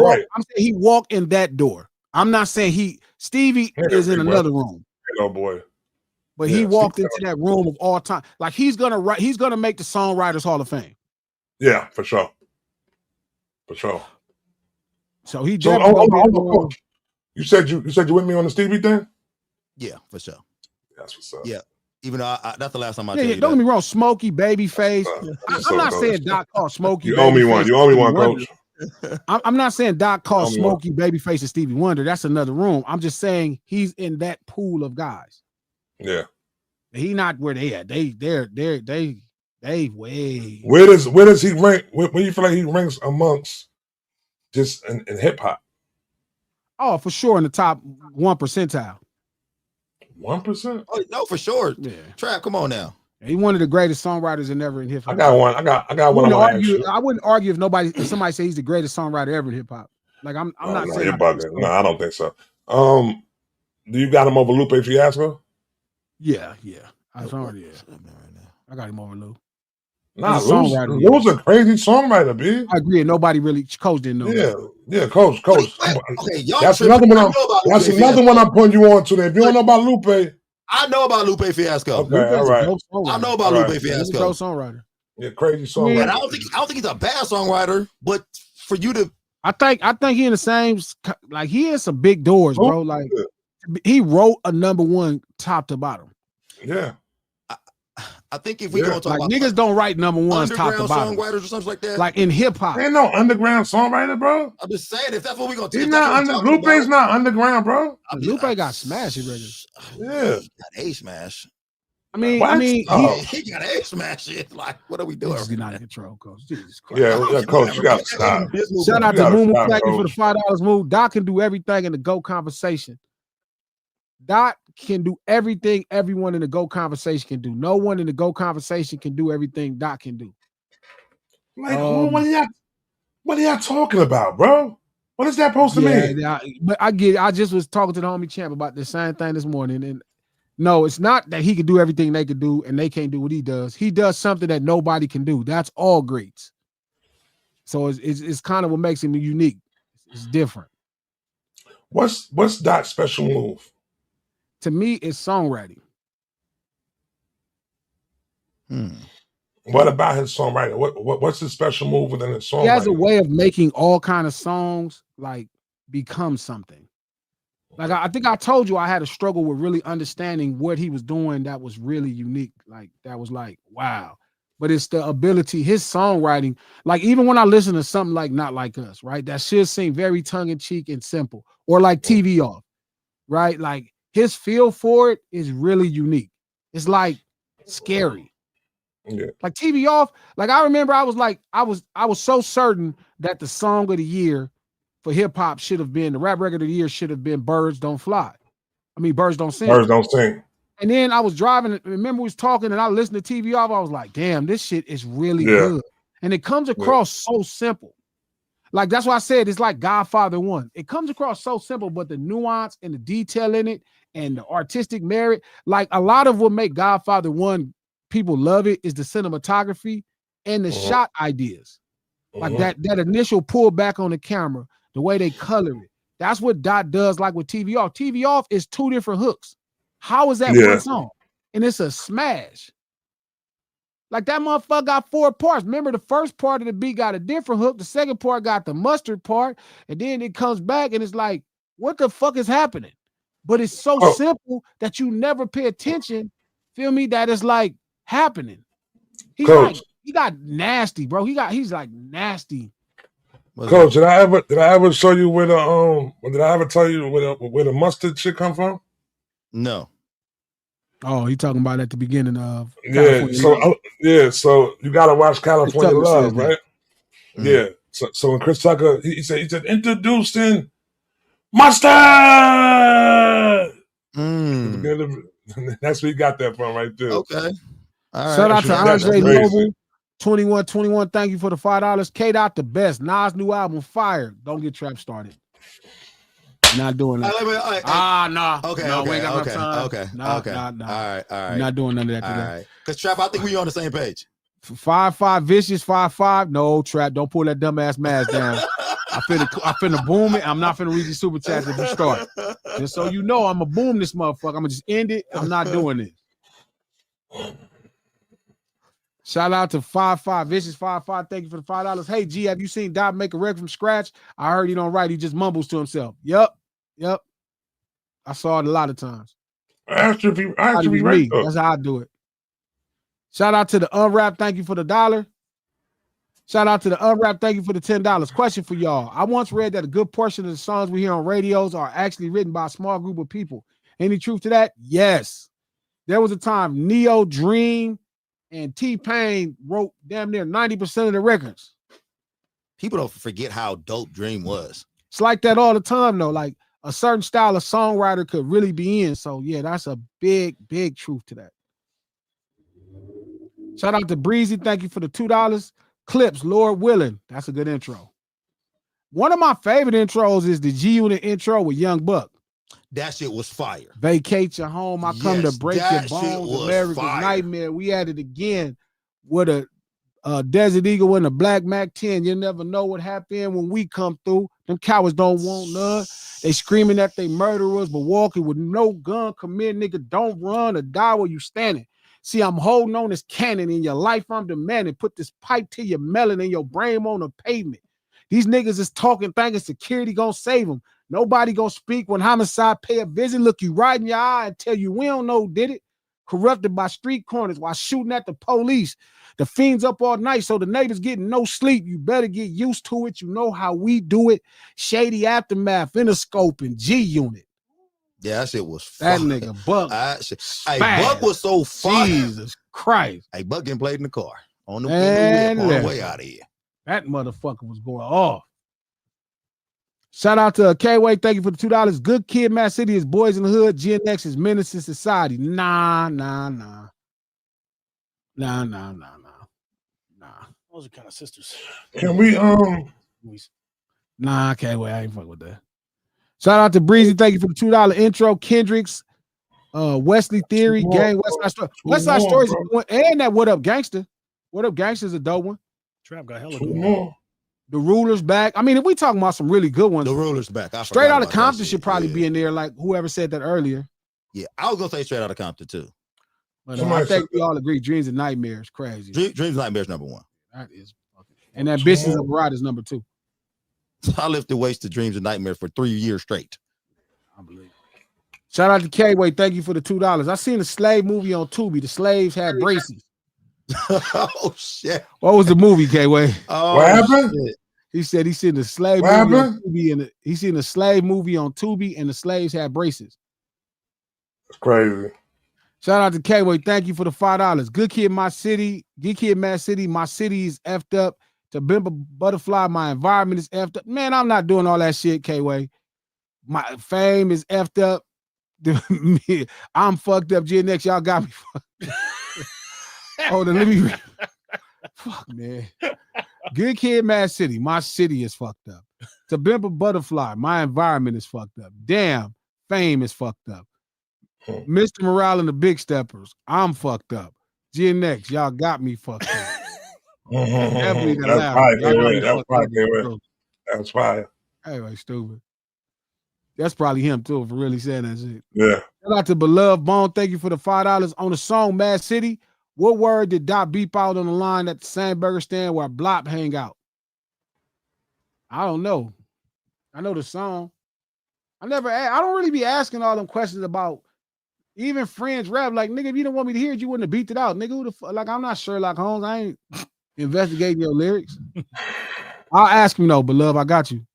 he walked in that door. I'm not saying Stevie is in another room. Hello, boy. But he walked into that room of all time. Like he's gonna make the Songwriters Hall of Fame. Yeah, for sure. For sure. So he You said you with me on the Stevie thing? Yeah, for sure. That's what's up. Yeah. Even though that's the last time I don't get me wrong, Smokey, Babyface. I'm not saying Doc called Smokey. You owe me one. You owe me one, Coach. I'm not saying Doc called Smokey, Babyface, and Stevie Wonder. That's another room. I'm just saying he's in that pool of guys. Yeah. He not where they at. They way. Where does he rank? Where you feel like he ranks amongst just in hip hop? Oh, for sure in the top 1 percentile. 1%? Oh no, for sure. Yeah. Trap, come on now. He's one of the greatest songwriters ever in hip hop. I got one. I got one. I wouldn't argue if somebody says he's the greatest songwriter ever in hip hop. Like I'm not saying you're bugging. No, I don't think so. Do you got him over Lupe Fiasco? Yeah. I got him over Lou. Nah, Lou's a crazy songwriter, B. I agree. And nobody really, Coach didn't know. Yeah, Coach. Okay, that's another one I'm putting you on today. If you don't know about Lupe, I know about Lupe Fiasco. Okay, all right. I know about Lupe Fiasco. He's a dope songwriter. Yeah, crazy songwriter. I don't think he's a bad songwriter, but for you to, I think he in the same, like he has some big doors, bro. Like he wrote a #1 top to bottom. Yeah. I think if we don't talk like about niggas don't write #1s top to bottom, songwriters or something like that, like in hip hop, ain't no underground songwriter, bro. I'm just saying if that's what we're gonna do. Lupe's not underground, bro. Lupe got smash records. Yeah, he got a smash. I mean, he got a smash shit. Like, what are we doing? This is not in control, Coach. Jesus Christ. Yeah, Coach, you gotta stop. Shout out to Moo. Thank you for the $5 move. Doc can do everything in the GO conversation. Doc can do everything everyone in the GO conversation can do. No one in the GO conversation can do everything Doc can do. Like, what are y'all talking about, bro? What is that supposed to mean? But I get it. I just was talking to the homie Champ about the same thing this morning. And no, it's not that he can do everything they could do and they can't do what he does. He does something that nobody can do. That's all greats. So it's kind of what makes him unique. It's different. What's Doc's special move? To me, it's songwriting. What about his songwriting? What's his special move within his songwriting? He has a way of making all kind of songs like become something. Like I think I told you I had a struggle with really understanding what he was doing that was really unique. Like that was like, wow. But it's the ability, his songwriting, like even when I listen to something like Not Like Us, right? That should seem very tongue-in-cheek and simple. Or like TV Off, right? Like his feel for it is really unique. It's like scary. Yeah. Like TV Off, like I remember I was so certain that the song of the year for hip hop should have been, the rap record of the year should have been Birds Don't Fly. I mean, Birds Don't Sing. Birds Don't Sing. And then I was driving. Remember, we was talking, and I listened to TV off. I was like, "Damn, this shit is really good." And it comes across so simple. Like that's why I said it's like Godfather 1. It comes across so simple, but the nuance and the detail in it and the artistic merit, like a lot of what make Godfather 1 people love it is the cinematography and the shot ideas. Like that initial pull back on the camera, the way they color it. That's what Dot does like with TV Off. TV Off is 2 different hooks. How is that one song? And it's a smash. Like that motherfucker got 4 parts. Remember, the first part of the beat got a different hook. The second part got the mustard part. And then it comes back and it's like, what the fuck is happening? But it's so simple that you never pay attention. Feel me? That is like happening. He got nasty, bro. He's like nasty. Coach, did I ever show you where the did I ever tell you where the mustard shit come from? No. Oh, he talking about at the beginning of so you gotta watch California Love, right? Yeah. So when Chris Tucker he said introducing mustard. That's where he got that from right there. Okay. All right. Shout out to Andre Noble, 2121. Thank you for the $5. K Dot the best. Nas new album Fire. Don't get trap started. Not doing that. Nah. Okay. No, we ain't got Okay. time. Okay. Nah. Okay. All right. Not doing none of that today. All right. Because Trap, I think we on the same page. 5-5 vicious 5-5. No, Trap. Don't pull that dumbass mask down. I finna boom it. I'm not finna read your super chats if you start. Just so you know, I'm gonna boom this motherfucker. I'm gonna just end it. I'm not doing this. Shout out to 5-5 vicious 5-5. Thank you for the $5. Hey G, have you seen Dot make a record from scratch? I heard he don't write. He just mumbles to himself. Yep. I saw it a lot of times. I have to be right. That's how I do it. Shout out to the Unwrap. Thank you for the $1. Shout out to the Unwrap. Thank you for the $10. Question for y'all. I once read that a good portion of the songs we hear on radios are actually written by a small group of people. Any truth to that? Yes. There was a time Neo, Dream, and T-Pain wrote damn near 90% of the records. People don't forget how dope Dream was. It's like that all the time, though. Like a certain style of songwriter could really be in. So, yeah, that's a big, big truth to that. Shout out to Breezy. Thank you for the $2. Clips, Lord willing. That's a good intro. One of my favorite intros is the G-Unit intro with Young Buck. That shit was fire. Vacate your home. I come to break your bones. America's Nightmare. We had it again with a Desert Eagle and a Black Mac 10. You never know what happened when we come through. Them cowards don't want none. They screaming that they murderers, but walking with no gun. Come in, nigga. Don't run or die where you standing. See, I'm holding on this cannon in your life. I'm demanding. Put this pipe to your melon and your brain on the pavement. These niggas is talking, thinking security gonna save them. Nobody gonna speak when homicide pay a visit. Look you right in your eye and tell you we don't know who did it. Corrupted by street corners while shooting at the police. The fiends up all night, so the neighbors getting no sleep. You better get used to it. You know how we do it. Shady Aftermath, Interscope, and G-Unit. Yeah, that shit was that fun. Nigga Buck. Hey, Buck was so fun. Jesus Christ. Hey, Buck getting played in the car on the way out of here. That motherfucker was going off. Shout out to K-Way. Thank you for the $2. Good Kid, Mad City is Boys in the Hood. GNX is Menace in Society. Nah. Those are kind of sisters. Can we Nah, K-Way. I ain't fuck with that. Shout out to Breezy. Thank you for the $2 intro. Kendrick's Wesley Theory, Gang, West Side Story. West Side Stories and that What Up Gangster. What Up Gangster is a dope one. Trap got hella good. The Ruler's back. I mean, if we talking about some really good ones, The Ruler's back. Straight Outta Compton should probably be in there, like whoever said that earlier. Yeah, I was gonna say Straight Outta Compton too. But I think we all agree Dreams and Nightmares crazy. Dreams and Nightmares number 1. That is fucking. And that Bitches of Ride is number 2. I lifted weights to Dreams and Nightmares for 3 years straight. I believe. Shout out to K-Way. Thank you for the $2. I seen a slave movie on Tubi. The slaves had braces. Oh shit! What was the movie, K-Way? Oh, what happened? Shit. He said he seen the slave movie on Tubi and he seen a slave movie on Tubi and the slaves had braces. That's crazy. Shout out to K-Way. Thank you for the $5. Good Kid, My City. Good Kid, Mad City. My city is effed up. To Bimba Butterfly, my environment is effed up. Man, I'm not doing all that shit, K-Way. My fame is effed up. I'm fucked up. GNX, y'all got me fucked. Hold on, let me read. Fuck, man. Good Kid, Mad City. My city is fucked up. To Bimp a Butterfly. My environment is fucked up. Damn, fame is fucked up. Mr. Morale and the Big Steppers. I'm fucked up. GNX, y'all got me fucked up. Definitely the laugh. That's fire. Anyway, stupid. That's probably him too for really saying that shit. Yeah. Shout out to Beloved Bone. Thank you for the $5 on the song Mad City. What word did Dot beep out on the line at the same burger stand where Blop hang out? I don't know. I know the song. I don't really be asking all them questions about even friends rap. Like, nigga, if you don't want me to hear it, you wouldn't have beat it out. Nigga, who the fuck? Like, I'm not Sherlock Holmes. I ain't investigating your lyrics. I'll ask him though, Beloved. I got you.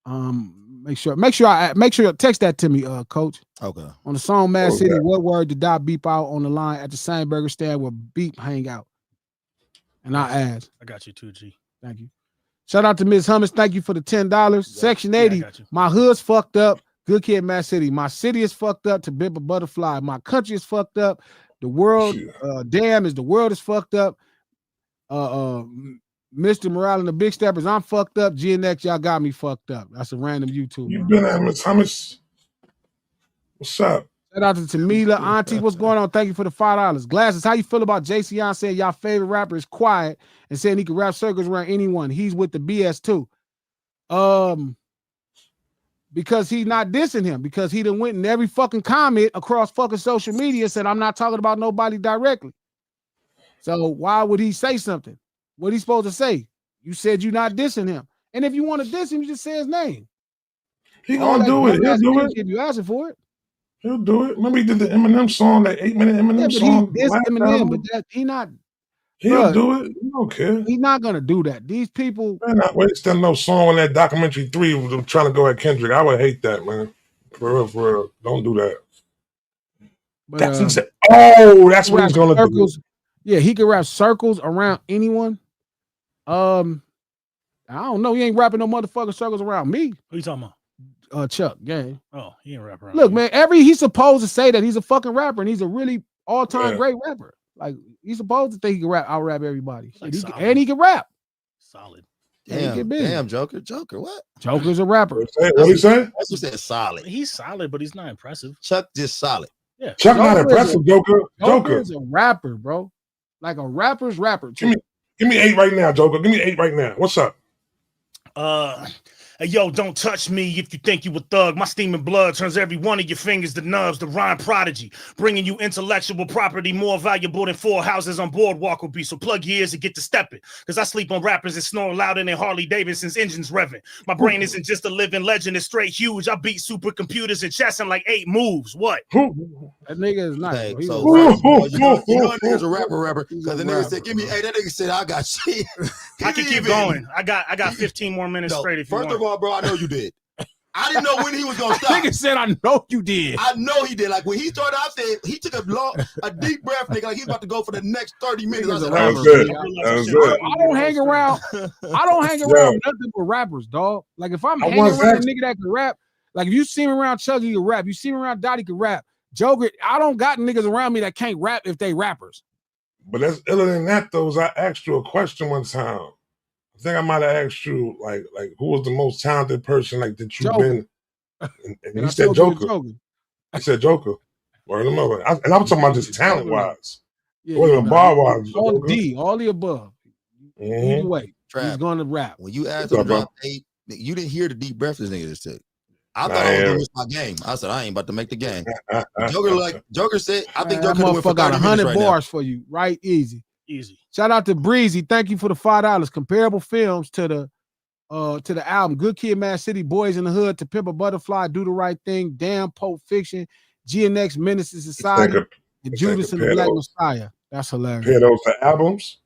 Make sure you text that to me, coach. Okay. On the song Mad City, what word did Dot beep out on the line at the same burger stand where Beep hang out? And I asked. I got you too, G. Thank you. Shout out to Ms. Hummus. Thank you for the $10. Section 80. My hood's fucked up. Good Kid, Mad City. My city is fucked up. To Bimp a Butterfly. My country is fucked up. The world, the world is fucked up. Mr. Morale and the Big Steppers, I'm fucked up. GNX, y'all got me fucked up. That's a random YouTube. You been at Ms. Hummus? What's up? Shout out to Tamila. Auntie, what's going on? Thank you for the $5. Glasses, how you feel about JCon saying y'all favorite rapper is Quiet and saying he can rap circles around anyone? He's with the BS too. Because he's not dissing him, because he done went in every fucking comment across fucking social media said I'm not talking about nobody directly. So why would he say something? What he supposed to say? You said you're not dissing him. And if you want to diss him, you just say his name. He gonna do it. He'll do it. If you asking for it. He'll do it. Remember he did the Eminem song, like 8-minute Eminem song. He dissed Eminem, but that he not. He'll do it. He don't care. He's not gonna do that. These people. Man, not wasting no song on that documentary 3 of them trying to go at Kendrick. I would hate that, man. For real. Don't do that. But, that's that's what he's gonna do. Yeah, he can rap circles around anyone. I don't know. He ain't rapping no motherfucking circles around me. Who you talking about? Chuck, gang. Oh, he ain't rapping around Look, me. man, he's supposed to say that he's a fucking rapper and he's a really all-time great rapper. Like, he's supposed to think he can out-rap everybody. Like he can rap. Solid. Damn, Joker, what? Joker's a rapper. What he say? That's what said solid. He's solid, but he's not impressive. Chuck just solid. Yeah. Chuck not impressive, Joker. Joker's a rapper, bro. Like a rapper's rapper. Give me 8 right now, Joker. Give me 8 right now. What's up? Hey, yo, don't touch me if you think you a thug. My steaming blood turns every one of your fingers to nubs. The rhyme prodigy, bringing you intellectual property more valuable than 4 houses on boardwalk will be. So plug your ears and get to stepping, because I sleep on rappers and snore louder than Harley Davidson's engines revving. My brain isn't just a living legend, it's straight huge. I beat supercomputers and chess in like 8 moves. What? That nigga is nice. Hey, so you know a nigga's a rapper, because the nigga said, give me, hey, that nigga said, I got shit. I can keep going. I got 15 more minutes straight if you want. First of all, bro, I know you did. I didn't know when he was gonna stop. Nigga said, "I know you did." I know he did. Like when he started out there, he took a deep breath, nigga. Like he's about to go for the next 30 minutes. I said, that was good. I don't hang around. I don't hang around nothing but rappers, dog. Like if I'm hanging around a nigga that can rap, like if you see me around Chuck, he can rap. You see me around Dottie, can rap. Joker, I don't got niggas around me that can't rap if they rappers. But that's iller than that, though. Is I asked you a question one time. I think I might have asked you, like who was the most talented person, like that you've been? And he said Joker. He said Joker. Or and I'm talking about just talent wise. Yeah, bar wise. All the above. Either way, he's going to rap. When you asked him to drop 8, you didn't hear the deep breath this nigga just took. I thought I was gonna miss my game. I said I ain't about to make the game. Joker said, I think Joker went for 30 100 right bars now. for you, right? Easy. Shout out to Breezy. Thank you for the $5. Comparable films to the album. Good Kid, Mad City, Boys in the Hood, To Pimp a Butterfly, Do the Right Thing, Damn, Pulp Fiction, GNX, Menace to Society, and Judas and the Black Messiah. That's hilarious. Compare those to albums.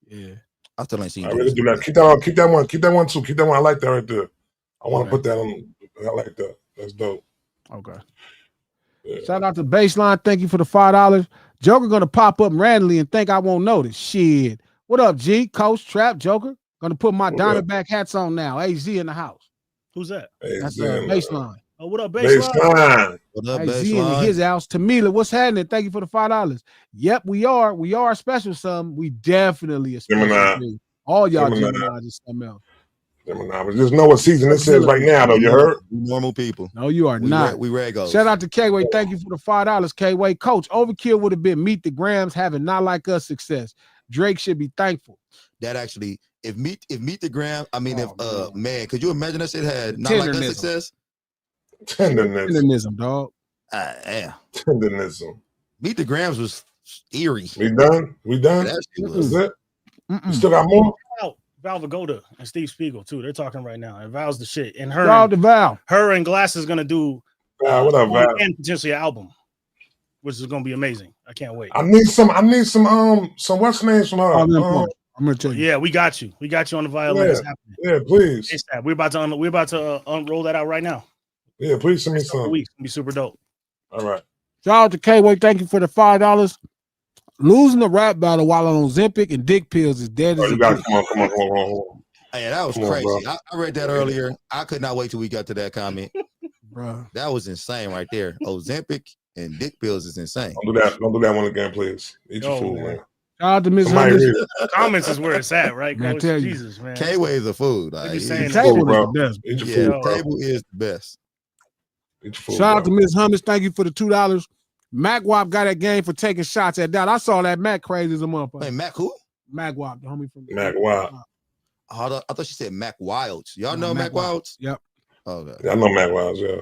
Yeah, I still ain't seen. I really do that. Keep that one too. Keep that one. I like that right there. I want to put that on. I like that. That's dope. Okay. Yeah. Shout out to Baseline. Thank you for the $5. Joker gonna pop up randomly and think I won't notice. Shit. What up, G? Coach, Trap, Joker. Gonna put my Diamondback hats on now. AZ in the house. Who's that? That's Baseline. Oh, what up, Baseline? What up, hey, Z in Baseline? his house. Tamila, what's happening? Thank you for the $5. Yep, we are. We are a special something. We definitely a special thing. All y'all Gemini is something else. Gemini, but just know what season this is right now, though. You heard? Normal people. No, you are not. We regos. Shout out to K-Way. Thank you for the $5, K-Way. Coach, overkill would have been Meet the Grams having Not Like Us success. Drake should be thankful. That actually, if Meet the Gram, I mean, man, could you imagine that shit had Not Like Us success? Tendernism, dog. Yeah. Tendernism. Meet the Grams was eerie. We done? That shit was it. You still got more? Val Vagoda and Steve Spiegel too. They're talking right now, and Val's the shit. And her, her and Glasses gonna do what up, Val? And potentially an album, which is gonna be amazing. I can't wait. I need some what's names from her. I'm gonna tell you. Yeah, we got you. We got you on the violin. Yeah, please. We're about to unroll that out right now. Yeah, please send me some. It's gonna be super dope. All right. Shout out to K-Way. Thank you for the $5. Losing the rap battle while on Ozempic and dick pills is dead as you got come on. Hey, that was crazy. I read that earlier. I could not wait till we got to that comment. Bro, that was insane right there. Ozempic and dick pills is insane. Don't do that one again, please. Eat your food, man. Shout out to Miss Hummers. Comments is where it's at, right? Man, tell you. Jesus, man. K-Way is a food. Table is the best. Eat your food, table is the best. Eat your food, shout out to Miss Hummers. Thank you for the $2. Mac Wop got that game for taking shots at that. I saw that Mac crazy as a motherfucker. Hey, Mac who? Mac Wop, the homie from Mac Wop. I thought she said Mac Wilds. Y'all know Mac Wilds? Yep. Okay. Yeah, I know Mac Wilds, yeah.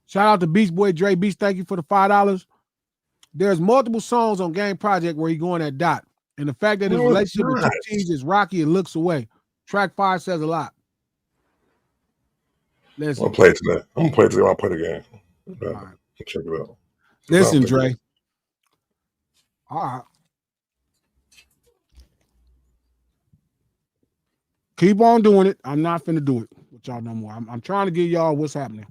Shout out to Beast Boy Dre Beast. Thank you for the $5. There's multiple songs on Game Project where he going at Dot. And the fact that his relationship with 2 T's is rocky and looks away. Track 5 says a lot. Listen. I'm gonna play it today. I'm gonna play it today when I play the game. Okay. Right. Check it out. Listen, Dre. All right. Keep on doing it. I'm not finna do it with y'all no more. I'm trying to give y'all what's happening.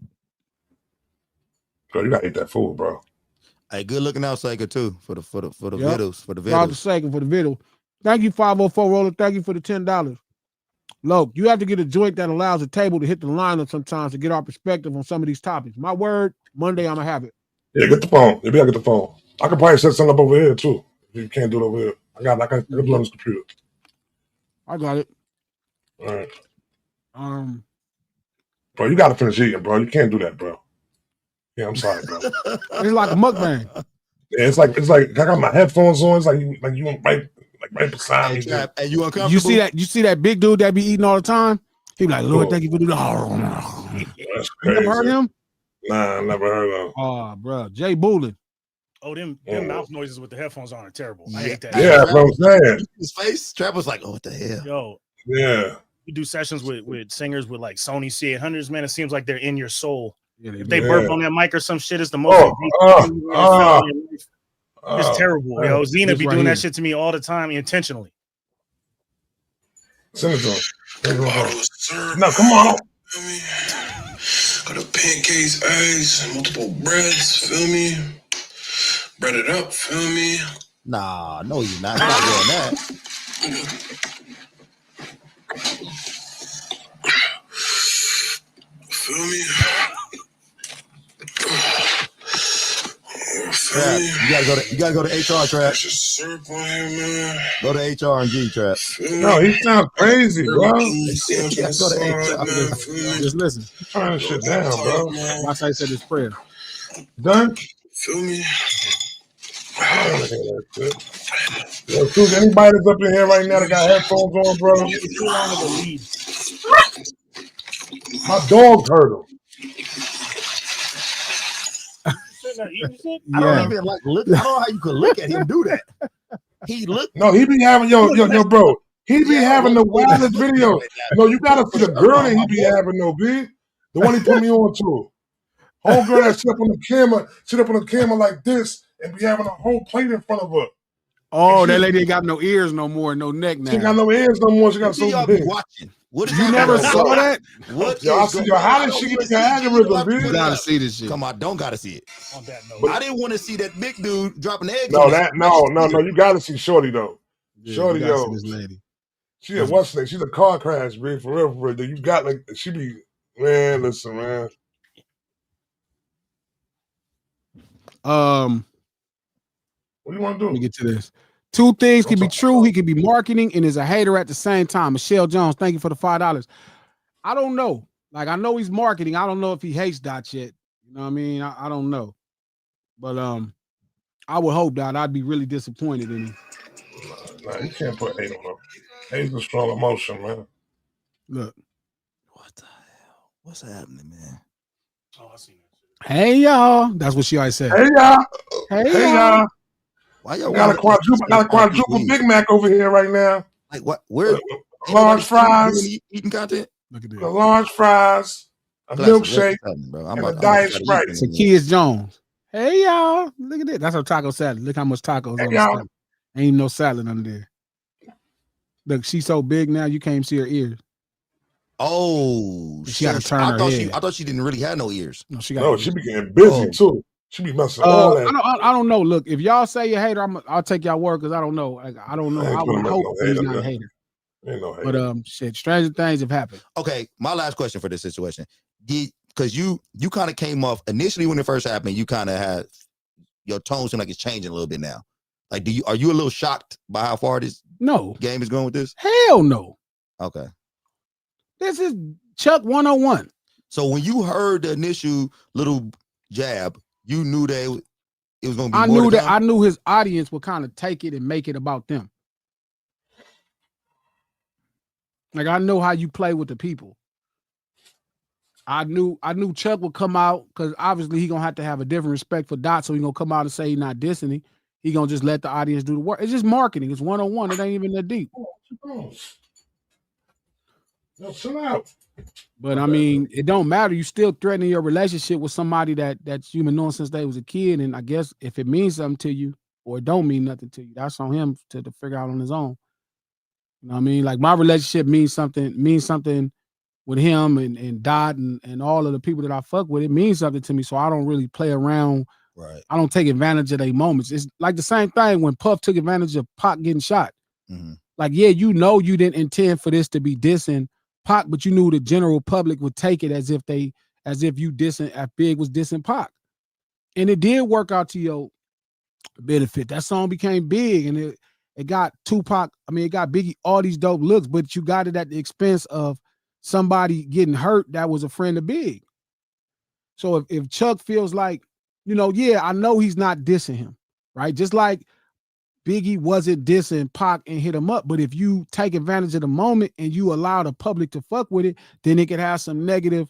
Bro, you gotta eat that food, bro. Hey, good looking out, Sega, too, for the yep. videos. For the videos. Shout out to Sega for the video. Thank you, 504 Roller. Thank you for the $10. Look, you have to get a joint that allows the table to hit the lineup sometimes to get our perspective on some of these topics. My word, Monday I'm gonna have it. Yeah, get the phone. Maybe I get the phone. I could probably set something up over here too. If you can't do it over here, I can do it on this computer. I got it. All right. Bro, you gotta finish eating, bro. You can't do that, bro. Yeah, I'm sorry, bro. It's like a mukbang. Yeah, it's like I got my headphones on. It's like you right beside me. And you uncomfortable? You see that big dude that be eating all the time? He be like, Lord, thank you for doing that. You never heard him? Nah, I never heard of him. Oh, bro. Jay Boolin. Oh, them mouth noises with the headphones on are terrible. I hate that. Yeah, that's what I'm saying. His face, Trap was like, oh, what the hell? Yo. Yeah. You do sessions with singers with like Sony C800s, man. It seems like they're in your soul. Yeah, if they burp on that mic or some shit, it's the most. It's terrible, yo. Xena be doing that shit to me all the time intentionally. Send it to him. No, come on. Got a pancakes, eggs, multiple breads, feel me? Bread it up, feel me? Nah, no, you're not. You're not doing that. Feel me? Trap. You gotta go to HR, Trap. Go to HR and G, Trap. No, he sounds crazy, bro. You gotta go to HR. Just listen. Turn this shit down, bro. Watch I said this prayer. Done? Feel me? I don't hear that shit. Yo, Susan, anybody that's up in here right now that got headphones on, bro? My dog heard him. I don't even like look. I don't know how you could look at him do that. He looked. No, he be having yo, bro. He be having the wildest video. No, you gotta see the girl that he be having, no, B. The one he put me on to. Whole girl that sit up on the camera like this and be having a whole plate in front of her. Oh, that lady ain't got no ears no more, no neck now. She ain't got no ears no more. She got so big. Watching. What is you never saw that? What? Yo, how did she get the algorithm, bitch? You gotta see this shit. Come on, don't gotta see it. On that note, I didn't want to see that big dude dropping eggs. No, you gotta see Shorty though. Yeah, Shorty, yo, this lady. She a what's name? She's a car crash, bitch. For real. You got like she be man. Listen, man. What do you want to do? Let me get to this. Two things can be true. He can be marketing and is a hater at the same time. Michelle Jones, thank you for the $5. I don't know. Like, I know he's marketing. I don't know if he hates Dot yet. You know what I mean? I don't know. But I would hope that. I'd be really disappointed in him. Nah, you can't put hate on him. Hate's a strong emotion, man. Look. What the hell? What's happening, man? Oh, I see that. Hey, y'all. That's what she always said. Hey, y'all. Hey, y'all. Why y'all got a quadruple Big Mac over here right now. Like what? Where? Large fries. Eating content. Look at this. The large fries, a milkshake, bro. and a diet Sprite. Zacchaeus Jones. Hey, y'all. Look at this. That's our taco salad. Look how much tacos on the salad. Ain't no salad under there. Look, she's so big now you can't even see her ears. Oh, she got to turn her head. I thought she didn't really have no ears. No, she be getting busy too. She be messing all that. I don't know. Look, if y'all say you're a hater, I'll take y'all word because I don't know. Like, I don't know. I would hope he's not a hater. Ain't no hater. But shit, stranger things have happened. Okay, my last question for this situation, because you kind of came off initially when it first happened. You kind of had your tone seem like it's changing a little bit now. Like, are you a little shocked by how far this game is going with this? Hell no. Okay. This is Chuck 101. So when you heard the initial little jab, you knew that it was going to be I knew his audience would kind of take it and make it about them. Like, I know how you play with the people. I knew Chuck would come out because obviously he gonna have to have a different respect for Dot, so he gonna come out and say he's not dissing him. He gonna just let the audience do the work. It's just marketing. It's 101. It ain't even that deep. No, chill out. But I mean, it don't matter. You still threatening your relationship with somebody that's you've been knowing since they was a kid. And I guess if it means something to you or it don't mean nothing to you, that's on him to figure out on his own. You know what I mean? Like, my relationship means something with him and Dot and all of the people that I fuck with. It means something to me. So I don't really play around. Right. I don't take advantage of their moments. It's like the same thing when Puff took advantage of Pac getting shot. Mm-hmm. Like, yeah, you know you didn't intend for this to be dissing Pac, but you knew the general public would take it as if you dissing, as Big was dissing Pac. And it did work out to your benefit. That song became big and it got Tupac, it got Biggie all these dope looks, but you got it at the expense of somebody getting hurt that was a friend of Big. So if Chuck feels like, I know he's not dissing him, right? Just like Biggie wasn't dissing Pac and hit him up, but if you take advantage of the moment and you allow the public to fuck with it, then it could have some negative,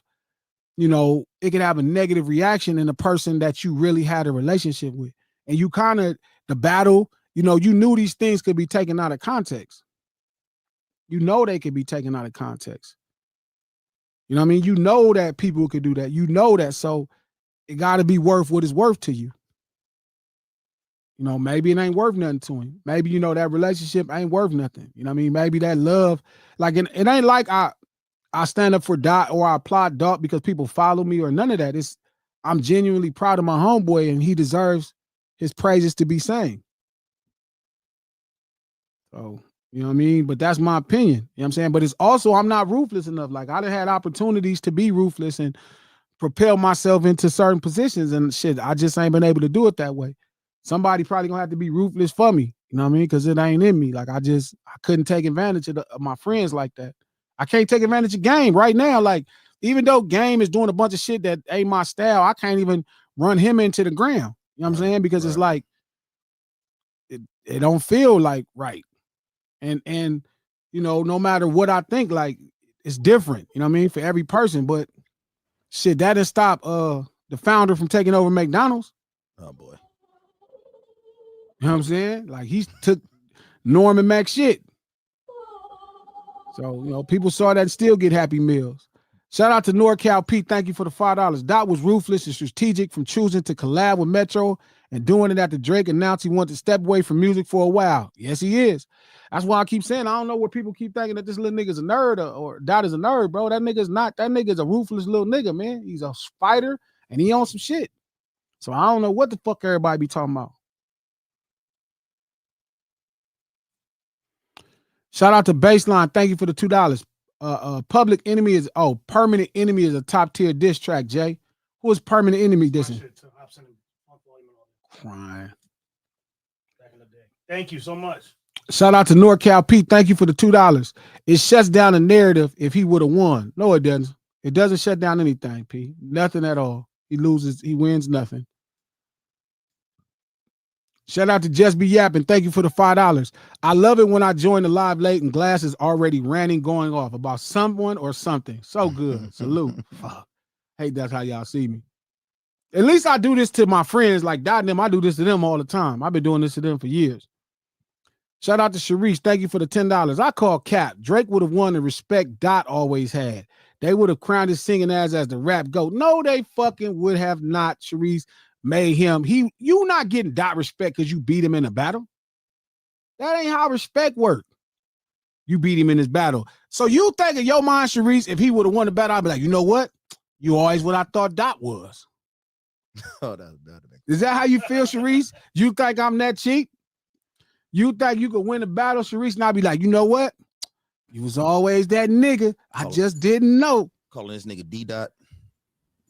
it could have a negative reaction in the person that you really had a relationship with. And you kind of, the battle, you knew these things could be taken out of context. You know they could be taken out of context. You know what I mean? You know that people could do that. You know that. So it got to be worth what it's worth to you. Maybe it ain't worth nothing to him. Maybe, that relationship ain't worth nothing. You know what I mean? Maybe that love, like, it ain't like I stand up for Dot or I applaud Dot because people follow me or none of that. I'm genuinely proud of my homeboy and he deserves his praises to be sang. So, you know what I mean? But that's my opinion. You know what I'm saying? But it's also, I'm not ruthless enough. Like, I done had opportunities to be ruthless and propel myself into certain positions and shit. I just ain't been able to do it that way. Somebody probably gonna have to be ruthless for me. You know what I mean? Because it ain't in me. Like, I couldn't take advantage of my friends like that. I can't take advantage of Game right now. Like, even though Game is doing a bunch of shit that ain't my style, I can't even run him into the ground. You know what I'm saying? Because it's like, it don't feel like right. And no matter what I think, like, it's different. You know what I mean? For every person. But shit, that didn't stop the founder from taking over McDonald's. Oh boy. You know what I'm saying? Like, he took Norm and Mac shit. So, people saw that and still get Happy Meals. Shout out to NorCal Pete. Thank you for the $5. Dot was ruthless and strategic from choosing to collab with Metro and doing it after Drake announced he wanted to step away from music for a while. Yes, he is. That's why I keep saying, I don't know where people keep thinking that this little nigga's a nerd or Dot is a nerd, bro. That nigga's not. That nigga's a ruthless little nigga, man. He's a fighter and he on some shit. So I don't know what the fuck everybody be talking about. Shout out to Baseline. Thank you for the $2. Permanent Enemy is a top tier diss track, Jay. Who is Permanent Enemy dissing? Crying. Back in the day. Thank you so much. Shout out to NorCal Pete. Thank you for the $2. It shuts down the narrative if he would have won. No, it doesn't. It doesn't shut down anything, Pete. Nothing at all. He loses. He wins nothing. Shout out to Just Be Yapping. Thank you for the $5. I love it when I join the live late and Glasses already ranting, going off about someone or something. So good. Salute. Fuck. Hate that's how y'all see me. At least I do this to my friends like Dot and them. I do this to them all the time. I've been doing this to them for years. Shout out to Sharice. Thank you for the $10. I call cap. Drake would have won the respect Dot always had. They would have crowned his singing as the rap GOAT. No, they fucking would have not. Sharice made him. You not getting Dot respect because you beat him in a battle. That ain't how respect works. You beat him in his battle. So you think in your mind, Sharice, if he would have won the battle, I'd be like, you know what? You always what I thought Dot was. Oh, Is that how you feel, Sharice? You think I'm that cheap? You think you could win the battle, Sharice? And I'll be like, you know what? You was always that nigga. I just didn't know. Calling this nigga D-Dot.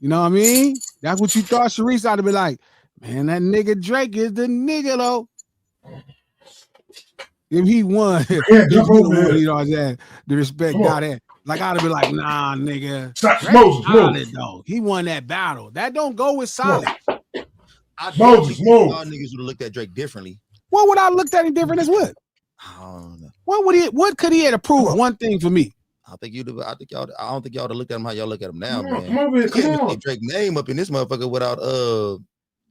You know what I mean? That's what you thought, Sharice. I'd be like, man, that nigga Drake is the nigga, though. If he won, he always had the respect Dot had. Like, I'd be like, nah, nigga. Moses, though. He won that battle. That don't go with solid. Moses, y'all niggas would have looked at Drake differently. What would I look at him different as what? I don't know. What could he have proved one thing for me? I don't think y'all would have looked at him how y'all look at him now, man. Come on, you can't see Drake's name up in this motherfucker without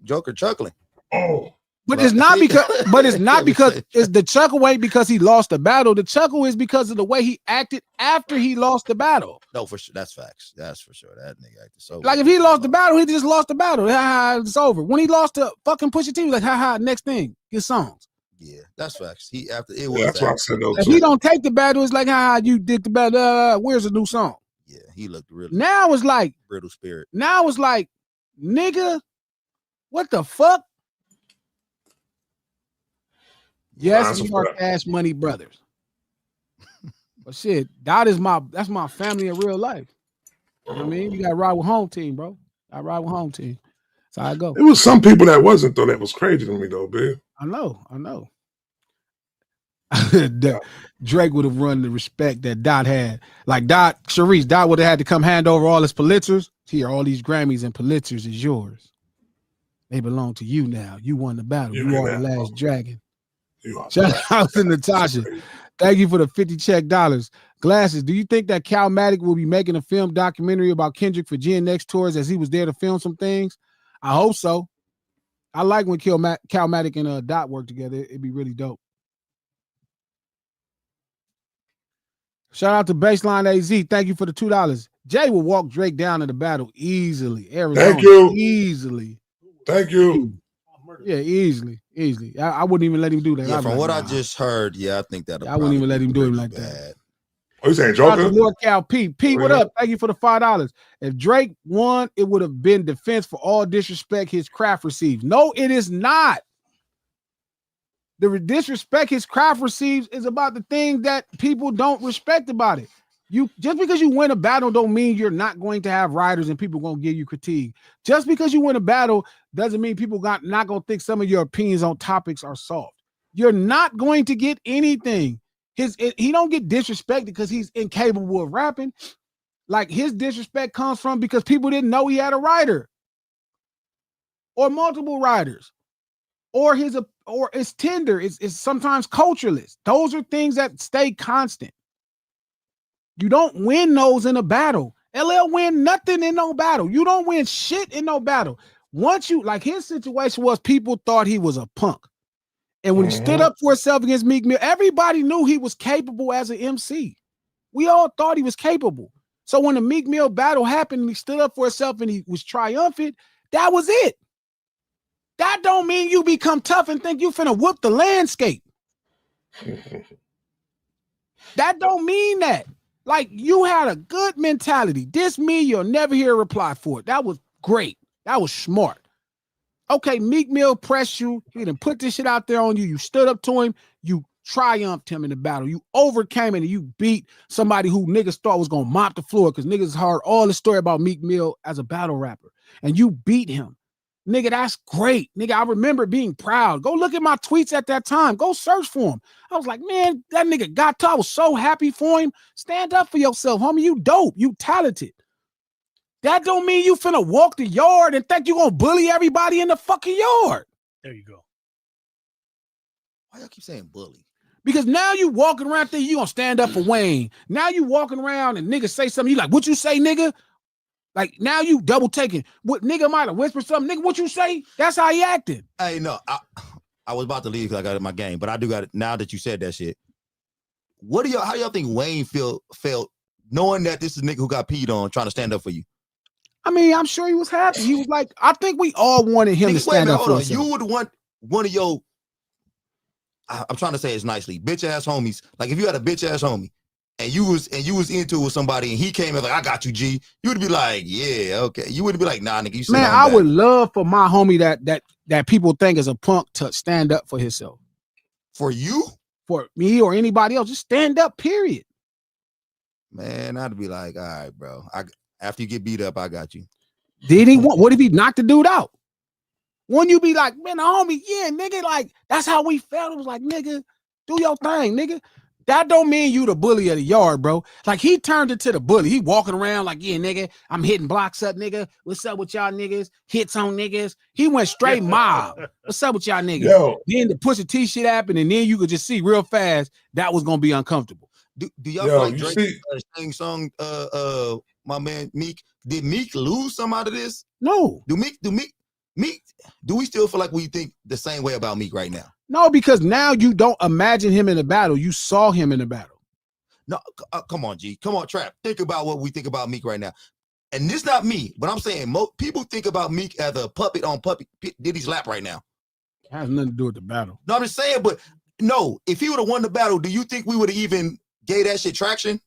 Joker chuckling. Oh. But it's not because it's the chuckle ain't because he lost the battle. The chuckle is because of the way he acted after he lost the battle. No, for sure. That's facts. That's for sure. That nigga acted so like if he lost the battle, he just lost the battle. It's over. When he lost to fucking Pusha T, like next thing, his songs. Yeah, that's facts. That's what I said. If he don't take the battle, it's like you did the battle. Where's the new song? Yeah, he looked really. Now it's like brittle spirit. Now it's like, nigga, what the fuck? Yes, we are Cash Money brothers. But shit, that's my family in real life. You know what I mean? You gotta ride with home team, bro. I ride with home team. That's how I go. It was some people that wasn't though. That was crazy to me though, babe. I know. Drake would have run the respect that Dot had. Like Sharice, Dot would have had to come hand over all his Pulitzers. Here, all these Grammys and Pulitzers is yours. They belong to you now. You won the battle. You are the last dragon. Shout out to Natasha. Thank you for the 50 check dollars. Glasses, do you think that Calmatic will be making a film documentary about Kendrick for GNX tours as he was there to film some things? I hope so. I like when Calmatic and Dot work together. It'd be really dope. Shout out to Baseline AZ. Thank you for the $2. Jay will walk Drake down in the battle easily. Arizona, thank you. Easily. Thank you. Yeah, easily. I wouldn't even let him do that. Yeah, from what I just heard, I think that I wouldn't even let him do him like that. Oh, you saying Joker? NorCal Pete. Pete, what up? Thank you for the $5. If Drake won, it would have been defense for all disrespect his craft receives. No, it is not. The disrespect his craft receives is about the thing that people don't respect about it. You just because you win a battle don't mean you're not going to have writers and people going to give you critique. Just because you win a battle doesn't mean people not going to think some of your opinions on topics are soft. You're not going to get anything. He don't get disrespected because he's incapable of rapping. Like his disrespect comes from because people didn't know he had a writer or multiple writers or it's tender. It's sometimes cultureless. Those are things that stay constant. You don't win those in a battle. LL win nothing in no battle. You don't win shit in no battle. Once like his situation was people thought he was a punk. And when he stood up for himself against Meek Mill, everybody knew he was capable as an MC. We all thought he was capable. So when the Meek Mill battle happened and he stood up for himself and he was triumphant, that was it. That don't mean you become tough and think you finna whoop the landscape. That don't mean that. Like you had a good mentality. This me, you'll never hear a reply for it. That was great. That was smart. Okay, Meek Mill pressed you. He didn't put this shit out there on you. You stood up to him. You triumphed him in the battle. You overcame it and you beat somebody who niggas thought was going to mop the floor because niggas heard all the story about Meek Mill as a battle rapper. And you beat him. Nigga, that's great. Nigga, I remember being proud. Go look at my tweets at that time. Go search for him. I was like, man, that nigga got to. I was so happy for him. Stand up for yourself, homie. You dope. You talented. That don't mean you finna walk the yard and think you gonna bully everybody in the fucking yard. There you go. Why y'all keep saying bully? Because now you walking around there, you gonna stand up for Wayne. Now you walking around and niggas say something, you like, what you say, nigga? Like, now you double taking. What nigga might have whispered something, nigga, what you say? That's how he acted. Hey, no, I was about to leave because I got in my game, but I do got it now that you said that shit. How y'all think Wayne felt knowing that this is a nigga who got peed on trying to stand up for you? I mean, I'm sure he was happy. He was like, I think we all wanted him to stand up for himself. You would want one of your, I'm trying to say it nicely, bitch ass homies. Like if you had a bitch ass homie and you was into it with somebody and he came in like, I got you, G. You would be like, yeah, okay. You wouldn't be like, nah, nigga, you sit man, on I back. would love for my homie that people think is a punk to stand up for himself. For you? For me or anybody else, just stand up, period. Man, I'd be like, all right, bro. After you get beat up, I got you. Did he want? What if he knocked the dude out? Wouldn't you be like, man, homie, yeah, nigga, like that's how we felt. It was like, nigga, do your thing, nigga. That don't mean you the bully of the yard, bro. Like he turned into the bully. He walking around like, yeah, nigga, I'm hitting blocks up, nigga. What's up with y'all niggas? Hits on niggas. He went straight mob. What's up with y'all niggas? Yo. Then the Pusha T shit happened, and then you could just see real fast that was gonna be uncomfortable. Do y'all feel like Drake sing song? My man Meek, did Meek lose some out of this? No. Do we still feel like we think the same way about Meek right now? No, because now you don't imagine him in a battle. You saw him in a battle. No, come on, G. Come on, Trap. Think about what we think about Meek right now. And this not me, but I'm saying people think about Meek as a puppet on Diddy's lap right now. It has nothing to do with the battle. No, I'm just saying, but no, if he would have won the battle, do you think we would have even gave that shit traction?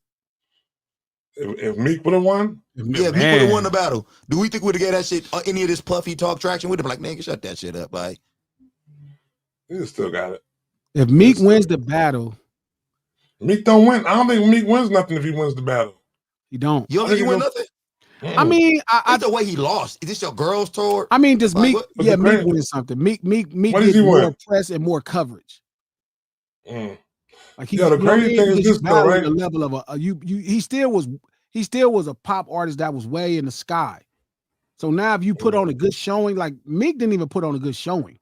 If Meek would have won? Yeah, if Meek would have won the battle, do we think we would have gave that shit any of this puffy talk traction? We'd have been like, nigga, shut that shit up, like. He still got it. If Meek wins the battle. Meek don't win. I don't think Meek wins nothing if he wins the battle. He don't. You don't think he win nothing? I mean, I the way he lost. Is this your girls' tour? I mean, does Meek? Yeah, Meek great? wins something. Meek What does gets he more win? press and more coverage. Like the crazy thing is this, though, right? The level of he still was a pop artist that was way in the sky. So now if you put on a good showing, like Meek didn't even put on a good showing.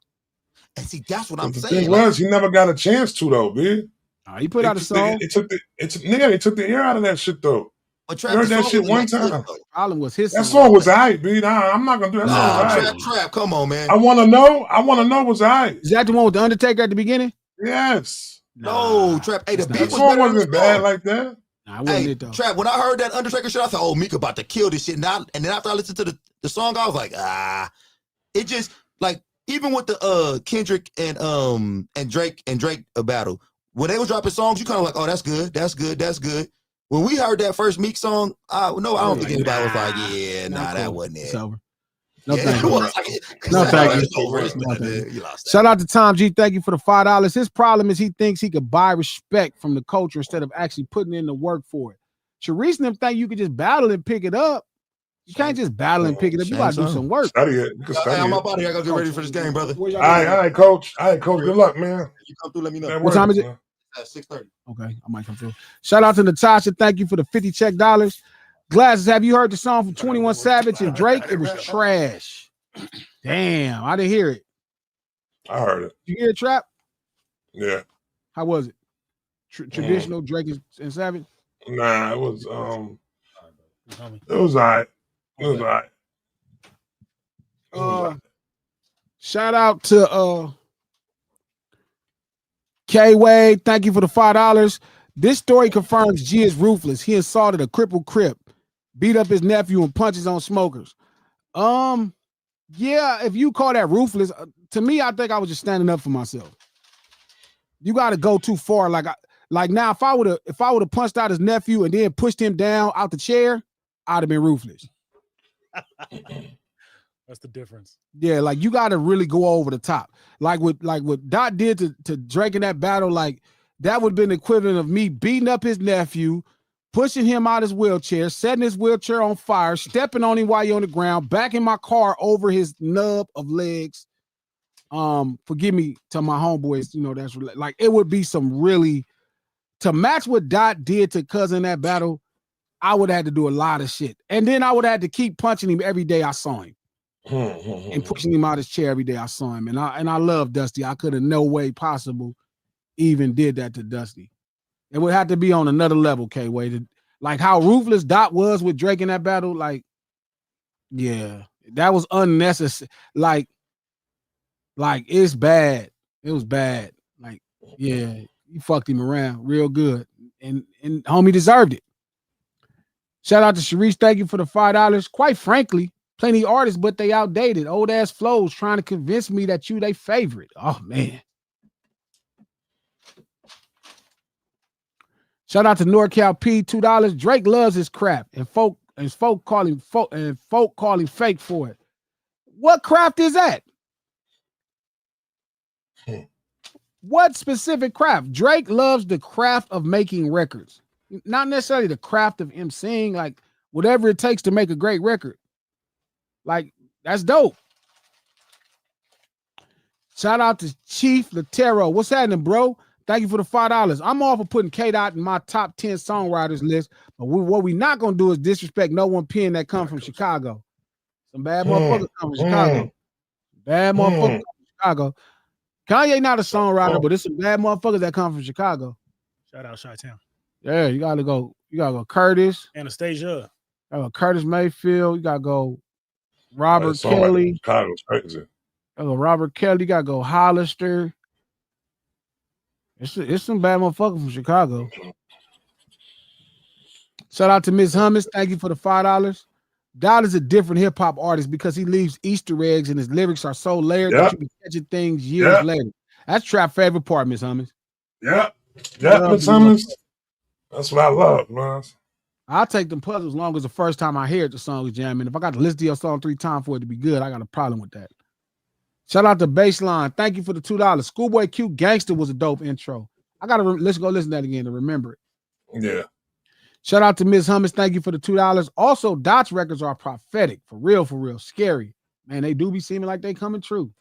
And see, that's what I'm the saying. Thing was, he never got a chance to though, B. He put out a song. It took the air out of that shit though. But you heard that shit one time. The problem was his that song was aight, B. Nah, I'm not gonna do that. Nah, Trap, come on, man. I wanna know was aight. Is that the one with the Undertaker at the beginning? Yes. No, Trap. Hey, the beat was song wasn't bad like that. Nah, wasn't it though. Trap, when I heard that Undertaker shit, I thought, oh, Meek about to kill this shit. And then after I listened to the song, I was like, it just like even with the Kendrick and Drake battle, when they was dropping songs, you kind of like, oh, that's good. When we heard that first Meek song, I don't think anybody was like, yeah, that wasn't it. It's over. No, yeah, thank you. No, thank you. Shout out to Tom G. Thank you for the $5. His problem is he thinks he could buy respect from the culture instead of actually putting in the work for it. Sharice and them think you could just battle and pick it up. You can't just battle and pick it up. You gotta do some work. Study it. You can study I'm it. up out here. I gotta get ready for this game, brother. All right, coach. Good luck, man. You come through, let me know. What time is it? 6:30. Okay, I might come through. Shout out to Natasha. Thank you for the $50 check. Glasses, have you heard the song from 21 Savage and Drake? It was trash. Damn, I didn't hear it. I heard it. You hear it, Trap? Yeah. How was it? Traditional Drake and Savage? Nah, it was all right. Shout out to K Wade. Thank you for the $5. This story confirms G is ruthless. He assaulted a crippled Crip, beat up his nephew, and punches on smokers. Yeah, if you call that ruthless, to me, I think I was just standing up for myself. You got to go too far. Like now, if I would have punched out his nephew and then pushed him down out the chair, I'd have been ruthless. That's the difference. Yeah, like you got to really go over the top. Like what Dot did to Drake in that battle, like that would have been the equivalent of me beating up his nephew, pushing him out his wheelchair, setting his wheelchair on fire, stepping on him while you're on the ground, backing my car over his nub of legs. Forgive me to my homeboys, that's like it would be some really to match what Dot did to Cousin in that battle. I would have had to do a lot of shit, and then I would have had to keep punching him every day I saw him, and pushing him out his chair every day I saw him. And I love Dusty. I could have no way possible even did that to Dusty. It would have to be on another level, K-Way. Like how ruthless Dot was with Drake in that battle. Like, yeah, that was unnecessary. Like it's bad. It was bad. Like, yeah, you fucked him around real good, and homie deserved it. Shout out to Sharice. Thank you for the $5. Quite frankly, plenty artists, but they outdated. Old ass flows trying to convince me that you they favorite. Oh man. Shout out to NorCal P, $2. Drake loves his crap, and folk call him fake for it. What craft is that? What specific craft? Drake loves the craft of making records, not necessarily the craft of emceeing, like whatever it takes to make a great record. Like, that's dope. Shout out to Chief Latero. What's happening, bro? Thank you for the $5. I'm all for putting K-Dot in my top 10 songwriters list, but what we not going to do is disrespect no one pen that come from Chicago. Some bad motherfuckers come from Chicago. Bad motherfuckers come from Chicago. Kanye not a songwriter, but it's some bad motherfuckers that come from Chicago. Shout out Chi-Town. Yeah, you gotta go Curtis. Anastasia. Curtis Mayfield. You gotta go Robert Kelly. Chicago's crazy. Robert Kelly. You gotta go Hollister. It's some bad motherfuckers from Chicago. Shout out to Miss Hummus. Thank you for the $5. Dot is a different hip hop artist because he leaves Easter eggs and his lyrics are so layered that you be catching things years later. That's Trap's favorite part, Miss Hummus. Yeah, Miss Hummus. That's what I love, man. I'll take them puzzles as long as the first time I hear it, the song is jamming. If I got to listen to your song 3 times for it to be good, I got a problem with that. Shout out to Baseline. Thank you for the $2. Schoolboy Q Gangster was a dope intro. I gotta let's go listen to that again to remember it. Yeah. Shout out to Ms. Hummus. Thank you for the $2. Also, Dot's records are prophetic. For real. Scary. Man, they do be seeming like they coming true.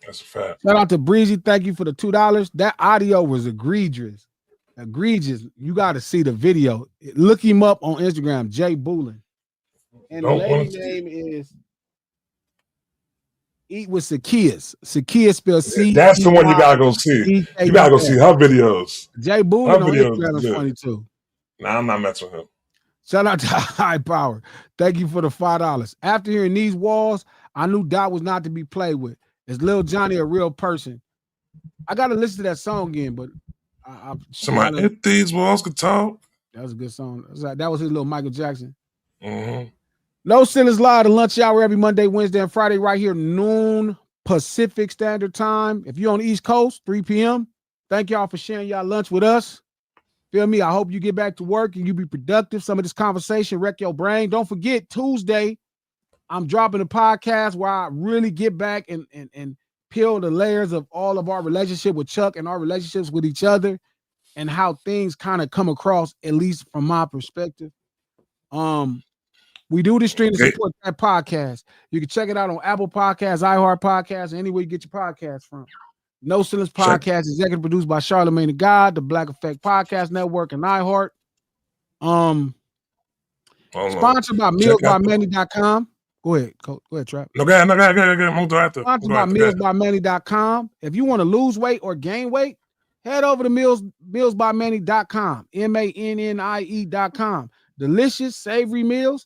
That's a fact. Shout out to Breezy. Thank you for the $2. That audio was egregious. You got to see the video. Look him up on Instagram, Jay Boolin. And the lady's name is Eat with Sakias. Sakias spelled C. That's the one you gotta go see. You gotta go see her videos. Jay Boolin on Instagram is funny too. Nah, I'm not messing with him. Shout out to High Power. Thank you for the $5. After hearing These Walls, I knew Dot was not to be played with. Is Lil Johnny a real person? I gotta listen to that song again, but somebody if these walls could talk. That was a good song. That was his little Michael Jackson. Mm-hmm. No Ceilings Live, the lunch hour every Monday, Wednesday, and Friday, right here, noon Pacific Standard Time. If you're on the East Coast, 3 p.m. Thank y'all for sharing y'all lunch with us. Feel me? I hope you get back to work and you be productive. Some of this conversation wreck your brain. Don't forget, Tuesday, I'm dropping a podcast where I really get back and peel the layers of all of our relationship with Chuck and our relationships with each other and how things kind of come across, at least from my perspective. We do this stream to support that podcast. You can check it out on Apple Podcasts, iHeart Podcasts, anywhere you get your podcasts from. No Ceilings Podcast, executive produced by Charlamagne the God, the Black Effect Podcast Network, and iHeart. Sponsored by MealsByManny.com. Go ahead, Trap. No, go ahead. Sponsored by MealsByManny.com. If you want to lose weight or gain weight, head over to MealsByManny.com. MANNIE.com. Delicious, savory meals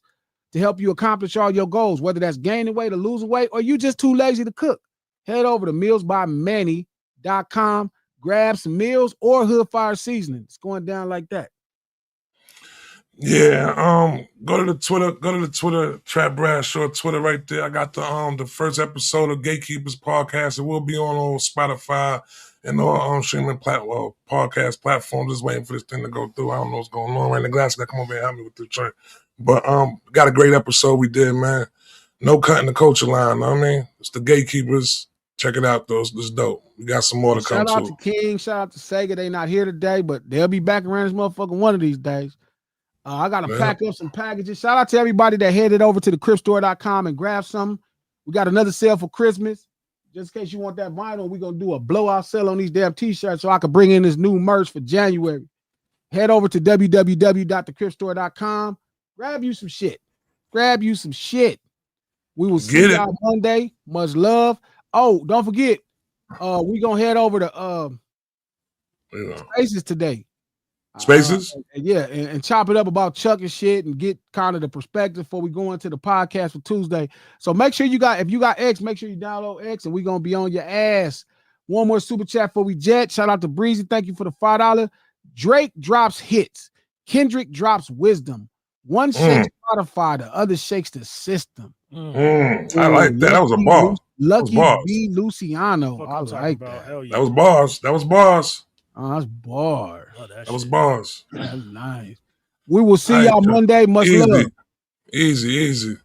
to help you accomplish all your goals, whether that's gaining weight or losing weight, or you just too lazy to cook. Head over to MealsByManny.com. Grab some meals or Hood Fire seasoning. It's going down like that. Yeah, go to the Twitter, Trap Bradshaw Twitter right there. I got the first episode of Gatekeepers podcast. It will be on Spotify and all streaming podcast platforms. Just waiting for this thing to go through. I don't know what's going on right now. Glasses got come over and help me with the train. But got a great episode we did, man. No cutting the culture line, know what I mean? It's the Gatekeepers. Check it out, though. It's dope. We got some more to come. Shout out to King. Shout out to Sega. They not here today, but they'll be back around this motherfucker one of these days. I got to pack up some packages. Shout out to everybody that headed over to the cripstore.com and grabbed something. We got another sale for Christmas. Just in case you want that vinyl, we're going to do a blowout sale on these damn t-shirts so I can bring in this new merch for January. Head over to www.thecripstore.com. Grab you some shit. We will see y'all Monday. Much love. Oh, don't forget, we're going to head over to Spaces today. Spaces? And chop it up about Chuck and shit and get kind of the perspective before we go into the podcast for Tuesday. So make sure if you got X, make sure you download X and we're going to be on your ass. One more super chat before we jet. Shout out to Breezy. Thank you for the $5. Drake drops hits. Kendrick drops wisdom. One shakes Spotify, the other shakes the system. I like that. That was a boss. Lucky B. Luciano. I like that. That was boss. Oh, that's bars. That was bars. That's nice. We will see y'all Monday. Much love. Easy.